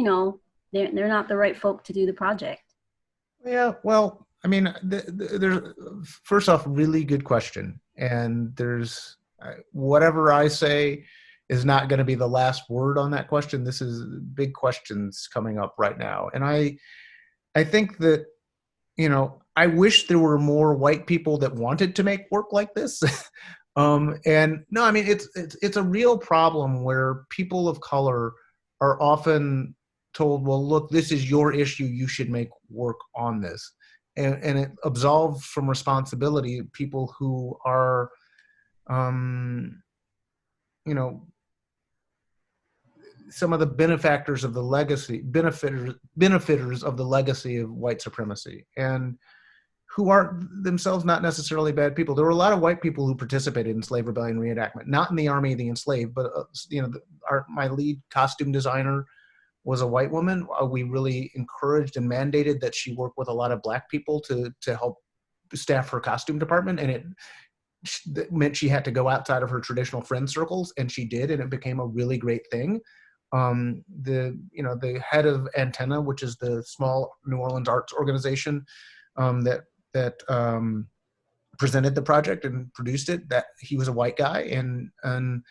they're not the right folk to do the project? Yeah, well, I mean, there's first off, really good question, and there's whatever I say is not going to be the last word on that question. This is big questions coming up right now, and I think that I wish there were more white people that wanted to make work like this. And no, I mean, it's a real problem where people of color are often told, well, look, this is your issue, you should make work on this. And it absolves from responsibility people who are, some of the benefactors of the legacy, benefiters of the legacy of white supremacy, and who are themselves not necessarily bad people. There were a lot of white people who participated in Slave Rebellion Reenactment, not in the Army of the Enslaved, but my lead costume designer was a white woman. We really encouraged and mandated that she work with a lot of Black people to help staff her costume department, and it meant she had to go outside of her traditional friend circles, and she did, and it became a really great thing. The head of Antenna, which is the small New Orleans arts organization that presented the project and produced it, that he was a white guy and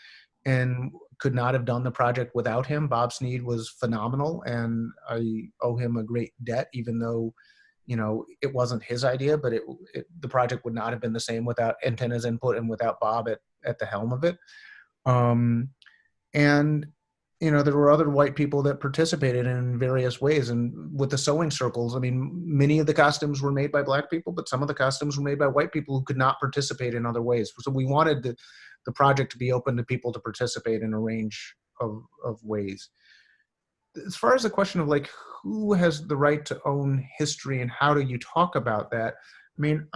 could not have done the project without him. Bob Sneed was phenomenal, and I owe him a great debt, even though it wasn't his idea, but the project would not have been the same without Antenna's input and without Bob at the helm of it. And there were other white people that participated in various ways. And with the sewing circles, I mean, many of the costumes were made by Black people, but some of the costumes were made by white people who could not participate in other ways. So we wanted the project to be open to people to participate in a range of ways. As far as the question of like, who has the right to own history and how do you talk about that? I mean,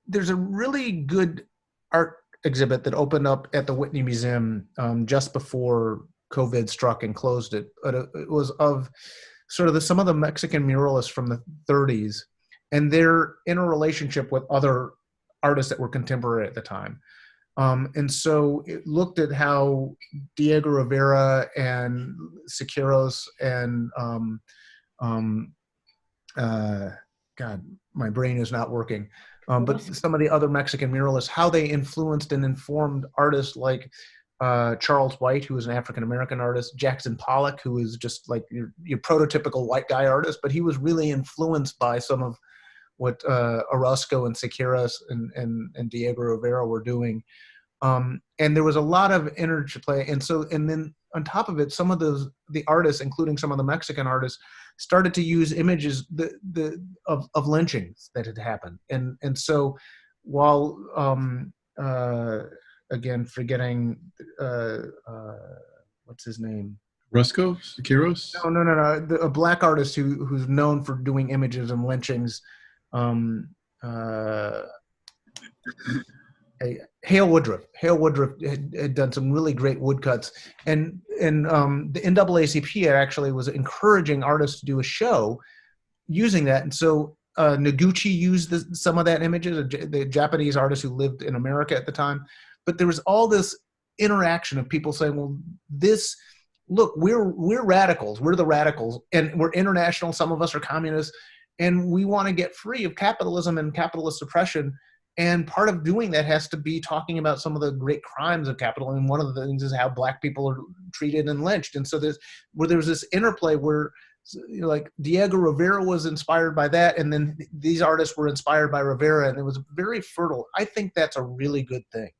there's a really good art exhibit that opened up at the Whitney Museum just before COVID struck and closed it. But it was of sort of some of the Mexican muralists from the 30s and their interrelationship with other artists that were contemporary at the time. And so it looked at how Diego Rivera and Siqueiros and God, my brain is not working. But some of the other Mexican muralists, how they influenced and informed artists like Charles White, who was an African-American artist, Jackson Pollock, who is just like your prototypical white guy artist, but he was really influenced by some of what Orozco and Siqueiros and Diego Rivera were doing. And there was a lot of interplay. And then on top of it, some of the artists, including some of the Mexican artists, started to use images of lynchings that had happened. And so while, again, forgetting, what's his name? Roscoe? Siqueiros? No. A Black artist who's known for doing images and lynchings. Hale Woodruff. Hale Woodruff had done some really great woodcuts, and the NAACP actually was encouraging artists to do a show using that, and so Noguchi used some of that images, the Japanese artist who lived in America at the time. But there was all this interaction of people saying, well, look, we're radicals, we're the radicals, and we're international, some of us are communists, and we want to get free of capitalism and capitalist oppression. And part of doing that has to be talking about some of the great crimes of capitalism. And one of the things is how black people are treated and lynched. And so there was this interplay where, like, Diego Rivera was inspired by that, and then these artists were inspired by Rivera, and it was very fertile. I think that's a really good thing.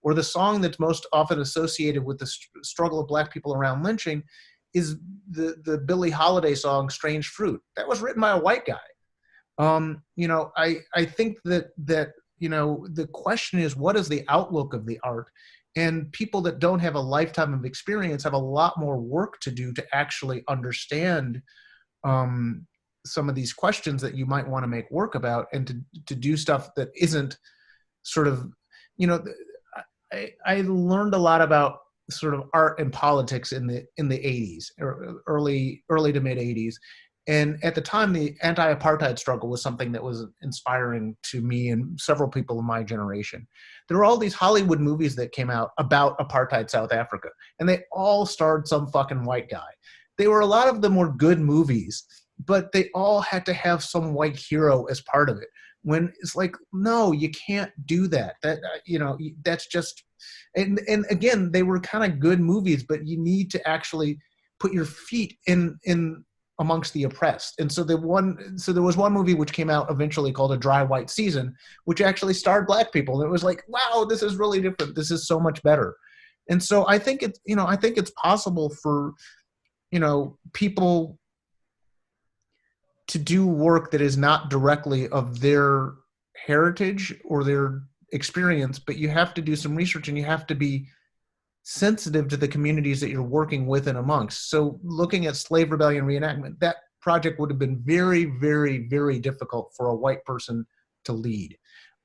Or the song that's most often associated with the struggle of black people around lynching is the Billie Holiday song "Strange Fruit." That was written by a white guy. I think that the question is, what is the outlook of the art? And people that don't have a lifetime of experience have a lot more work to do to actually understand some of these questions that you might want to make work about, and to do stuff that isn't sort of, I learned a lot about sort of art and politics in the 80s, or early to mid 80s. And at the time, the anti-apartheid struggle was something that was inspiring to me and several people in my generation. There were all these Hollywood movies that came out about apartheid South Africa, and they all starred some fucking white guy. A lot of them were good movies, but they all had to have some white hero as part of it. When it's like, no, you can't do that. That's just, and again, they were kind of good movies, but you need to actually put your feet in amongst the oppressed. And so there was one movie which came out eventually called A Dry White Season, which actually starred black people. And it was like, wow, this is really different. This is so much better. And so I think it's possible for, people to do work that is not directly of their heritage or their experience, but you have to do some research and you have to be sensitive to the communities that you're working with and amongst. So looking at Slave Rebellion Reenactment, that project would have been very, very, very difficult for a white person to lead.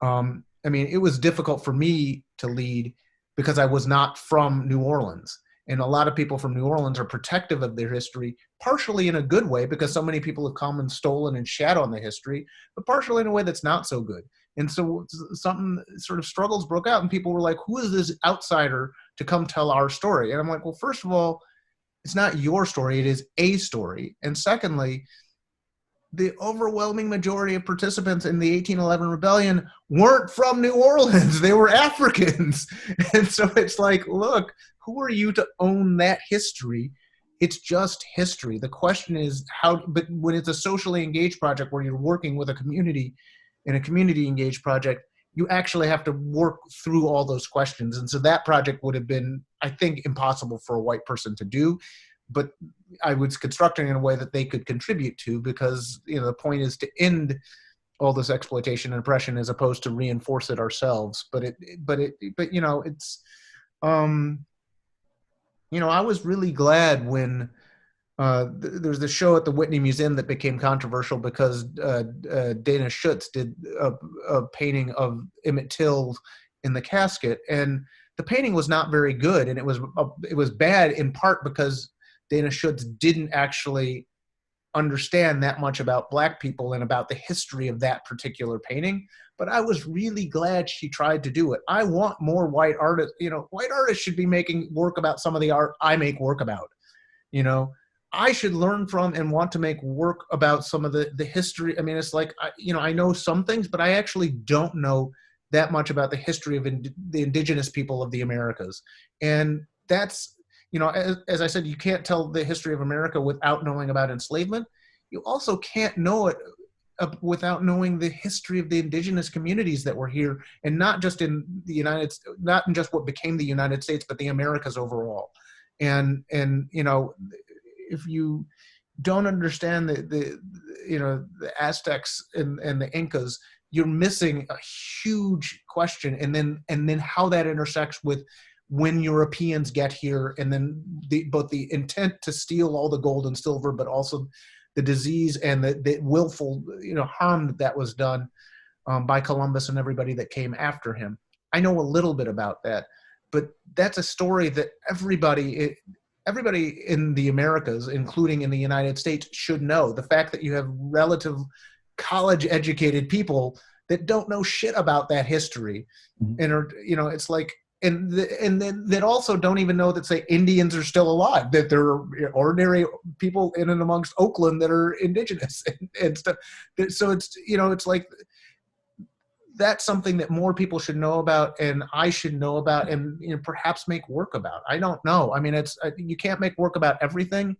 It was difficult for me to lead because I was not from New Orleans. And a lot of people from New Orleans are protective of their history, partially in a good way because so many people have come and stolen and shat on the history, but partially in a way that's not so good. And so something sort of struggles broke out, and people were like, who is this outsider to come tell our story? And I'm like, well, first of all, it's not your story, it is a story. And secondly, the overwhelming majority of participants in the 1811 rebellion weren't from New Orleans. They were Africans. And so it's like, look, who are you to own that history? It's just history. The question is but when it's a socially engaged project where you're working with a community in a community engaged project, you actually have to work through all those questions. And so that project would have been, I think, impossible for a white person to do, but I was constructing in a way that they could contribute to, because, the point is to end all this exploitation and oppression as opposed to reinforce it ourselves. I was really glad when there's the show at the Whitney Museum that became controversial because Dana Schutz did a painting of Emmett Till in the casket, and the painting was not very good, and it was bad in part because Dana Schutz didn't actually understand that much about black people and about the history of that particular painting. But I was really glad she tried to do it. I want more white artists. White artists should be making work about some of the art I make work about. I should learn from and want to make work about some of the history. It's like, I know some things, but I actually don't know that much about the history of the indigenous people of the Americas. And that's, as I said, you can't tell the history of America without knowing about enslavement. You also can't know it without knowing the history of the indigenous communities that were here, and not just in the not in just what became the United States, but the Americas overall. And if you don't understand the Aztecs and the Incas, you're missing a huge question. And then how that intersects with when Europeans get here, and then both the intent to steal all the gold and silver, but also the disease and the willful harm that was done. by Columbus and everybody that came after him. I know a little bit about that, but that's a story that everybody in the Americas, including in the United States, should know. The fact that you have relative college-educated people that don't know shit about that history, and are, it's like, and then that also don't even know that, say, Indians are still alive, that there are ordinary people in and amongst Oakland that are indigenous and stuff. So it's like, that's something that more people should know about, and I should know about, and perhaps make work about. I don't know. I mean, you can't make work about everything,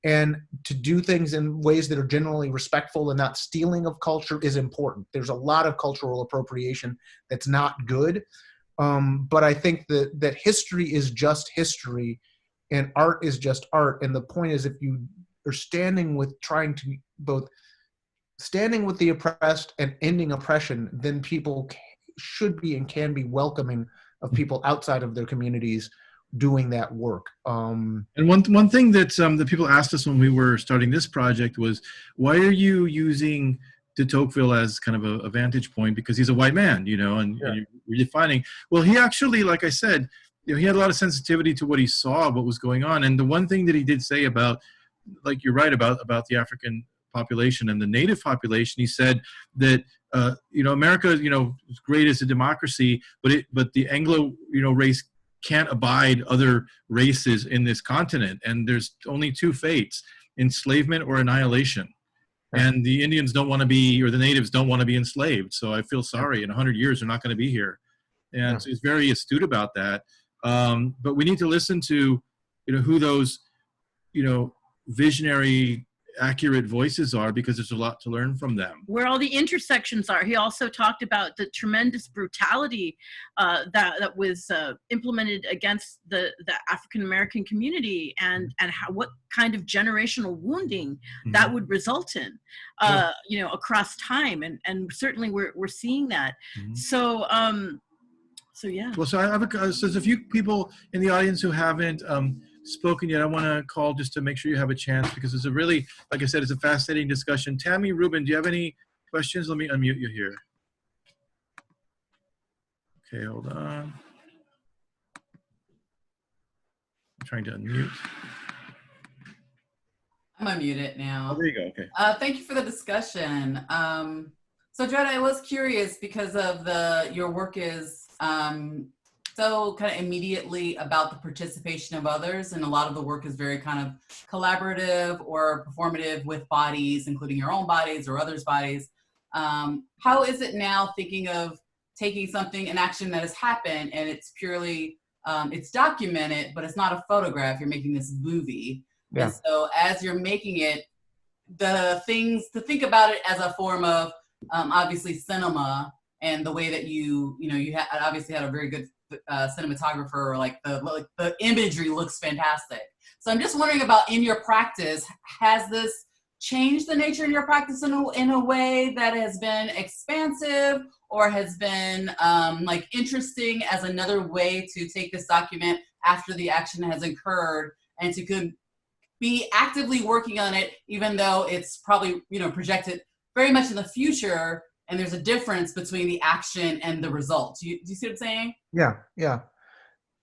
and to do things in ways that are generally respectful and not stealing of culture is important. There's a lot of cultural appropriation that's not good, but I think that history is just history, and art is just art. And the point is, if you are standing with the oppressed and ending oppression, then people should be and can be welcoming of people outside of their communities doing that work. And one thing that people asked us when we were starting this project was, why are you using de Tocqueville as kind of a vantage point? Because he's a white man, and you're redefining. Well, he actually, like I said, he had a lot of sensitivity to what he saw, what was going on. And the one thing that he did say about, like you're right, about the African population and the native population, he said that America is great as a democracy, but the Anglo race can't abide other races in this continent, and there's only two fates: enslavement or annihilation. And the Indians don't want to be, or the natives don't want to be enslaved. So I feel sorry. In 100 years, they're not going to be here. And so he's very astute about that. But we need to listen to who those visionary, accurate voices are, because there's a lot to learn from them. Where all the intersections are. He also talked about the tremendous brutality that was implemented against the African American community, and what kind of generational wounding that would result in, across time, and certainly we're seeing that. So yeah. Well, so there's a few people in the audience who haven't spoken yet. I want to call just to make sure you have a chance, because it's a really, like I said, it's a fascinating discussion. Tammy Rubin, do you have any questions? Let me unmute you here. Okay, hold on. I'm trying to unmute. I'm unmuted now. Oh, there you go. Okay. Thank you for the discussion. So Dred, I was curious, because of your work is so kind of immediately about the participation of others, and a lot of the work is very kind of collaborative or performative with bodies, including your own bodies or others' bodies. How is it now, thinking of taking an action that has happened, and it's purely, it's documented, but it's not a photograph, you're making this movie. Yeah. And so as you're making it, the things to think about it as a form of, obviously cinema, and the way that you obviously had a very good cinematographer, like the imagery looks fantastic. So I'm just wondering about, in your practice, has this changed the nature of your practice in a way that has been expansive, or has been like interesting as another way to take this document after the action has occurred, and to be actively working on it, even though it's probably projected very much in the future, and there's a difference between the action and the result. Do you see what I'm saying? Yeah.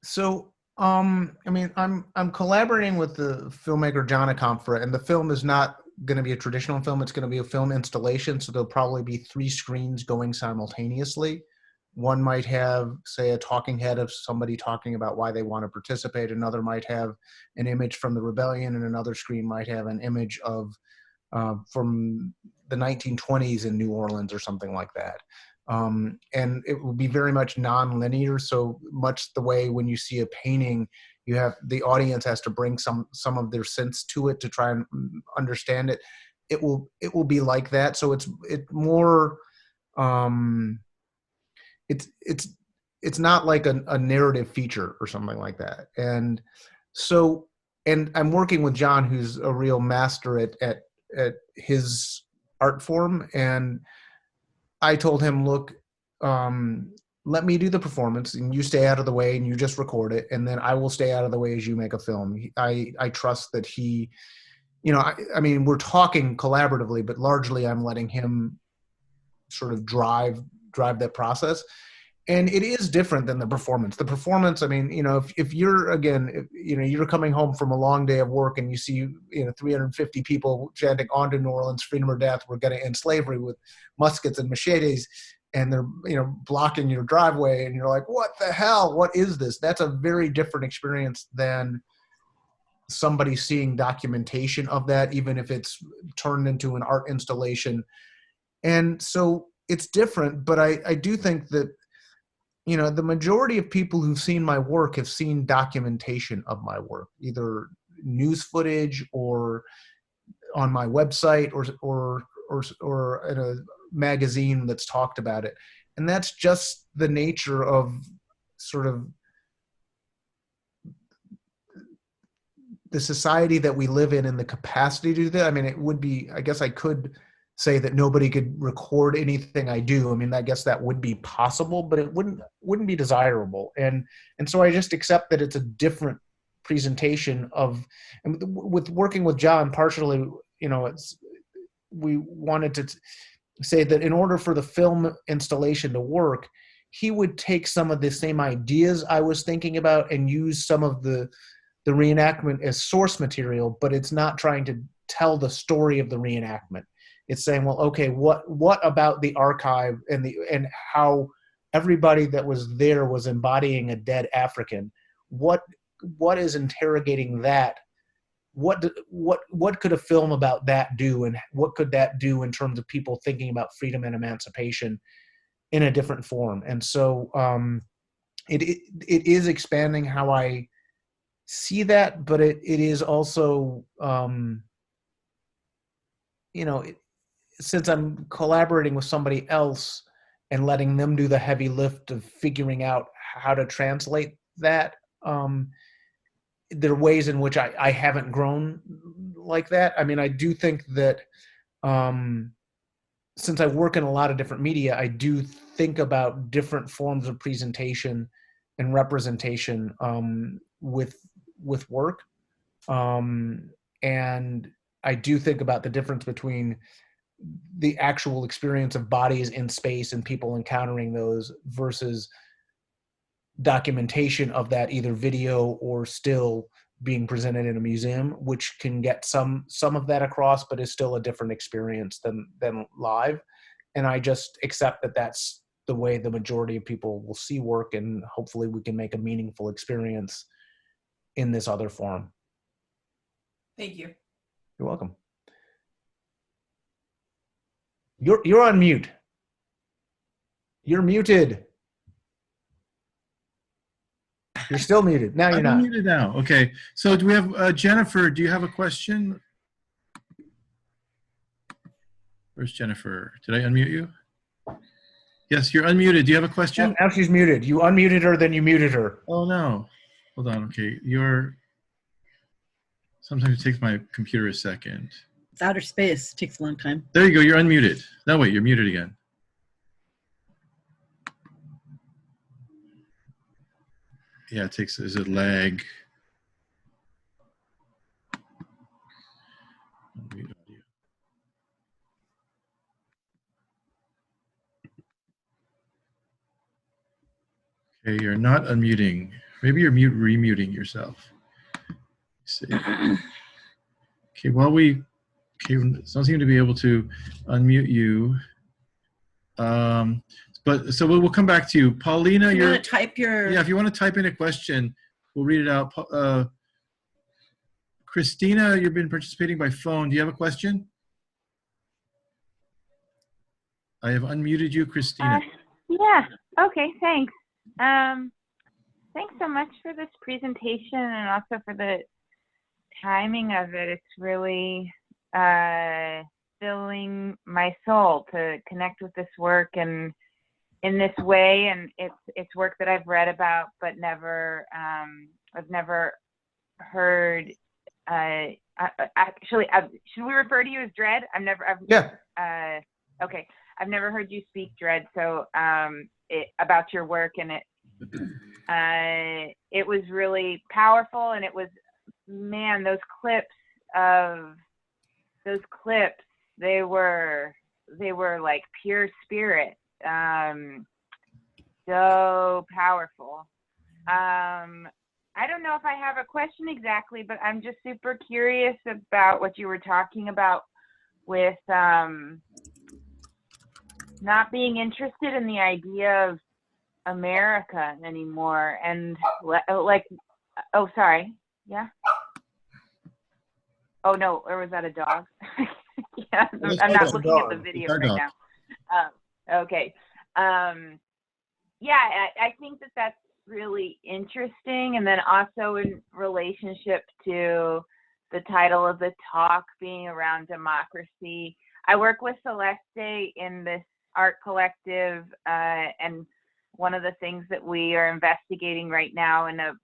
So, I mean, I'm collaborating with the filmmaker John Akomfra, and the film is not going to be a traditional film. It's going to be a film installation. So there'll probably be 3 screens going simultaneously. One might have, say, a talking head of somebody talking about why they want to participate. Another might have an image from the rebellion, and another screen might have an image of from the 1920s in New Orleans or something like that. And it will be very much non-linear, so much the way when you see a painting, you have the audience has to bring some of their sense to it to try and understand it. It will be like that. So it's more it's not like a narrative feature or something like that. And so, and I'm working with John, who's a real master at his art form, and I told him, look, let me do the performance, and you stay out of the way, and you just record it, and then I will stay out of the way as you make a film. I trust that he, I mean, we're talking collaboratively, but largely I'm letting him sort of drive that process. And it is different than the performance. The performance, I mean, if you're, again, you're coming home from a long day of work and you see, 350 people chanting on to New Orleans, freedom or death, we're going to end slavery, with muskets and machetes, and they're, blocking your driveway, and you're like, what the hell? What is this? That's a very different experience than somebody seeing documentation of that, even if it's turned into an art installation. And so it's different, but I do think that, the majority of people who've seen my work have seen documentation of my work, either news footage or on my website or in a magazine that's talked about it. And that's just the nature of sort of the society that we live in and the capacity to do that. I mean, it would be, I guess I could say that nobody could record anything I do. I mean, I guess that would be possible, but it wouldn't be desirable. And so I just accept that it's a different presentation of, and with working with John, partially, we wanted to say that in order for the film installation to work, he would take some of the same ideas I was thinking about and use some of the reenactment as source material, but it's not trying to tell the story of the reenactment. It's saying, well, okay, what about the archive and how everybody that was there was embodying a dead African? What is interrogating that? What could a film about that do, and what could that do in terms of people thinking about freedom and emancipation in a different form? And so it is expanding how I see that, but it is also since I'm collaborating with somebody else and letting them do the heavy lift of figuring out how to translate that, there are ways in which I haven't grown like that. I mean, I do think that since I work in a lot of different media, I do think about different forms of presentation and representation with work. And I do think about the difference between the actual experience of bodies in space and people encountering those versus documentation of that, either video or still being presented in a museum, which can get some of that across, but is still a different experience than live. And I just accept that that's the way the majority of people will see work, and hopefully we can make a meaningful experience in this other form. Thank you. You're welcome. You're on mute. You're muted. You're still muted. Now you're not. I'm muted now. Okay. So do we have Jennifer? Do you have a question? Where's Jennifer? Did I unmute you? Yes, you're unmuted. Do you have a question? Now she's muted. You unmuted her, then you muted her. Oh no. Hold on. Okay. Sometimes it takes my computer a second. It's outer space. It takes a long time. There you go. You're unmuted. No, wait. You're muted again. Yeah, there's a lag. Unmute audio. Okay, you're not unmuting. Maybe you're remuting yourself. Let's see. Okay, don't seem to be able to unmute you. But so we'll come back to you. Paulina, you want to type your... Yeah, if you want to type in a question, we'll read it out. Christina, you've been participating by phone. Do you have a question? I have unmuted you, Christina. Yeah, okay, thanks. Thanks so much for this presentation and also for the timing of it. It's really filling my soul to connect with this work and in this way, and it's work that I've read about but never I've never heard. Actually, should we refer to you as Dread? Okay, I've never heard you speak Dread, so about your work, and it was really powerful, and it was, man, those clips, they were they were like pure spirit, so powerful. I don't know if I have a question exactly, but I'm just super curious about what you were talking about with not being interested in the idea of America anymore, and like, oh, sorry, yeah. Oh no, or was that a dog? Yeah, I'm not looking at the video right now. Okay. Yeah, I think that that's really interesting. And then also in relationship to the title of the talk being around democracy, I work with Celeste in this art collective, and one of the things that we are investigating right now in a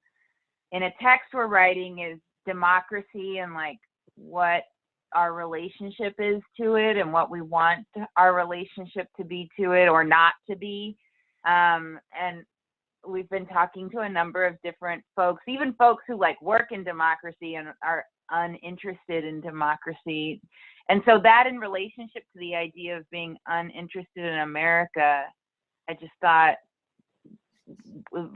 text we're writing is democracy and like what our relationship is to it and what we want our relationship to be to it or not to be. And we've been talking to a number of different folks, even folks who like work in democracy and are uninterested in democracy. And so that in relationship to the idea of being uninterested in America, I just thought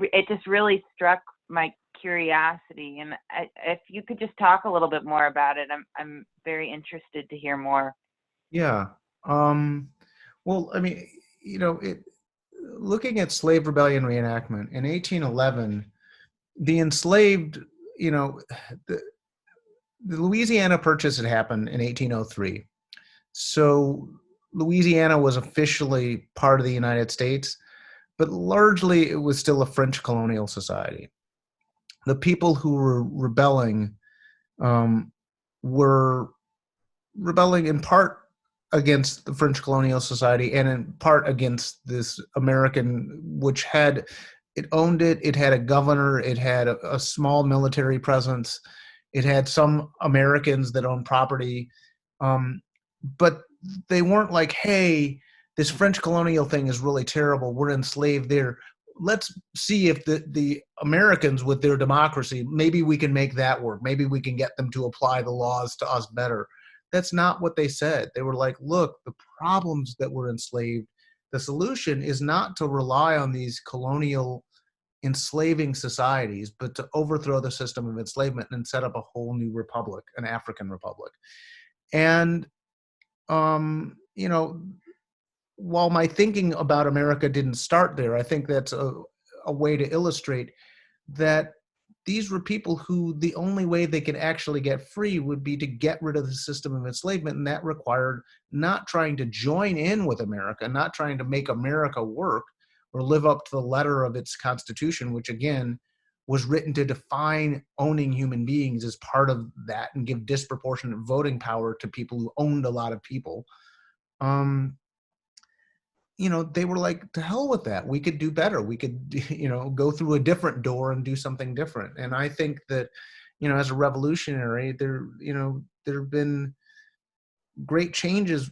it just really struck my curiosity. And if you could just talk a little bit more about it, I'm very interested to hear more. Yeah. Well, I mean, you know, looking at Slave Rebellion Reenactment in 1811, the enslaved, you know, the Louisiana Purchase had happened in 1803. So Louisiana was officially part of the United States, but largely it was still a French colonial society. The people who were rebelling in part against the French colonial society and in part against this American, which it owned it. It had a governor. It had a small military presence. It had some Americans that owned property. But they weren't like, hey, this French colonial thing is really terrible. We're enslaved there. Let's see if the Americans with their democracy, maybe we can make that work. Maybe we can get them to apply the laws to us better. That's not what they said. They were like, look, the problems that we're enslaved, the solution is not to rely on these colonial enslaving societies, but to overthrow the system of enslavement and set up a whole new republic, an African republic. And, you know, while my thinking about America didn't start there, I think that's a way to illustrate that these were people who the only way they could actually get free would be to get rid of the system of enslavement. And that required not trying to join in with America, not trying to make America work or live up to the letter of its constitution, which again was written to define owning human beings as part of that and give disproportionate voting power to people who owned a lot of people. You know, they were like, to hell with that. We could do better. We could, you know, go through a different door and do something different. And I think that, you know, as a revolutionary, there have been great changes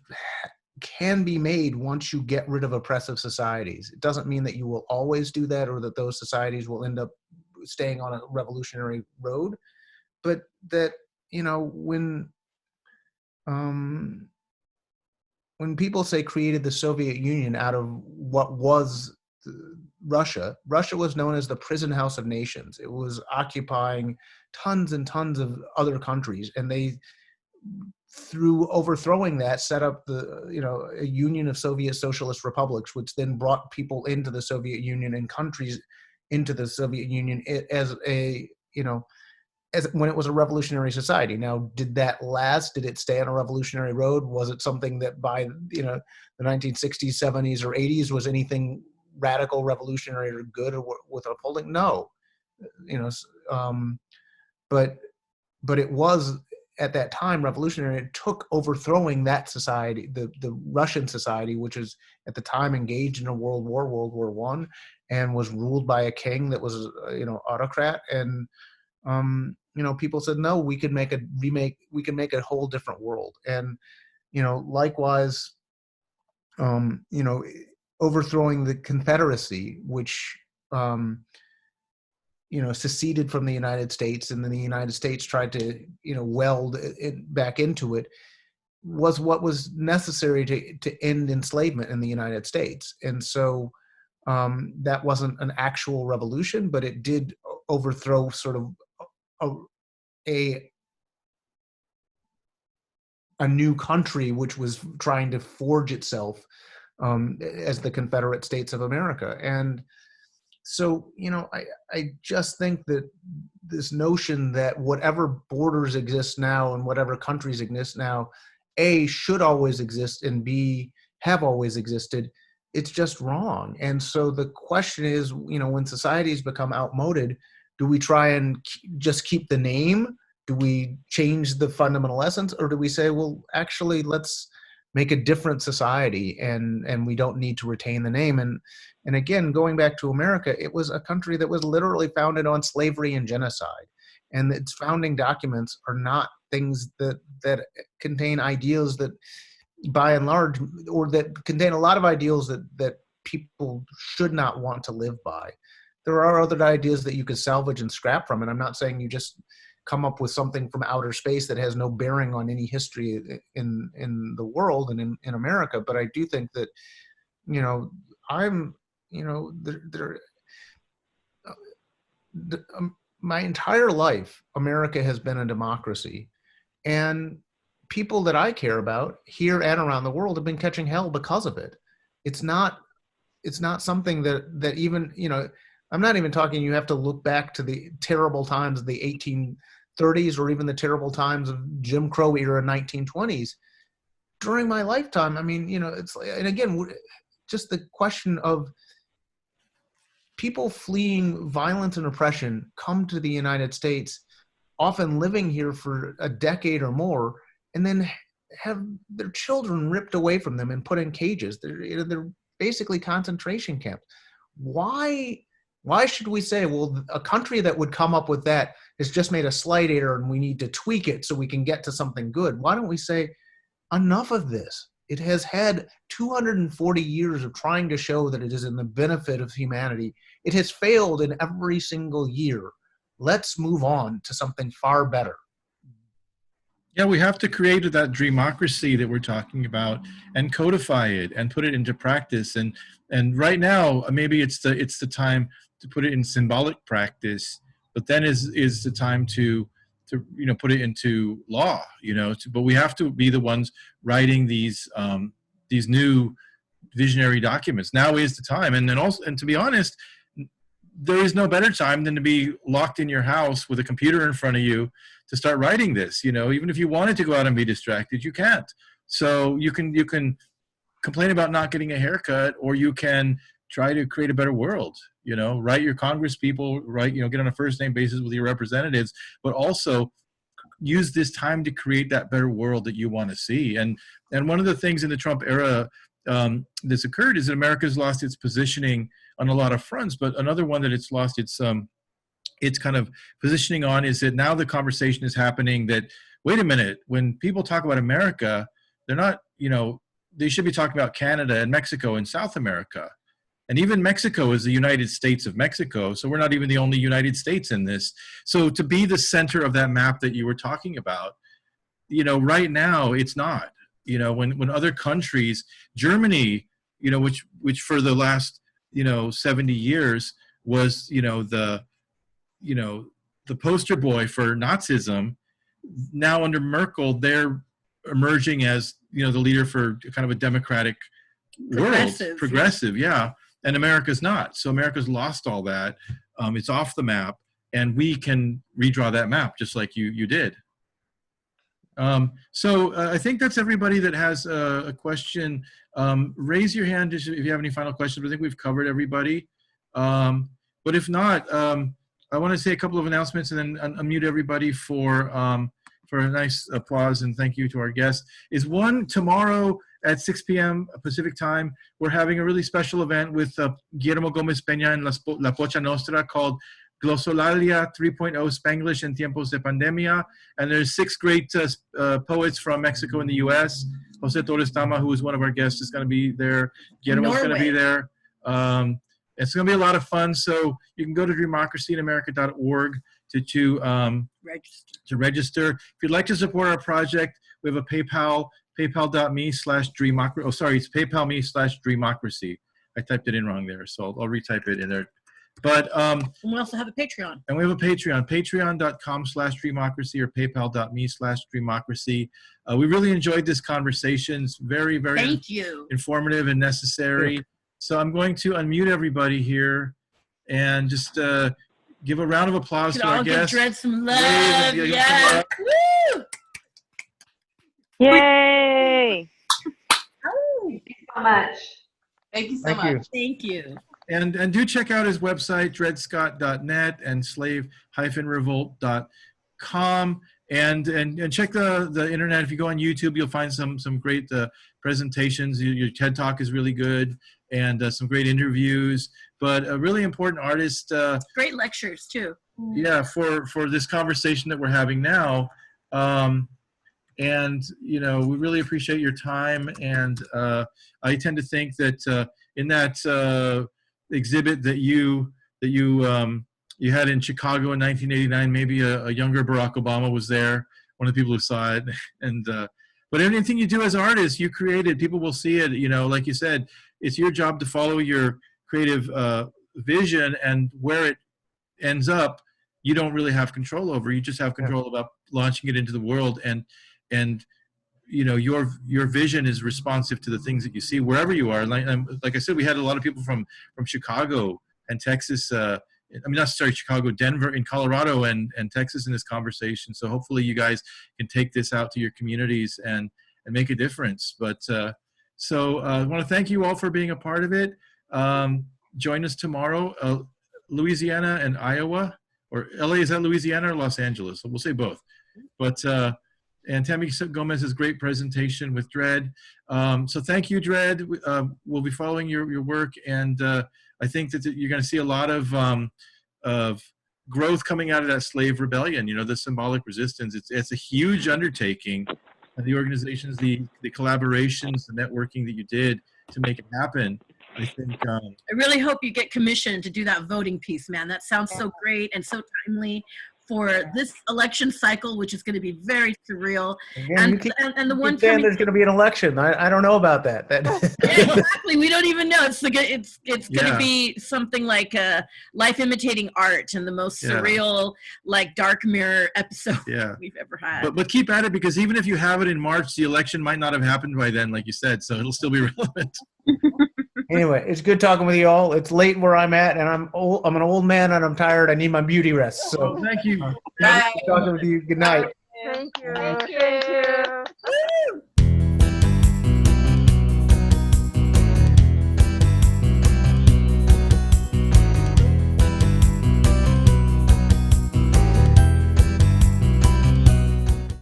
can be made once you get rid of oppressive societies. It doesn't mean that you will always do that or that those societies will end up staying on a revolutionary road, but that, you know, when people say created the Soviet Union out of what was Russia, Russia was known as the prison house of nations. It was occupying tons and tons of other countries, and they, through overthrowing that, set up a union of Soviet socialist republics, which then brought people into the Soviet Union and countries into the Soviet Union as when it was a revolutionary society. Now, did that last? Did it stay on a revolutionary road? Was it something that by, you know, the 1960s, 70s, or 80s was anything radical, revolutionary, or good or with upholding? No, you know, but it was at that time revolutionary. It took overthrowing that society, the Russian society, which is at the time engaged in a World War I, and was ruled by a king that was, you know, autocrat. And you know, people said, no, we can make a whole different world. And, you know, likewise, you know, overthrowing the Confederacy, which, you know, seceded from the United States, and then the United States tried to, you know, weld it back into it. was what was necessary to end enslavement in the United States. And so that wasn't an actual revolution, but it did overthrow sort of a new country which was trying to forge itself as the Confederate States of America. And so, you know, I just think that this notion that whatever borders exist now and whatever countries exist now, A, should always exist, and B, have always existed, it's just wrong. And so the question is, you know, when societies become outmoded, do we try and just keep the name? Do we change the fundamental essence? Or do we say, well, actually, let's make a different society, and we don't need to retain the name? And again, going back to America, it was a country that was literally founded on slavery and genocide. And its founding documents are not things that contain ideals that, by and large, or that contain a lot of ideals that people should not want to live by. There are other ideas that you could salvage and scrap from, and I'm not saying you just come up with something from outer space that has no bearing on any history in the world and in America. But I do think that, you know, my entire life, America has been a democracy, and people that I care about here and around the world have been catching hell because of it. It's not something that even, you know, I'm not even talking, you have to look back to the terrible times of the 1830s or even the terrible times of Jim Crow era 1920s. During my lifetime, I mean, you know, it's, and again, just the question of people fleeing violence and oppression come to the United States, often living here for a decade or more, and then have their children ripped away from them and put in cages. They're basically concentration camps. Why should we say, well, a country that would come up with that has just made a slight error and we need to tweak it so we can get to something good? Why don't we say, enough of this? It has had 240 years of trying to show that it is in the benefit of humanity. It has failed in every single year. Let's move on to something far better. Yeah, we have to create that dreamocracy that we're talking about and codify it and put it into practice. And right now, maybe it's the time to put it in symbolic practice, but then is the time to you know, put it into law, you know. But we have to be the ones writing these new visionary documents. Now is the time. And then also, and to be honest, there is no better time than to be locked in your house with a computer in front of you to start writing this. You know, even if you wanted to go out and be distracted, you can't. So you can complain about not getting a haircut, or you can try to create a better world. You know, write your Congress people, get on a first name basis with your representatives, but also use this time to create that better world that you want to see. And one of the things in the Trump era that's occurred is that America's lost its positioning on a lot of fronts, but another one that it's lost its kind of positioning on is that now the conversation is happening that, wait a minute, when people talk about America, they're not, you know, they should be talking about Canada and Mexico and South America. And even Mexico is the United States of Mexico, so we're not even the only United States in this. So to be the center of that map that you were talking about, you know, right now it's not. You know, when other countries, Germany, you know, which for the last, you know, 70 years was, you know, the poster boy for Nazism, now under Merkel, they're emerging as, you know, the leader for kind of a democratic world. Progressive, yeah. And America's not. So America's lost all that. It's off the map, and we can redraw that map just like you did. So I think that's everybody that has a question. Raise your hand if you have any final questions. I think we've covered everybody. But if not, I want to say a couple of announcements and then unmute everybody for a nice applause and thank you to our guests. One, tomorrow at 6 p.m. Pacific time, we're having a really special event with Guillermo Gomez Peña and La Pocha Nostra called Glossolalia 3.0 Spanglish en Tiempos de Pandemia. And there's 6 great poets from Mexico and the U.S. Jose Torres Tama, who is one of our guests, is going to be there. Guillermo's going to be there. It's going to be a lot of fun. So you can go to DREAMOCRACYINAmerica.org to register. If you'd like to support our project, we have a PayPal paypal.me/DREAMOCRACY. Oh, sorry, it's PayPal.me/DREAMOCRACY. I typed it in wrong there, so I'll retype it in there. But And we also have a Patreon. and we have a Patreon, patreon.com/DREAMOCRACY or paypal.me/DREAMOCRACY. We really enjoyed this conversation. It's very, very Thank you. informative and necessary. So I'm going to unmute everybody here and just give a round of applause Could to our all give guests. Dread some love. Wave, give some Yes. love. Woo! Yay! Thank you so much. Thank you so Thank you. much. Thank you. And do check out his website, dreadscott.net and slave-revolt.com. And check the internet. If you go on YouTube, you'll find some great presentations. Your TED Talk is really good, and some great interviews. But a really important artist. Great lectures too. Yeah, for this conversation that we're having now. And you know, we really appreciate your time. And I tend to think that in that exhibit that you had in Chicago in 1989, maybe a younger Barack Obama was there, one of the people who saw it. And but anything you do as artists, you created, people will see it. You know, like you said, it's your job to follow your creative vision, and where it ends up, you don't really have control over. You just have control about launching it into the world. And you know, your vision is responsive to the things that you see wherever you are. Like I said, we had a lot of people from Chicago and Texas. I mean, not sorry, Chicago, Denver, in Colorado, and Texas in this conversation. So hopefully you guys can take this out to your communities and make a difference. But so I want to thank you all for being a part of it. Join us tomorrow, Louisiana and Iowa, or LA. Is that Louisiana or Los Angeles? We'll say both. But and Tammy Gomez's great presentation with Dread. So thank you, Dread. We'll be following your work, and I think that you're going to see a lot of growth coming out of that slave rebellion. You know, the symbolic resistance. It's a huge undertaking, and the organizations, the collaborations, the networking that you did to make it happen. I think. I really hope you get commissioned to do that voting piece, man. That sounds so great and so timely for this election cycle, which is going to be very surreal. Again, And the one saying coming, there's going to be an election. I don't know about that. exactly, we don't even know. It's going Yeah. to be something like life imitating art and the most surreal, like dark mirror episode we've ever had. But keep at it, because even if you have it in March, the election might not have happened by then, like you said. So it'll still be relevant. Anyway, it's good talking with you all. It's late where I'm at, and I'm an old man, and I'm tired. I need my beauty rest. So thank you. Good talking with you. Good night. Thank you. Thank you. Woo!